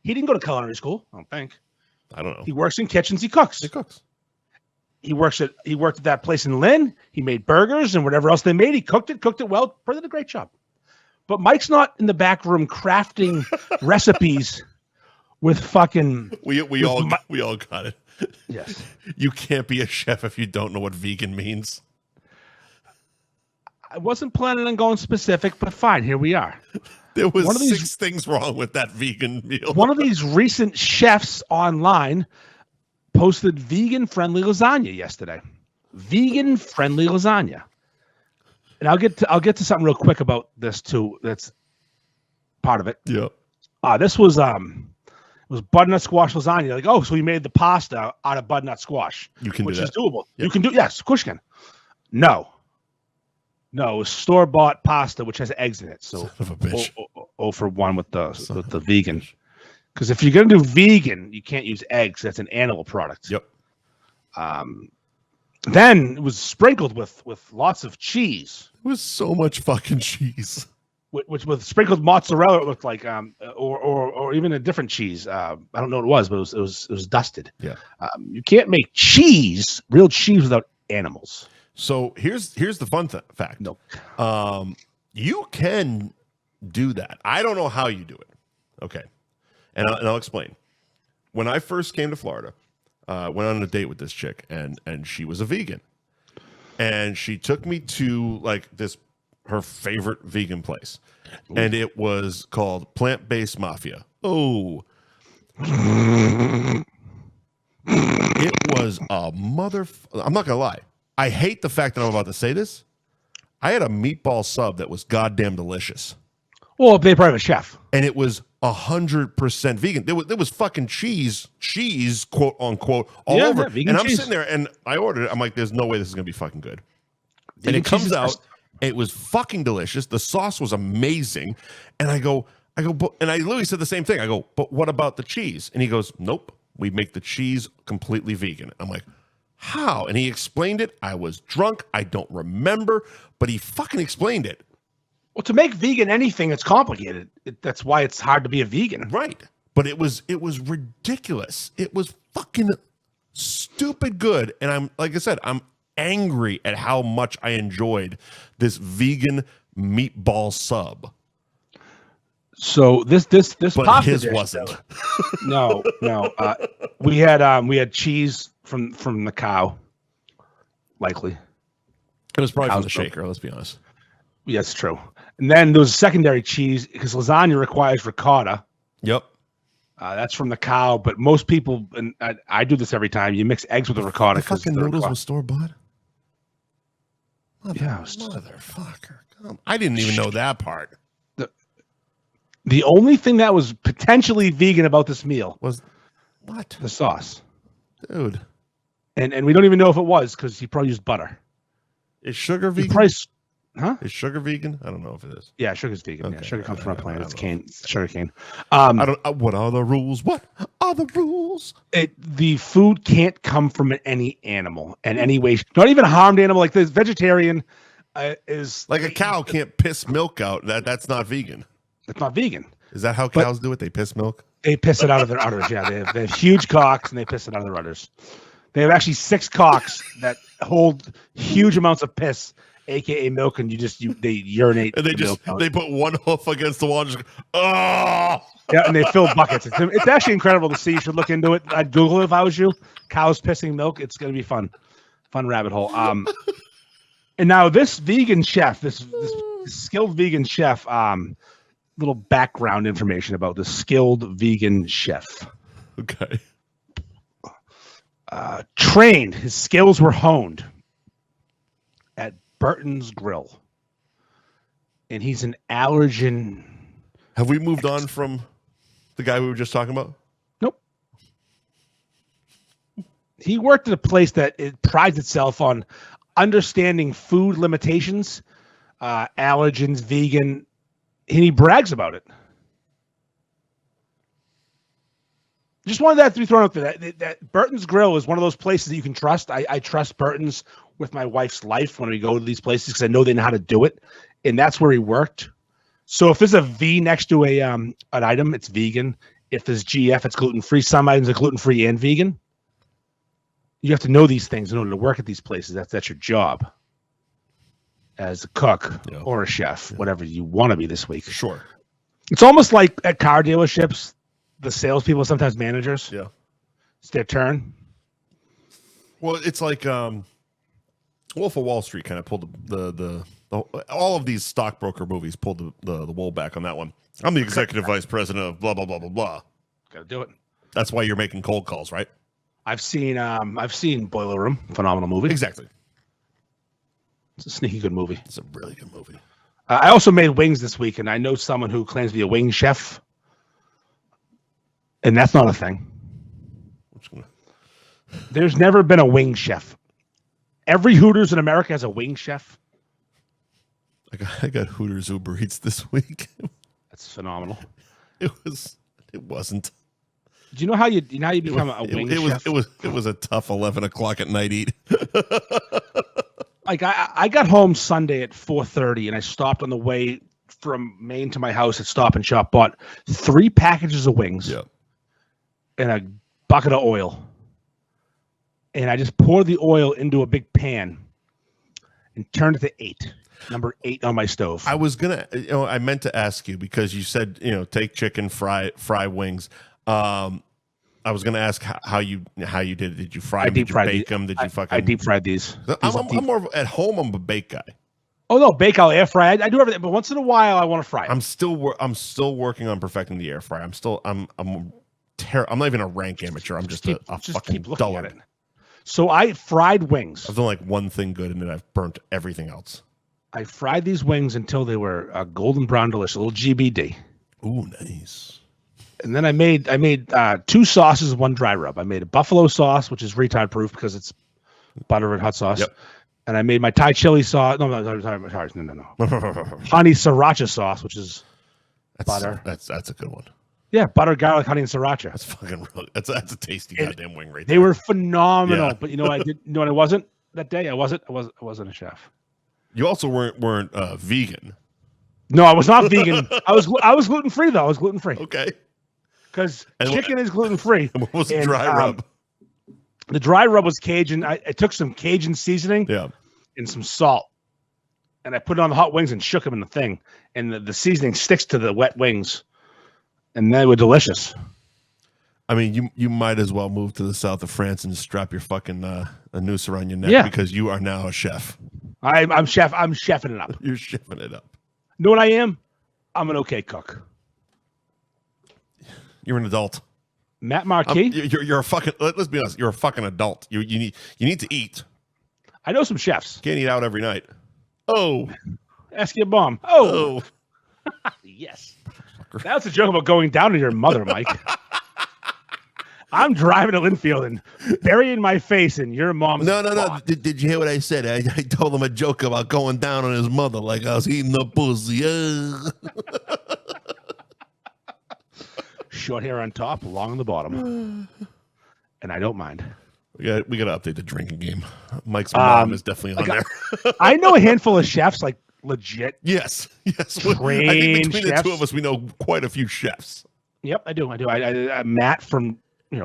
He didn't go to culinary school, I don't think. I don't know. He works in kitchens. He cooks. He worked at that place in Lynn. He made burgers and whatever else they made. He cooked it well. Did a great job. But Mike's not in the back room crafting recipes with fucking. We all got it. Yes. You can't be a chef if you don't know what vegan means. I wasn't planning on going specific, but fine. Here we are. There was 6 things wrong with that vegan meal. One of these recent chefs online posted vegan-friendly lasagna yesterday. Vegan-friendly lasagna. And I'll get to something real quick about this too. That's part of it. Yeah. This was it was butternut squash lasagna. Like, so he made the pasta out of butternut squash. You can do that. Which is doable. Yep. You can do of course you can. No, it was store-bought pasta which has eggs in it. So son of a bitch. 0 for 1 with the vegan. Because if you're going to do vegan, you can't use eggs. That's an animal product. Yep. Then it was sprinkled with lots of cheese. It was so much fucking cheese. Which with sprinkled mozzarella, it looked like or even a different cheese. I don't know what it was, but it was dusted. Yeah. You can't make real cheese without animals. So here's the fun fact. No. You can do that. I don't know how you do it. Okay. And I'll explain. When I first came to Florida, went on a date with this chick, and she was a vegan. And she took me to her favorite vegan place. Ooh. And it was called Plant-Based Mafia. Oh. It was a I'm not going to lie. I hate the fact that I'm about to say this. I had a meatball sub that was goddamn delicious. Well, they probably have a chef. And it was 100% vegan. There was fucking cheese, quote unquote, all over. And I'm sitting there and I ordered it. I'm like, there's no way this is going to be fucking good. And it comes out, it was fucking delicious. The sauce was amazing. And I go, and I literally said the same thing. I go, but what about the cheese? And he goes, nope, we make the cheese completely vegan. I'm like, how? And he explained it. I was drunk. I don't remember, but he fucking explained it. Well, to make vegan anything, it's complicated. That's why it's hard to be a vegan. Right. But it was ridiculous. It was fucking stupid good. And I'm angry at how much I enjoyed this vegan meatball sub. So this but pasta his dish, wasn't. No. We had cheese from the cow, likely. It was probably from the shaker. Let's be honest. Yes, true. And then there was a secondary cheese because lasagna requires ricotta. Yep. That's from the cow, but most people, and I do this every time, you mix eggs with the ricotta. The fucking noodles were store-bought? Yeah. Motherfucker. I didn't even know that part. The only thing that was potentially vegan about this meal was what? The sauce. Dude. And we don't even know if it was because he probably used butter. Is sugar vegan? Huh? Is sugar vegan? I don't know if it is. Yeah, sugar's vegan. Okay. Yeah, sugar comes from a plant. It's cane. It's sugar cane. What are the rules? What are the rules? The food can't come from any animal in any way. Not even a harmed animal. Like this vegetarian is like a cow can't piss milk out. That's not vegan. It's not vegan. Is that how cows do it? They piss milk? They piss it out of their udders. Yeah, they have huge cocks and they piss it out of their udders. They have actually 6 cocks that hold huge amounts of piss. aka milk, and they urinate. And they put one hoof against the wall and just oh yeah, and they fill buckets. It's actually incredible to see. You should look into it. I'd Google it if I was you. Cows pissing milk. It's gonna be fun rabbit hole. And now this vegan chef, this skilled vegan chef, little background information about the skilled vegan chef. Okay. Trained, his skills were honed at Burton's Grill. And he's an allergen. Have we moved on from the guy we were just talking about? Nope. He worked at a place that it prides itself on understanding food limitations, allergens, vegan, and he brags about it. Just wanted that to be thrown out there. That Burton's Grill is one of those places that you can trust. I trust Burton's with my wife's life when we go to these places because I know they know how to do it, and that's where he worked. So if there's a V next to an item, it's vegan. If there's GF, it's gluten-free. Some items are gluten-free and vegan. You have to know these things in order to work at these places. That's your job as a cook or a chef, whatever you want to be this week. Sure. It's almost like at car dealerships, the salespeople, sometimes managers. Yeah. It's their turn. Well, it's like Wolf of Wall Street kind of pulled the all of these stockbroker movies pulled the wool back on that one. I'm the executive vice president of blah, blah, blah, blah, blah. Got to do it. That's why you're making cold calls, right? I've seen Boiler Room, phenomenal movie. Exactly. It's a sneaky good movie. It's a really good movie. I also made wings this week, and I know someone who claims to be a wing chef, and that's not a thing. There's never been a wing chef. Every Hooters in America has a wing chef. I got Hooters Uber Eats this week. That's phenomenal. It wasn't. Do you know how you become a wing chef? It was a tough 11 o'clock at night eat. Like I got home Sunday at 4:30, and I stopped on the way from Maine to my house at Stop and Shop. Bought 3 packages of wings, and a bucket of oil, and I just poured the oil into a big pan, and turned it to 8. Number 8 on my stove. I was gonna, I meant to ask you because you said, take chicken, fry wings. I was gonna ask how you did it. Did you fry them? Did you bake them? Did you fucking? I deep fried these. I'm more at home. I'm a bake guy. Oh no, bake, I'll air fry. I do everything, but once in a while I want to fry it. I'm still working on perfecting the air fryer. I'm not even a rank amateur. I'm just a fucking dullard. So I fried wings. I've done like one thing good, and then I've burnt everything else. I fried these wings until they were golden brown, delicious, a little GBD. Ooh, nice. And then I made 2 sauces, 1 dry rub. I made a buffalo sauce, which is retard proof because it's butter and hot sauce. Yep. And I made my Thai chili sauce. No. Honey sriracha sauce, which is butter. That's a good one. Yeah, butter, garlic, honey, and sriracha. That's fucking real. That's a tasty goddamn wing right there. They were phenomenal. Yeah. But you know what I did? You know what I wasn't that day? I wasn't a chef. You also weren't vegan. No, I was not vegan. I was gluten free though. I was gluten free. Okay. Because chicken is gluten free. What was the dry rub? The dry rub was Cajun. I took some Cajun seasoning and some salt, and I put it on the hot wings and shook them in the thing. And the seasoning sticks to the wet wings, and they were delicious. I mean, you might as well move to the south of France and strap your fucking a noose around your neck because you are now a chef. I'm chef. I'm chefing it up. You're chefing it up. You know what I am? I'm an okay cook. You're an adult. Matt Marquis. You're a fucking. Let's be honest. You're a fucking adult. You need to eat. I know some chefs. Can't eat out every night. Oh. Ask your mom. Oh. Yes. That's a joke about going down to your mother, Mike. I'm driving to Linfield and burying my face in your mom's. No. Did you hear what I said? I told him a joke about going down on his mother like I was eating the pussy. Short hair on top, long on the bottom. And I don't mind. We got to update the drinking game. Mike's mom is definitely on there. I know a handful of chefs, like legit. Yes. Trained I think between chefs. the two of us, we know quite a few chefs. Yep, I do. I Matt from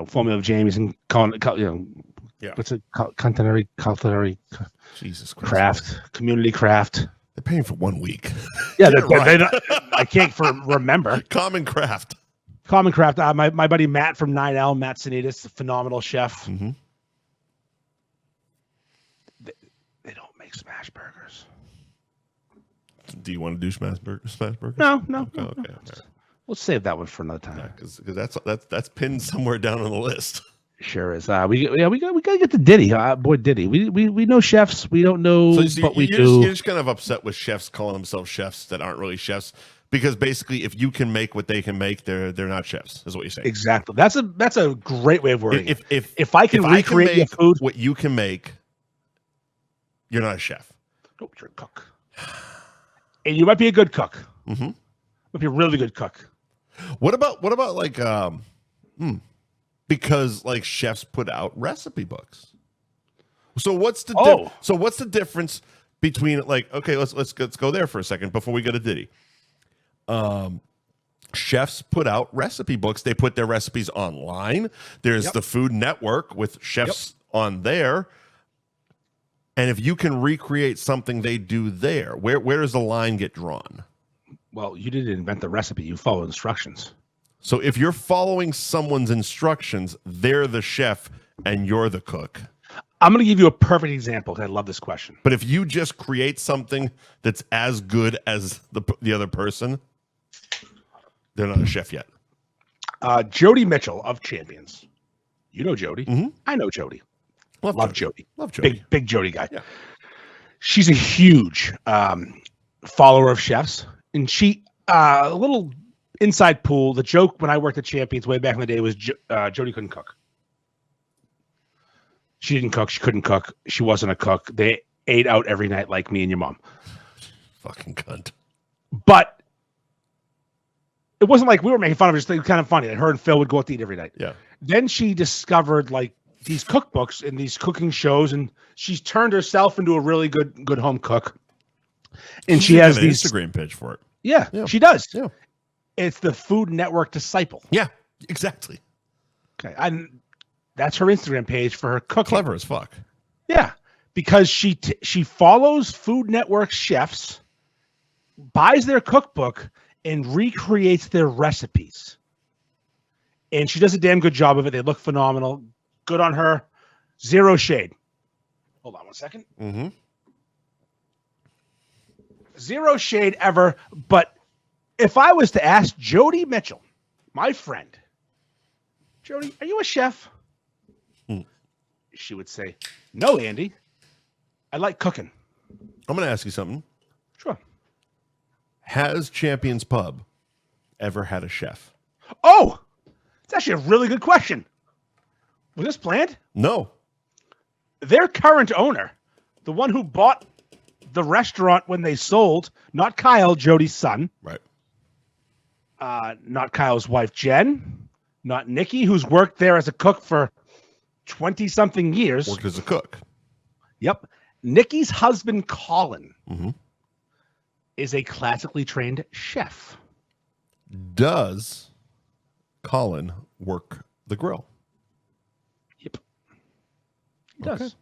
Formula of Jamie's and Yeah. What's it? Culinary Jesus Christ. craft, community craft. They're paying for 1 week. Yeah, Right. I can't remember. Common craft. Common craft. My buddy Matt from 9L, Matt Sanitas, phenomenal chef. Mm-hmm. They don't make smash burgers. Do you want to do smash burgers? No. Okay. We'll save that one for another time. Yeah, because that's pinned somewhere down on the list. Sure is. We gotta get to Diddy. Boy, Diddy. We know chefs. We don't know, but we do. You're just kind of upset with chefs calling themselves chefs that aren't really chefs, because basically, if you can make what they can make, they're not chefs. Is what you're saying. Exactly. That's a great way of wording it. If I can make your food, what you can make, you're not a chef. Nope, you're a cook. And you might be a good cook. Mm-hmm. Might be a really good cook. What about like because like chefs put out recipe books. So what's the difference between, like, okay, let's go there for a second before we go to Diddy. Chefs put out recipe books. They put their recipes online. There's the Food Network with chefs on there. And if you can recreate something they do there, where does the line get drawn? Well, you didn't invent the recipe. You follow instructions. So if you're following someone's instructions, they're the chef and you're the cook. I'm going to give you a perfect example because I love this question. But if you just create something that's as good as the other person, they're not a chef yet. Jody Mitchell of Champions. You know Jody. Mm-hmm. I know Jody. Love Jody. Love Jody. Big Jody guy. Yeah. She's a huge follower of chefs. And she, a little inside pool, the joke when I worked at Champions way back in the day was Jody couldn't cook. She didn't cook. She couldn't cook. She wasn't a cook. They ate out every night like me and your mom. Fucking cunt. But it wasn't like we were making fun of her. It was kind of funny that her and Phil would go out to eat every night. Yeah. Then she discovered like these cookbooks and these cooking shows, and she's turned herself into a really good home cook. And she has an these Instagram page for it. Yeah, she does. Yeah. It's the Food Network Disciple. Yeah, exactly. Okay. And that's her Instagram page for her cooking. Clever as fuck. Yeah. Because she follows Food Network chefs, buys their cookbook, and recreates their recipes. And she does a damn good job of it. They look phenomenal. Good on her. Zero shade. Hold on one second. Mm-hmm. Zero shade ever. But if I was to ask Jody Mitchell, my friend, Jody, are you a chef? She would say, no, Andy. I like cooking. I'm going to ask you something. Sure. Has Champions Pub ever had a chef? Oh, it's actually a really good question. Was this planned? No. Their current owner, the one who bought the restaurant when they sold, not Kyle, Jody's son. Right. Not Kyle's wife, Jen. Not Nikki, who's worked there as a cook for 20-something years. Worked as a cook. Yep. Nikki's husband, Colin, mm-hmm. is a classically trained chef. Does Colin work the grill? Yep. He does.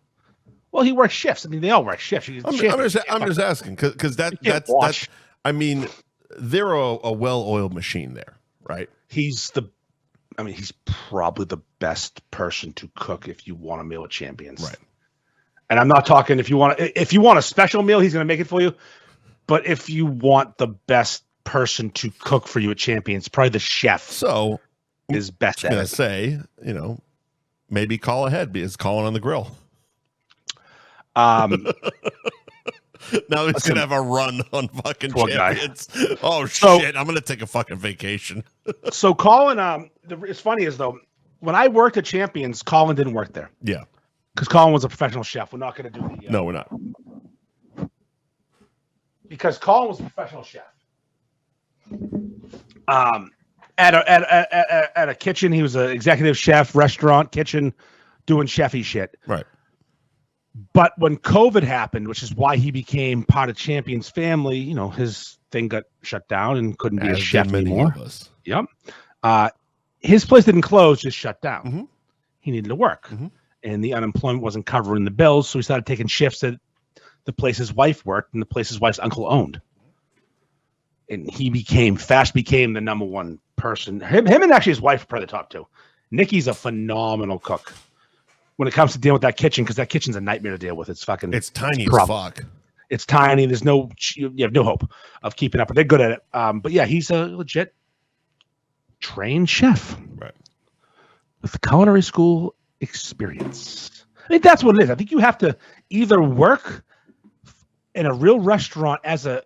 Well, he works shifts. I mean, they all work shifts. I'm just asking because that's I mean, they're a well-oiled machine there, right? He's probably the best person to cook if you want a meal at Champions. Right. And I'm not talking if you want a special meal, he's going to make it for you. But if you want the best person to cook for you at Champions, probably the chef. So is best at it. I was going to say, maybe call ahead because Colin on the grill. Now he's going to have a run on fucking Champions. Guy. Oh, shit. I'm going to take a fucking vacation. So Colin, it's funny as though when I worked at Champions, Colin didn't work there. Yeah. Because Colin was a professional chef. We're not going to do the... No, we're not. Because Colin was a professional chef. At a kitchen, he was an executive chef, restaurant, kitchen, doing chefy shit. Right. But when COVID happened, which is why he became part of Champions family, his thing got shut down and couldn't be a chef anymore. Yep. His place didn't close, just shut down. Mm-hmm. He needed to work. Mm-hmm. and the unemployment wasn't covering the bills, so he started taking shifts at the place his wife worked and the place his wife's uncle owned. And he became the number one person. Him and actually his wife are probably the top two. Nikki's a phenomenal cook when it comes to dealing with that kitchen, because that kitchen's a nightmare to deal with. It's tiny as fuck. It's tiny. There's you have no hope of keeping up, but they're good at it. But yeah, he's a legit trained chef, right, with culinary school experience. I think that's what it is. I think you have to either work in a real restaurant as a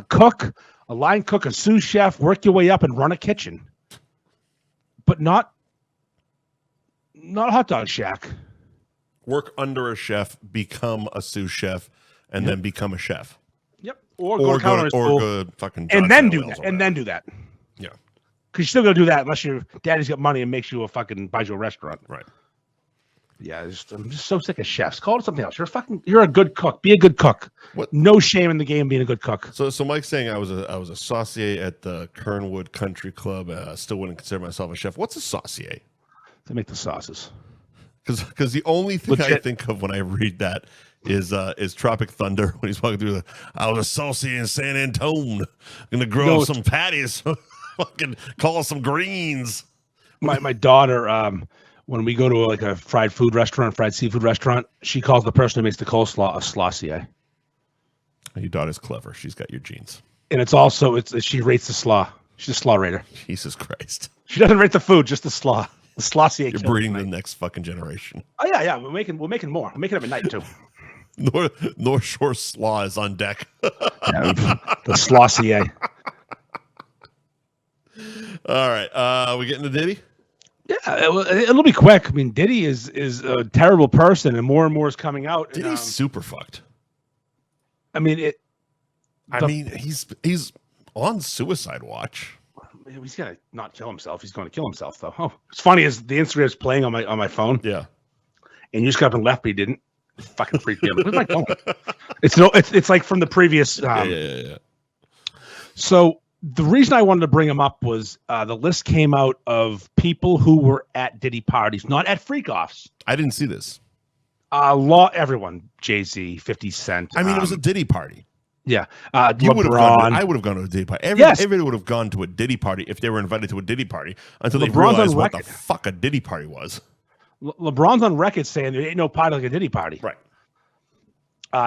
cook, a line cook, a sous chef, work your way up and run a kitchen, but not a hot dog shack. Work under a chef, become a sous chef, and then become a chef. Yep. Or go fucking and then do that. And then do that. Yeah. Because you're still gonna do that unless your daddy's got money and makes you buys you a restaurant. Right. Yeah, I'm just so sick of chefs. Call it something else. You're a good cook. Be a good cook. What? No shame in the game being a good cook. So Mike's saying I was a saucier at the Kernwood Country Club. Still wouldn't consider myself a chef. What's a saucier? They make the sauces. Because the only thing I think of when I read that is Tropic Thunder when he's walking through I was a saucier in San Antone. Gonna grow some patties. Fucking call some greens. My daughter, when we go to a fried seafood restaurant, she calls the person who makes the coleslaw a slossier. Your daughter's clever. She's got your genes. And it's also she rates the slaw. She's a slaw rater. Jesus Christ. She doesn't rate the food, just the slaw. The slossier. You're breeding the next fucking generation. Oh yeah. We're making more. We're making them at night too. North Shore Slaw is on deck. The slossier. All right. We getting to Diddy? Yeah, it'll be quick. I mean, Diddy is a terrible person, and more is coming out. Diddy's super fucked. I mean, he's on suicide watch. He's gonna not kill himself. He's going to kill himself, though. Oh, it's funny is the Instagram's playing on my phone. Yeah, and you just got up and left, but he didn't. It fucking freaked me out. Where's my phone? It's like from the previous. Yeah. So the reason I wanted to bring him up was the list came out of people who were at Diddy parties, not at freak-offs. I didn't see this. Everyone, Jay-Z, 50 Cent. I mean, it was a Diddy party. Yeah. I would have gone to a Diddy party. Everybody would have gone to a Diddy party if they were invited to a Diddy party until they realized what the fuck a Diddy party was. LeBron's on record saying there ain't no party like a Diddy party. Right.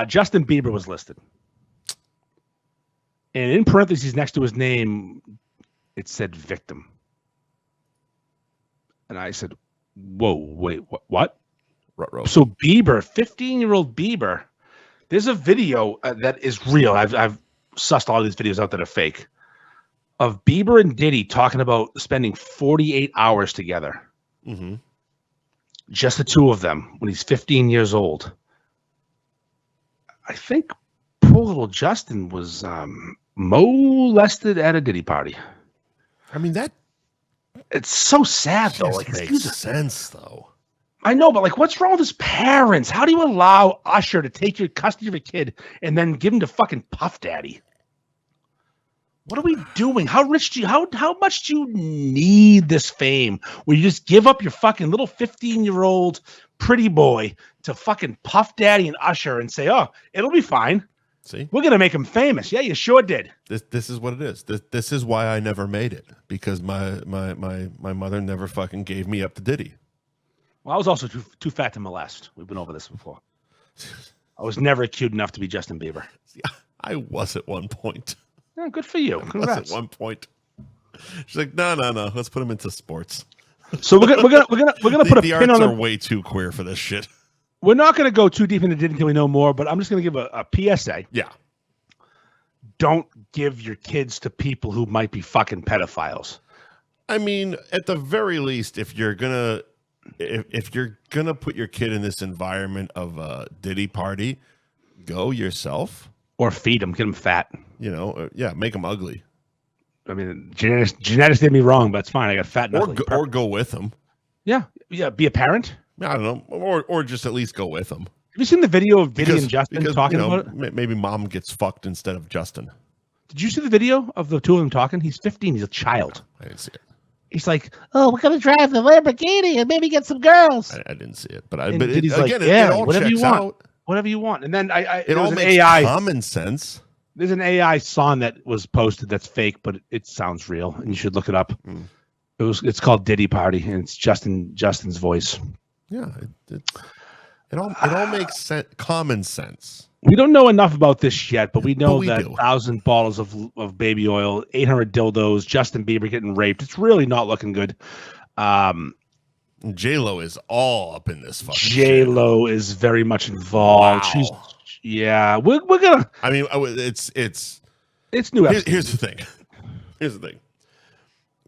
Justin Bieber was listed. And in parentheses next to his name, it said victim. And I said, whoa, wait, what? So Bieber, 15-year-old Bieber, there's a video that is real. I've sussed all these videos out that are fake of Bieber and Diddy talking about spending 48 hours together. Mm-hmm. Just the two of them when he's 15 years old. I think poor little Justin was molested at a Diddy party. I mean, it's so sad though. Like, makes sense though. I know, but what's wrong with his parents? How do you allow Usher to take your custody of a kid and then give him to fucking Puff Daddy? What are we doing? How much do you need this fame where you just give up your fucking little 15-year-old pretty boy to fucking Puff Daddy and Usher and say, oh, it'll be fine. See, we're gonna make him famous. Yeah, you sure did. This is what it is. This is why I never made it, because my mother never fucking gave me up to Diddy. Well, I was also too fat to molest. We've been over this before. I was never cute enough to be Justin Bieber. Yeah, I was at one point. Yeah, good for you. Congrats. At one point, she's like, no. Let's put him into sports. So we're gonna put a pin on the arts are way too queer for this shit. We're not gonna go too deep into Diddy until we know more. But I'm just gonna give a PSA. Yeah. Don't give your kids to people who might be fucking pedophiles. I mean, at the very least, if you're gonna put your kid in this environment of a Diddy party, go yourself. Or feed them, get them fat. Make them ugly. I mean, genetics did me wrong, but it's fine. I got fat and ugly. Or go with them. Yeah. Be a parent. I don't know, or just at least go with them. Have you seen the video of Diddy and Justin talking about it? Maybe mom gets fucked instead of Justin. Did you see the video of the two of them talking? He's 15. He's a child. I didn't see it. He's like, "Oh, we're gonna drive the Lamborghini and maybe get some girls." I didn't see it, but Diddy's again, like, "Yeah, it all whatever you checks want, out. whatever you want." And then It all makes common sense. There's an AI song that was posted that's fake, but it sounds real, and you should look it up. It's called Diddy Party, and it's Justin's voice. Yeah, it all makes common sense. We don't know enough about this yet, but we know we that do. 1,000 bottles of baby oil, 800 dildos, Justin Bieber getting raped. It's really not looking good. J-Lo is all up in this fucking J-Lo is very much involved. Wow. We're gonna. I mean, it's new. Here's the thing. Here's the thing.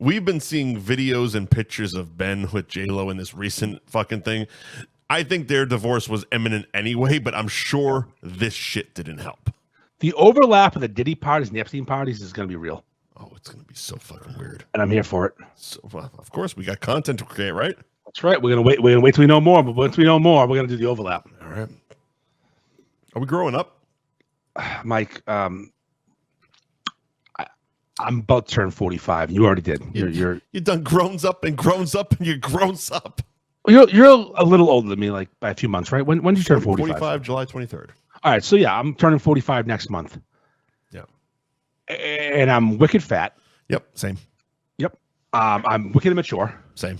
We've been seeing videos and pictures of Ben with J-Lo in this recent fucking thing. I think their divorce was imminent anyway, but I'm sure this shit didn't help. The overlap of the Diddy parties and the Epstein parties is going to be real. Oh, it's going to be so fucking weird. And I'm here for it. So, well, of course, we got content to create, right? That's right. We're gonna wait till we know more. But once we know more, we're gonna do the overlap. All right. Are we growing up, Mike? I'm about to turn 45. You already did. You're done grown up and you're grown up. You're a little older than me, like by a few months, right? When did you turn 45? 45, July 23rd. All right, so yeah, I'm turning 45 next month. Yeah. And I'm wicked fat. Yep, same. Yep. I'm wicked immature. Same.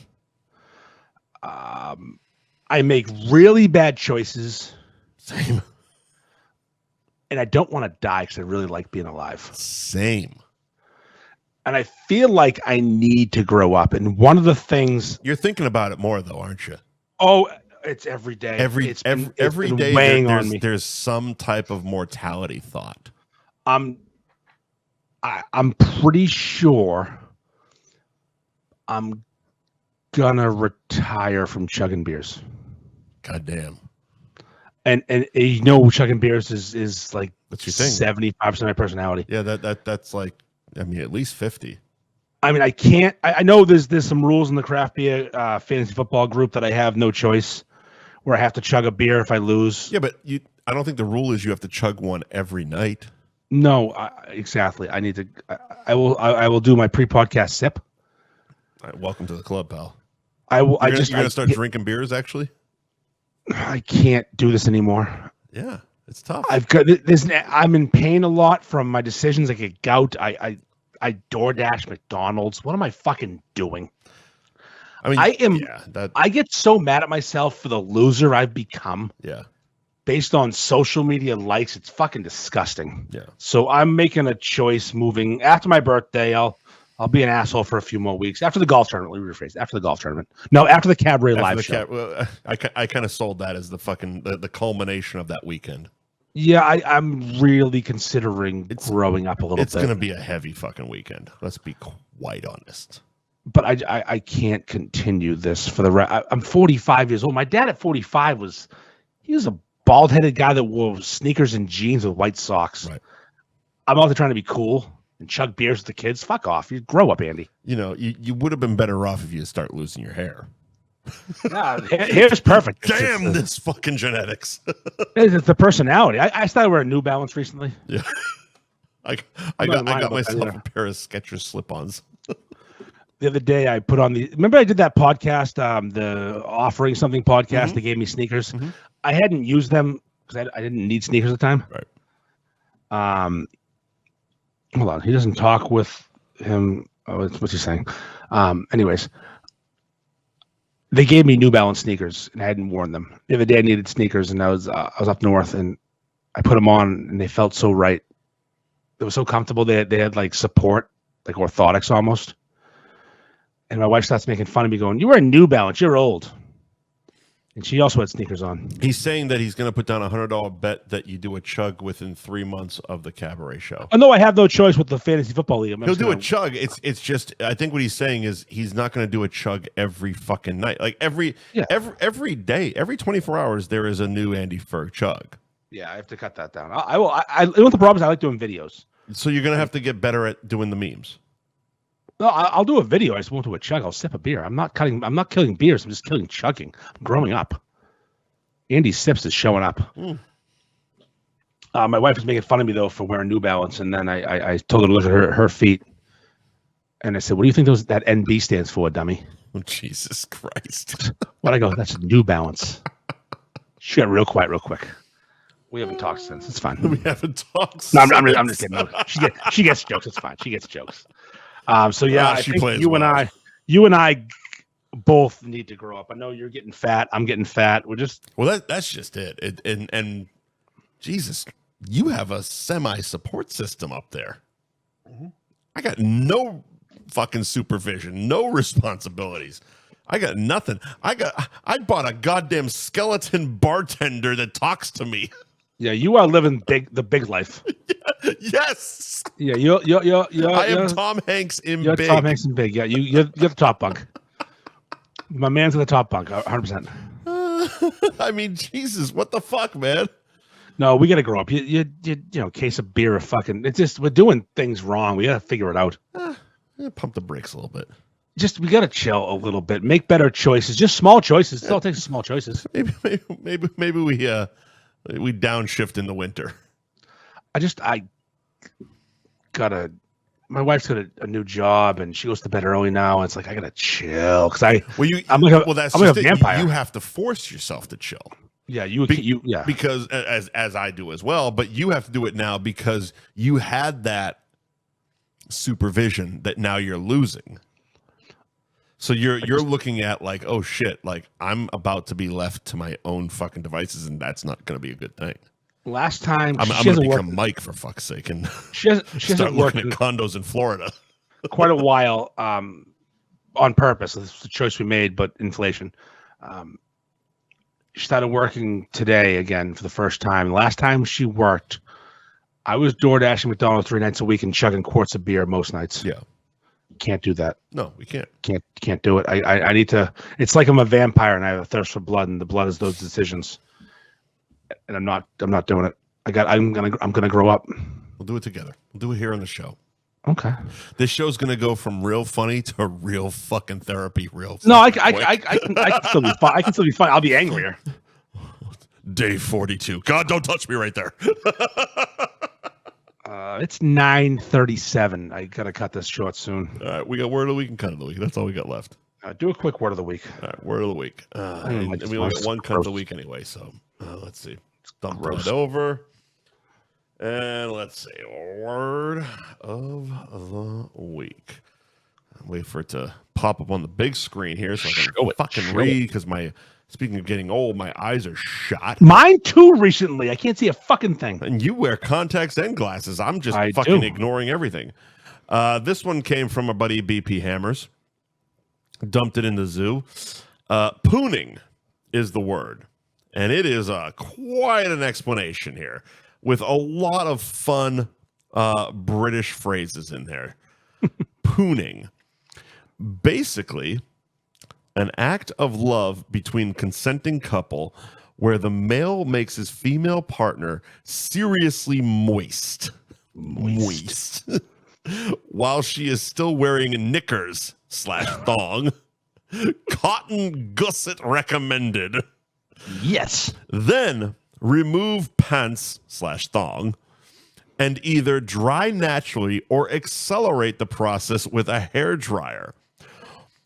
I make really bad choices. Same. And I don't want to die because I really like being alive. Same. And I feel like I need to grow up. And one of the things you're thinking about it more, though, aren't you? Oh, it's every day. Every day there's some type of mortality thought. I'm pretty sure I'm gonna retire from chugging beers. God damn. And you know, chugging beers is like what's your thing? 75% of my personality. Yeah, that's like, I mean, at least 50. I mean, I can't. I know there's some rules in the craft beer fantasy football group that I have no choice, where I have to chug a beer if I lose. Yeah, but I don't think the rule is you have to chug one every night. No, exactly. I need to. I will do my pre-podcast sip. All right, welcome to the club, pal. You're gonna start drinking beers. Actually, I can't do this anymore. Yeah, it's tough. I've got this. I'm in pain a lot from my decisions. I get gout. I DoorDash McDonald's. What am I fucking doing? I mean, I get so mad at myself for the loser I've become. Yeah. Based on social media likes, it's fucking disgusting. Yeah. So I'm making a choice moving after my birthday. I'll be an asshole for a few more weeks after the golf tournament. Let me rephrase. After the golf tournament. No, after the Cabaret live show. I kind of sold that as the fucking the culmination of that weekend. Yeah, I'm really considering growing up a little bit. It's going to be a heavy fucking weekend. Let's be quite honest. But I can't continue this for the I'm 45 years old. My dad at 45 was a bald-headed guy that wore sneakers and jeans with white socks. Right. I'm out there trying to be cool and chug beers with the kids. Fuck off. You grow up, Andy. You know, you would have been better off if you start losing your hair. Nah, hair's perfect. Damn this fucking genetics. It's the personality. I started wearing New Balance recently. Yeah. I got myself a pair of Skechers slip-ons. The other day I put on remember I did that podcast, the Offering Something podcast. Mm-hmm. They gave me sneakers. Mm-hmm. I hadn't used them because I didn't need sneakers at the time. Right. Hold on. He doesn't talk with him. Oh, what's he saying? Anyways, they gave me New Balance sneakers and I hadn't worn them. The other day I needed sneakers and I was up north and I put them on and they felt so right. They were so comfortable. They had like support, like orthotics almost. And my wife starts making fun of me going, "You wear New Balance, you're old." And she also had sneakers on. He's saying that he's going to put down $100 bet that you do a chug within 3 months of the Cabaret show. Oh, no, I have no choice with the fantasy football league. He'll do a chug. It's just, I think what he's saying is he's not going to do a chug every fucking night. Like every day, every 24 hours, there is a new Andy Ferg chug. Yeah, I have to cut that down. I will. You know what the problem is? I like doing videos. So you're going to have to get better at doing the memes. No, I'll do a video. I just won't do a chug. I'll sip a beer. I'm not killing beers. I'm just killing chugging. I'm growing up. Andy Sips is showing up. My wife was making fun of me though for wearing New Balance, and then I told her to look at her feet, And I said, what do you think that NB stands for, dummy? Oh, Jesus Christ. What I go, that's New Balance. She got real quiet real quick. We haven't talked since. It's fine. We haven't talked No, I'm just kidding. No, she gets jokes. It's fine. She gets jokes. So yeah, I think you and I both need to grow up. I know you're getting fat. I'm getting fat. That's just it. And Jesus, you have a semi-support system up there. Mm-hmm. I got no fucking supervision, no responsibilities. I got nothing. I bought a goddamn skeleton bartender that talks to me. Yeah, you are living the big life. Yes. Yeah, you're I am Tom Hanks in you're big. Tom Hanks in big. Yeah, you're the top bunk. My man's in the top bunk, 100%. I mean, Jesus, what the fuck, man? No, we got to grow up. You know, case of beer, it's just we're doing things wrong. We got to figure it out. Pump the brakes a little bit. Just we got to chill a little bit. Make better choices. Just small choices. It all takes small choices. Maybe we downshift in the winter. My wife's got a new job and she goes to bed early now. And it's like I gotta chill because I'm like a vampire. You have to force yourself to chill. Yeah, because as I do as well. But you have to do it now because you had that supervision that now you're losing. So you're looking at like, oh shit, like I'm about to be left to my own fucking devices, and that's not going to be a good thing. Last time I'm going to become Mike for fuck's sake, and she start looking at condos in Florida. Quite a while, on purpose. It's a choice we made, but inflation. She started working today again for the first time. Last time she worked, I was door dashing McDonald's 3 nights a week and chugging quarts of beer most nights. Yeah. Can't do that. No, we can't. Can't do it. I need to. It's like I'm a vampire and I have a thirst for blood, and the blood is those decisions. And I'm not doing it. I'm gonna grow up. We'll do it together. We'll do it here on the show. Okay. This show's gonna go from real funny to real fucking therapy. No, I can still be fun. I can still be fun. I'll be angrier. Day 42. God, don't touch me right there. It's 9:37. I gotta cut this short soon. All right, we got word of the week and cut of the week. That's all we got left. Do a quick word of the week. All right, word of the week. And we only got one cut of the week anyway. So let's see. Dump that over. And let's see. Word of the week. Wait for it to pop up on the big screen here so I can read because speaking of getting old, my eyes are shot. Mine too recently. I can't see a fucking thing. And you wear contacts and glasses. I'm just ignoring everything. This one came from our buddy BP Hammers. Dumped it in the zoo. Pooning is the word. And it is quite an explanation here with a lot of fun British phrases in there. Pooning. Basically, an act of love between consenting couple where the male makes his female partner seriously moist. While she is still wearing knickers / thong. Cotton gusset recommended. Yes. Then remove pants / thong and either dry naturally or accelerate the process with a hairdryer.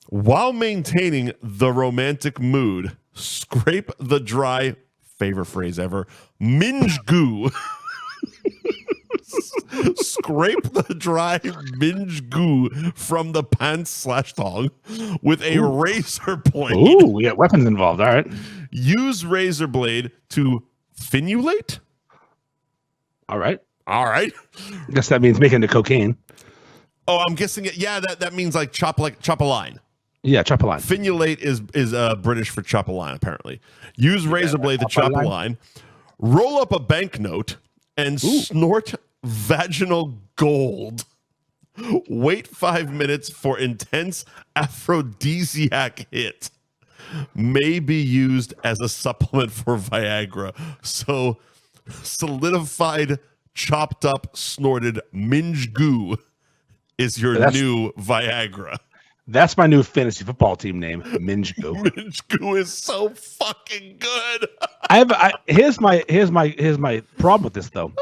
While maintaining the romantic mood, scrape the dry, favorite phrase ever, minge goo. Scrape the dry minge goo from the pants / thong with a razor blade. Ooh, we got weapons involved. All right. Use razor blade to finulate. All right. I guess that means making the cocaine. Oh, I'm guessing it. Yeah, that means like chop a line. Yeah, chop a line. Finulate is British for chop a line, apparently. Use razor blade to chop a line. Roll up a banknote and snort vaginal gold. Wait 5 minutes for intense aphrodisiac hit. May be used as a supplement for Viagra. So solidified, chopped up, snorted minge goo is your new Viagra. That's my new fantasy football team name, Minge Goo. Minge Goo is so fucking good. Here's my problem with this though.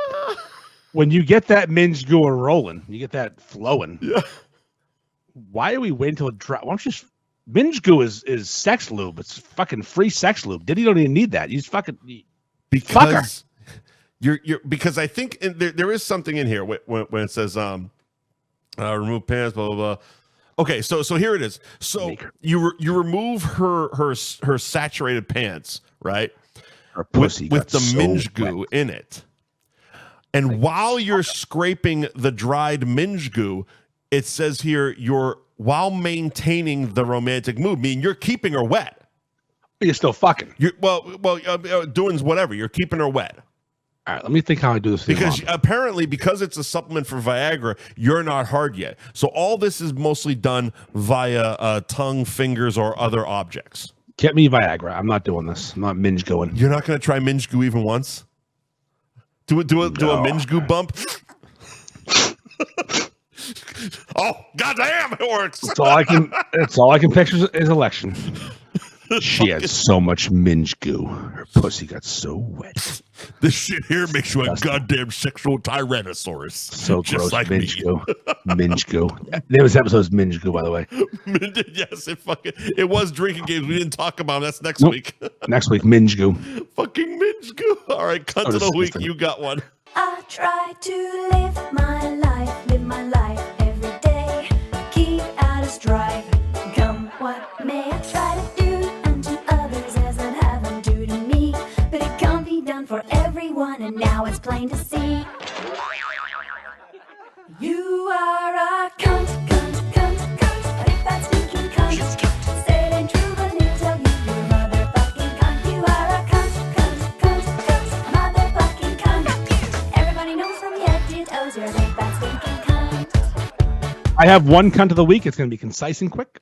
When you get that Minge Goo rolling, you get that flowing. Yeah. why are we waiting until it dry? Why don't you just Minge goo is sex lube. It's fucking free sex lube. Diddy don't even need that. You just fucking because you're because I think there is something in here when it says remove pants, blah blah blah. Okay, so here it is. So you remove her saturated pants, right? Her pussy with the so Minge goo wet. in it. And while you're scraping the dried Minge goo, it says here while maintaining the romantic mood, meaning you're keeping her wet. You're still fucking. Doing whatever. You're keeping her wet. All right, let me think how I do this. Because apparently, because it's a supplement for Viagra, you're not hard yet. So all this is mostly done via tongue, fingers, or other objects. Get me Viagra. I'm not doing this. I'm not Minge going. You're not going to try Minge goo even once? Do a Minge goo bump? Oh, goddamn, it works. That's all I can picture is election. She had so much Minge goo. Her pussy got so wet. This shit here makes you a goddamn sexual tyrannosaurus. So just gross. like Minge me. goo. Minge goo. There was episode's Minge goo, by the way. Yes, it was drinking games. We didn't talk about them. That's next week. Next week, Minge goo. Fucking Minge goo. All right, cut to the week. You got one. I try to live my life every day. Keep out of strife, come what may. I try to do unto others as I'd have them do to me. But it can't be done for everyone, and now it's plain to see. You are a cunt, a big fat stinking cunt. Say it ain't true, but he'll tell you you're a motherfucking cunt. You are a cunt, a motherfucking cunt. Everybody knows from your head to your toes you're a big fat stinking cunt. I have one cunt of the week. It's going to be concise and quick.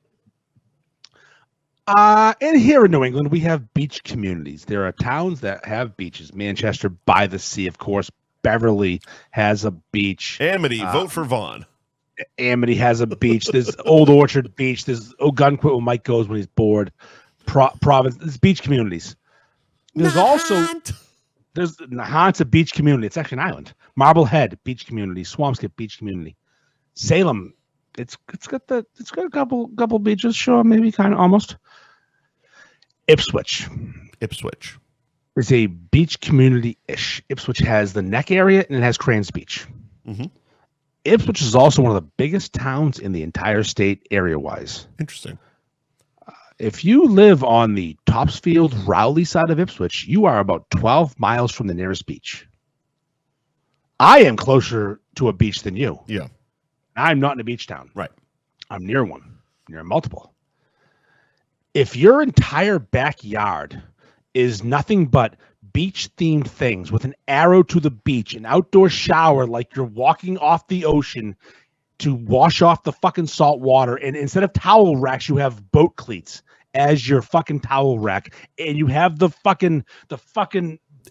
And here in New England, we have beach communities. There are towns that have beaches. Manchester by the sea, of course. Beverly has a beach. Amity, vote for Vaughn. Amity has a beach. There's Old Orchard Beach. There's Ogunquit where Mike goes when he's bored. Province. There's beach communities. There's Nahant's a beach community. It's actually an island. Marblehead beach community. Swampscott beach community. Salem. It's got a couple beaches. Sure, maybe kind of almost. Ipswich is a beach community-ish. Ipswich has the neck area and it has Cranes Beach. Mm-hmm. Ipswich is also one of the biggest towns in the entire state area-wise. Interesting. If you live on the Topsfield, Rowley side of Ipswich, you are about 12 miles from the nearest beach. I am closer to a beach than you. Yeah. I'm not in a beach town. Right. I'm near one, near multiple. If your entire backyard is nothing but beach-themed things with an arrow to the beach, an outdoor shower like you're walking off the ocean to wash off the fucking salt water, and instead of towel racks, you have boat cleats as your fucking towel rack, and you have the fucking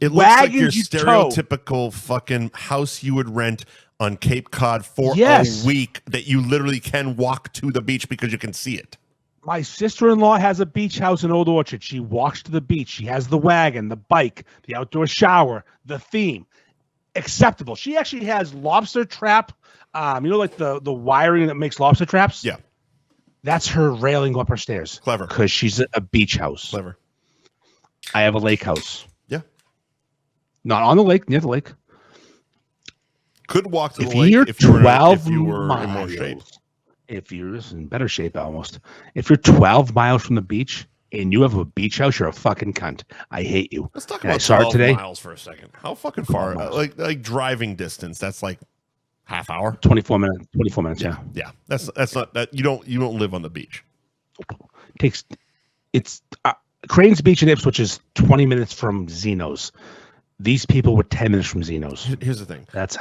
it looks like your stereotypical fucking house you would rent on Cape Cod for a week that you literally can walk to the beach because you can see it. My sister-in-law has a beach house in Old Orchard. She walks to the beach. She has the wagon, the bike, the outdoor shower, the theme. Acceptable. She actually has lobster trap, like the wiring that makes lobster traps? Yeah. That's her railing up her stairs. Clever. Because she's a beach house. Clever. I have a lake house. Yeah. Not on the lake, near the lake. Could walk to the lake if you were in more shape. If you're in better shape, almost. If you're 12 miles from the beach and you have a beach house, you're a fucking cunt. I hate you. Let's talk about 12 miles for a second. How fucking far? Like driving distance. That's like half hour. 24 minutes. 24 minutes. Yeah. Yeah. That's not that. You don't live on the beach. It's Cranes Beach in Ipswich is 20 minutes from Zeno's. These people were 10 minutes from Zeno's. Here's the thing. That's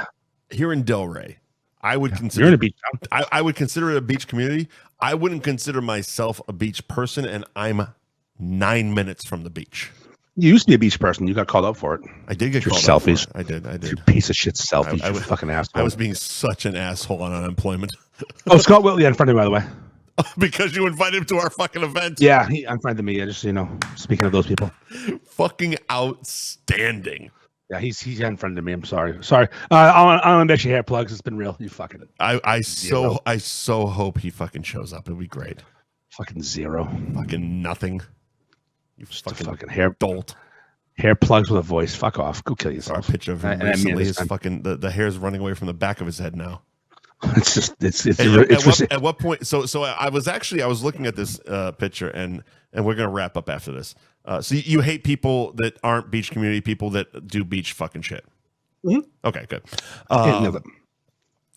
here in Delray. I would consider you're in a beach town. I would consider it a beach community. I wouldn't consider myself a beach person, and I'm 9 minutes from the beach. You used to be a beach person. You got called out for it. I did get called out for it. I did. You piece of shit selfies. I was fucking asshole. I was being such an asshole on unemployment. Oh, Scott Whitley unfriended me, by the way. Because you invited him to our fucking event. Yeah, he unfriended me. Just speaking of those people. Fucking outstanding. Yeah, he's unfriended me. I'm sorry. I want to bet your hair plugs. It's been real. You fucking I zero. so hope he fucking shows up. It'd be great. Fucking zero. Fucking nothing. You Just a fucking fucking hair dolt. Hair plugs with a voice. Fuck off. Go kill Our yourself. picture of him I mean recently this is time. fucking the hair's running away from the back of his head now. It's just it's At what point? So I was looking at this picture, and we're gonna wrap up after this. So you hate people that aren't beach community people that do beach fucking shit. Mhm. Okay, good. Can't know them.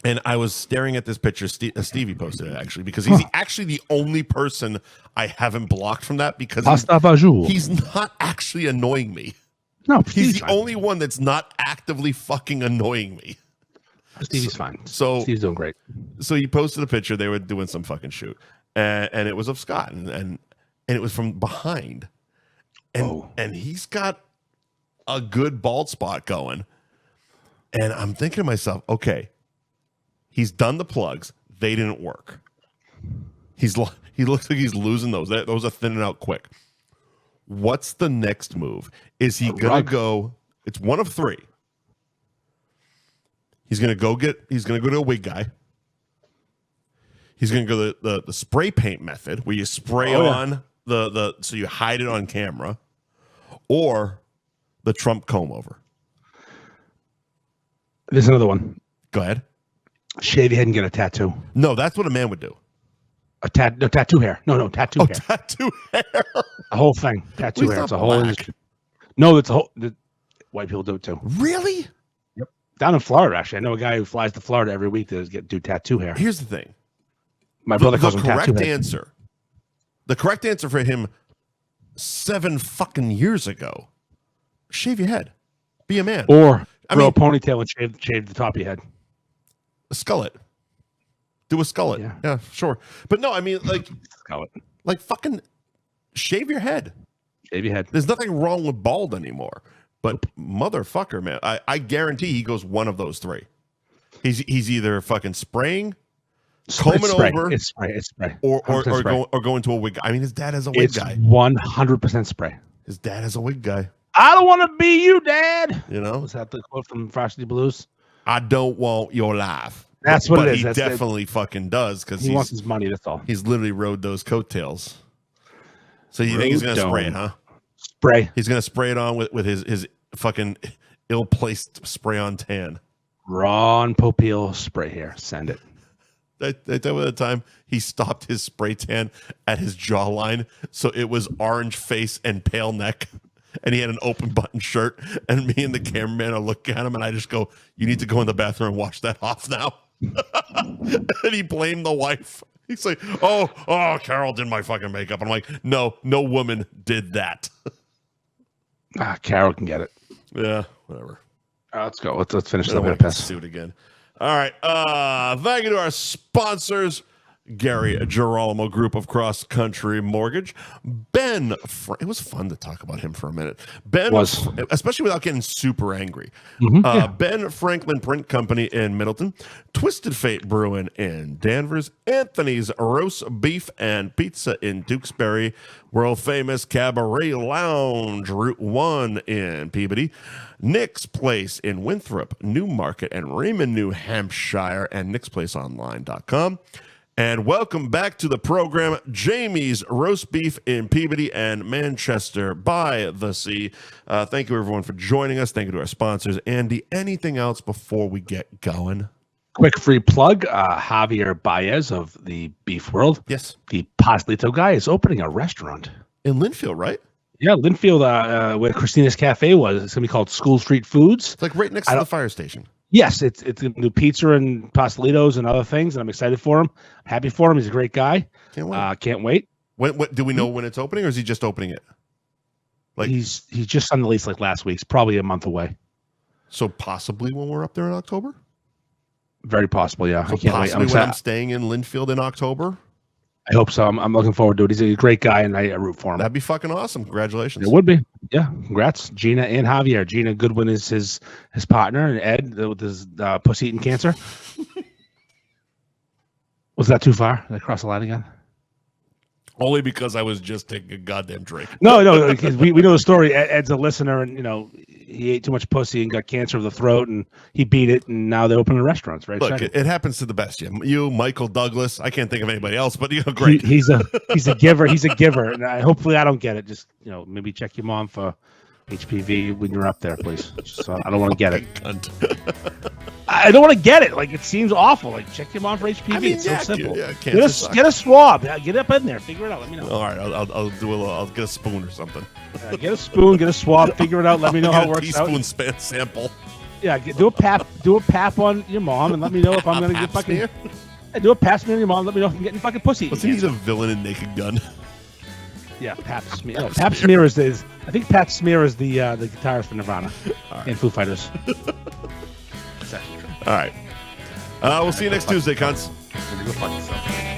And I was staring at this picture. Stevie posted it actually because he's actually the only person I haven't blocked from that because Pasta Bajou. he's not actually annoying me. No, He's Stevie's the fine. only one that's not actively fucking annoying me. Stevie's fine. So Steve's doing great. So he posted a picture. They were doing some fucking shoot, and it was of Scott, and it was from behind, and he's got a good bald spot going, and I'm thinking to myself, okay, he's done the plugs. They didn't work. He looks like he's losing those. Those are thinning out quick. What's the next move? Is he gonna go? It's one of three. He's gonna go to a wig guy. He's gonna go the spray paint method where you spray on the so you hide it on camera, or the Trump comb over. There's another one. Go ahead. Shave your head and get a tattoo. No, that's what a man would do. Tattoo hair. No, tattoo hair. Tattoo hair. The whole thing. Tattoo Well, he's hair. It's not a whole black. industry. No, it's a whole. White people do it too. Really? Down in Florida, actually, I know a guy who flies to Florida every week to do tattoo hair. Here's the thing. My brother calls The him tattoo correct hair. answer. The correct answer for him 7 fucking years ago. Shave your head. Be a man. Or I grow mean- a ponytail and shave the top of your head. Skull it. Do a skull it. Yeah. Yeah, sure. But no, I mean, Skull it. like fucking shave your head. Shave your head. There's nothing wrong with bald anymore. But motherfucker, man, I guarantee he goes one of those three. He's either fucking spraying, combing It's spray. over, It's spray. It's spray. or 100% spray. going to a wig guy. I mean, his dad has a wig It's guy. 100% spray. His dad has a wig guy. I don't want to be you, Dad. You know, Was that the quote from Frosty Blues? I don't want your life. That's what but it is. He That's definitely fucking does because he wants his money. That's all. he's literally rode those coattails. So you think he's gonna spray it, huh? Spray. He's gonna spray it on with his fucking ill-placed spray-on tan. Ron Popeil spray hair. Send it. I tell you the time he stopped his spray tan at his jawline, so it was orange face and pale neck, and he had an open button shirt. And me and the cameraman are looking at him, and I just go, "You need to go in the bathroom and wash that off now." And he blamed the wife. He's like, "Oh, Carol did my fucking makeup." I'm like, "No woman did that." Carol can get it. Yeah, whatever. Let's go. Let's finish I it don't up. want to get sued again. All right. Thank you to our sponsors, Gary Girolamo Group of Cross Country Mortgage. Ben, it was fun to talk about him for a minute. Ben Was. especially without getting super angry. Yeah. Ben Franklin Print Company in Middleton, Twisted Fate Brewing in Danvers, Anthony's Roast Beef and Pizza in Tewksbury, world famous Cabaret Lounge, Route 1 in Peabody, Nick's Place in Winthrop, Newmarket, and Raymond, New Hampshire, and nicksplaceonline.com. And welcome back to the program, Jamie's Roast Beef in Peabody and Manchester by the Sea. Thank you, everyone, for joining us. Thank you to our sponsors. Andy, anything else before we get going? Quick free plug. Javier Baez of the Beef World, Yes. the Pastelito guy, is opening a restaurant. In Linfield, right? Yeah, Linfield, where Christina's Cafe was. It's going to be called School Street Foods. It's like right next to the fire station. Yes, it's going to do pizza and pastelitos and other things, and I'm excited for him. I'm happy for him. He's a great guy. Can't wait. Can't wait. When do we know when it's opening, or is he just opening it? Like, He's just signed the lease like last week. It's probably a month away. so possibly when we're up there in October? Very possible, yeah. So I can't wait. possibly I'm when I'm excited. staying in Linfield in October? I hope so. I'm looking forward to it. He's a great guy, and I root for him. That'd be fucking awesome. Congratulations. It would be. Yeah. Congrats. Gina and Javier. Gina Goodwin is his partner, and Ed with his pussy-eating cancer. Was that too far? Did I cross the line again? Only because I was just taking a goddamn drink. No, because we know the story. Ed's a listener, and he ate too much pussy and got cancer of the throat, and he beat it, and now they're opening restaurants, right? Look, it happens to the best. You, Michael Douglas. I can't think of anybody else, but great. He's a giver. He's a giver, and hopefully I don't get it. Just maybe check your mom for HPV when you're up there, please. I don't want to get it. I don't want to get it. Like, it seems awful. Like, check your mom for HPV. I mean, it's so simple. Get a swab. Get up in there. Figure it out. Let me know. All right, I'll get a spoon or something. Get a spoon. Get a swab. Figure it out. Let me know how it works out. Teaspoon sample. Yeah, do a pap on your mom, and let me know if I'm gonna get fucking. Yeah, do a pap smear on your mom. Let me know if I'm getting fucking pussy. Let's see, he's a villain in Naked Gun. Yeah, Pap Smear. No, Pap Smear is I think Pap Smear is the guitarist for Nirvana and Foo Fighters. All right. We'll see you next Tuesday, cunts. Go fuck yourself.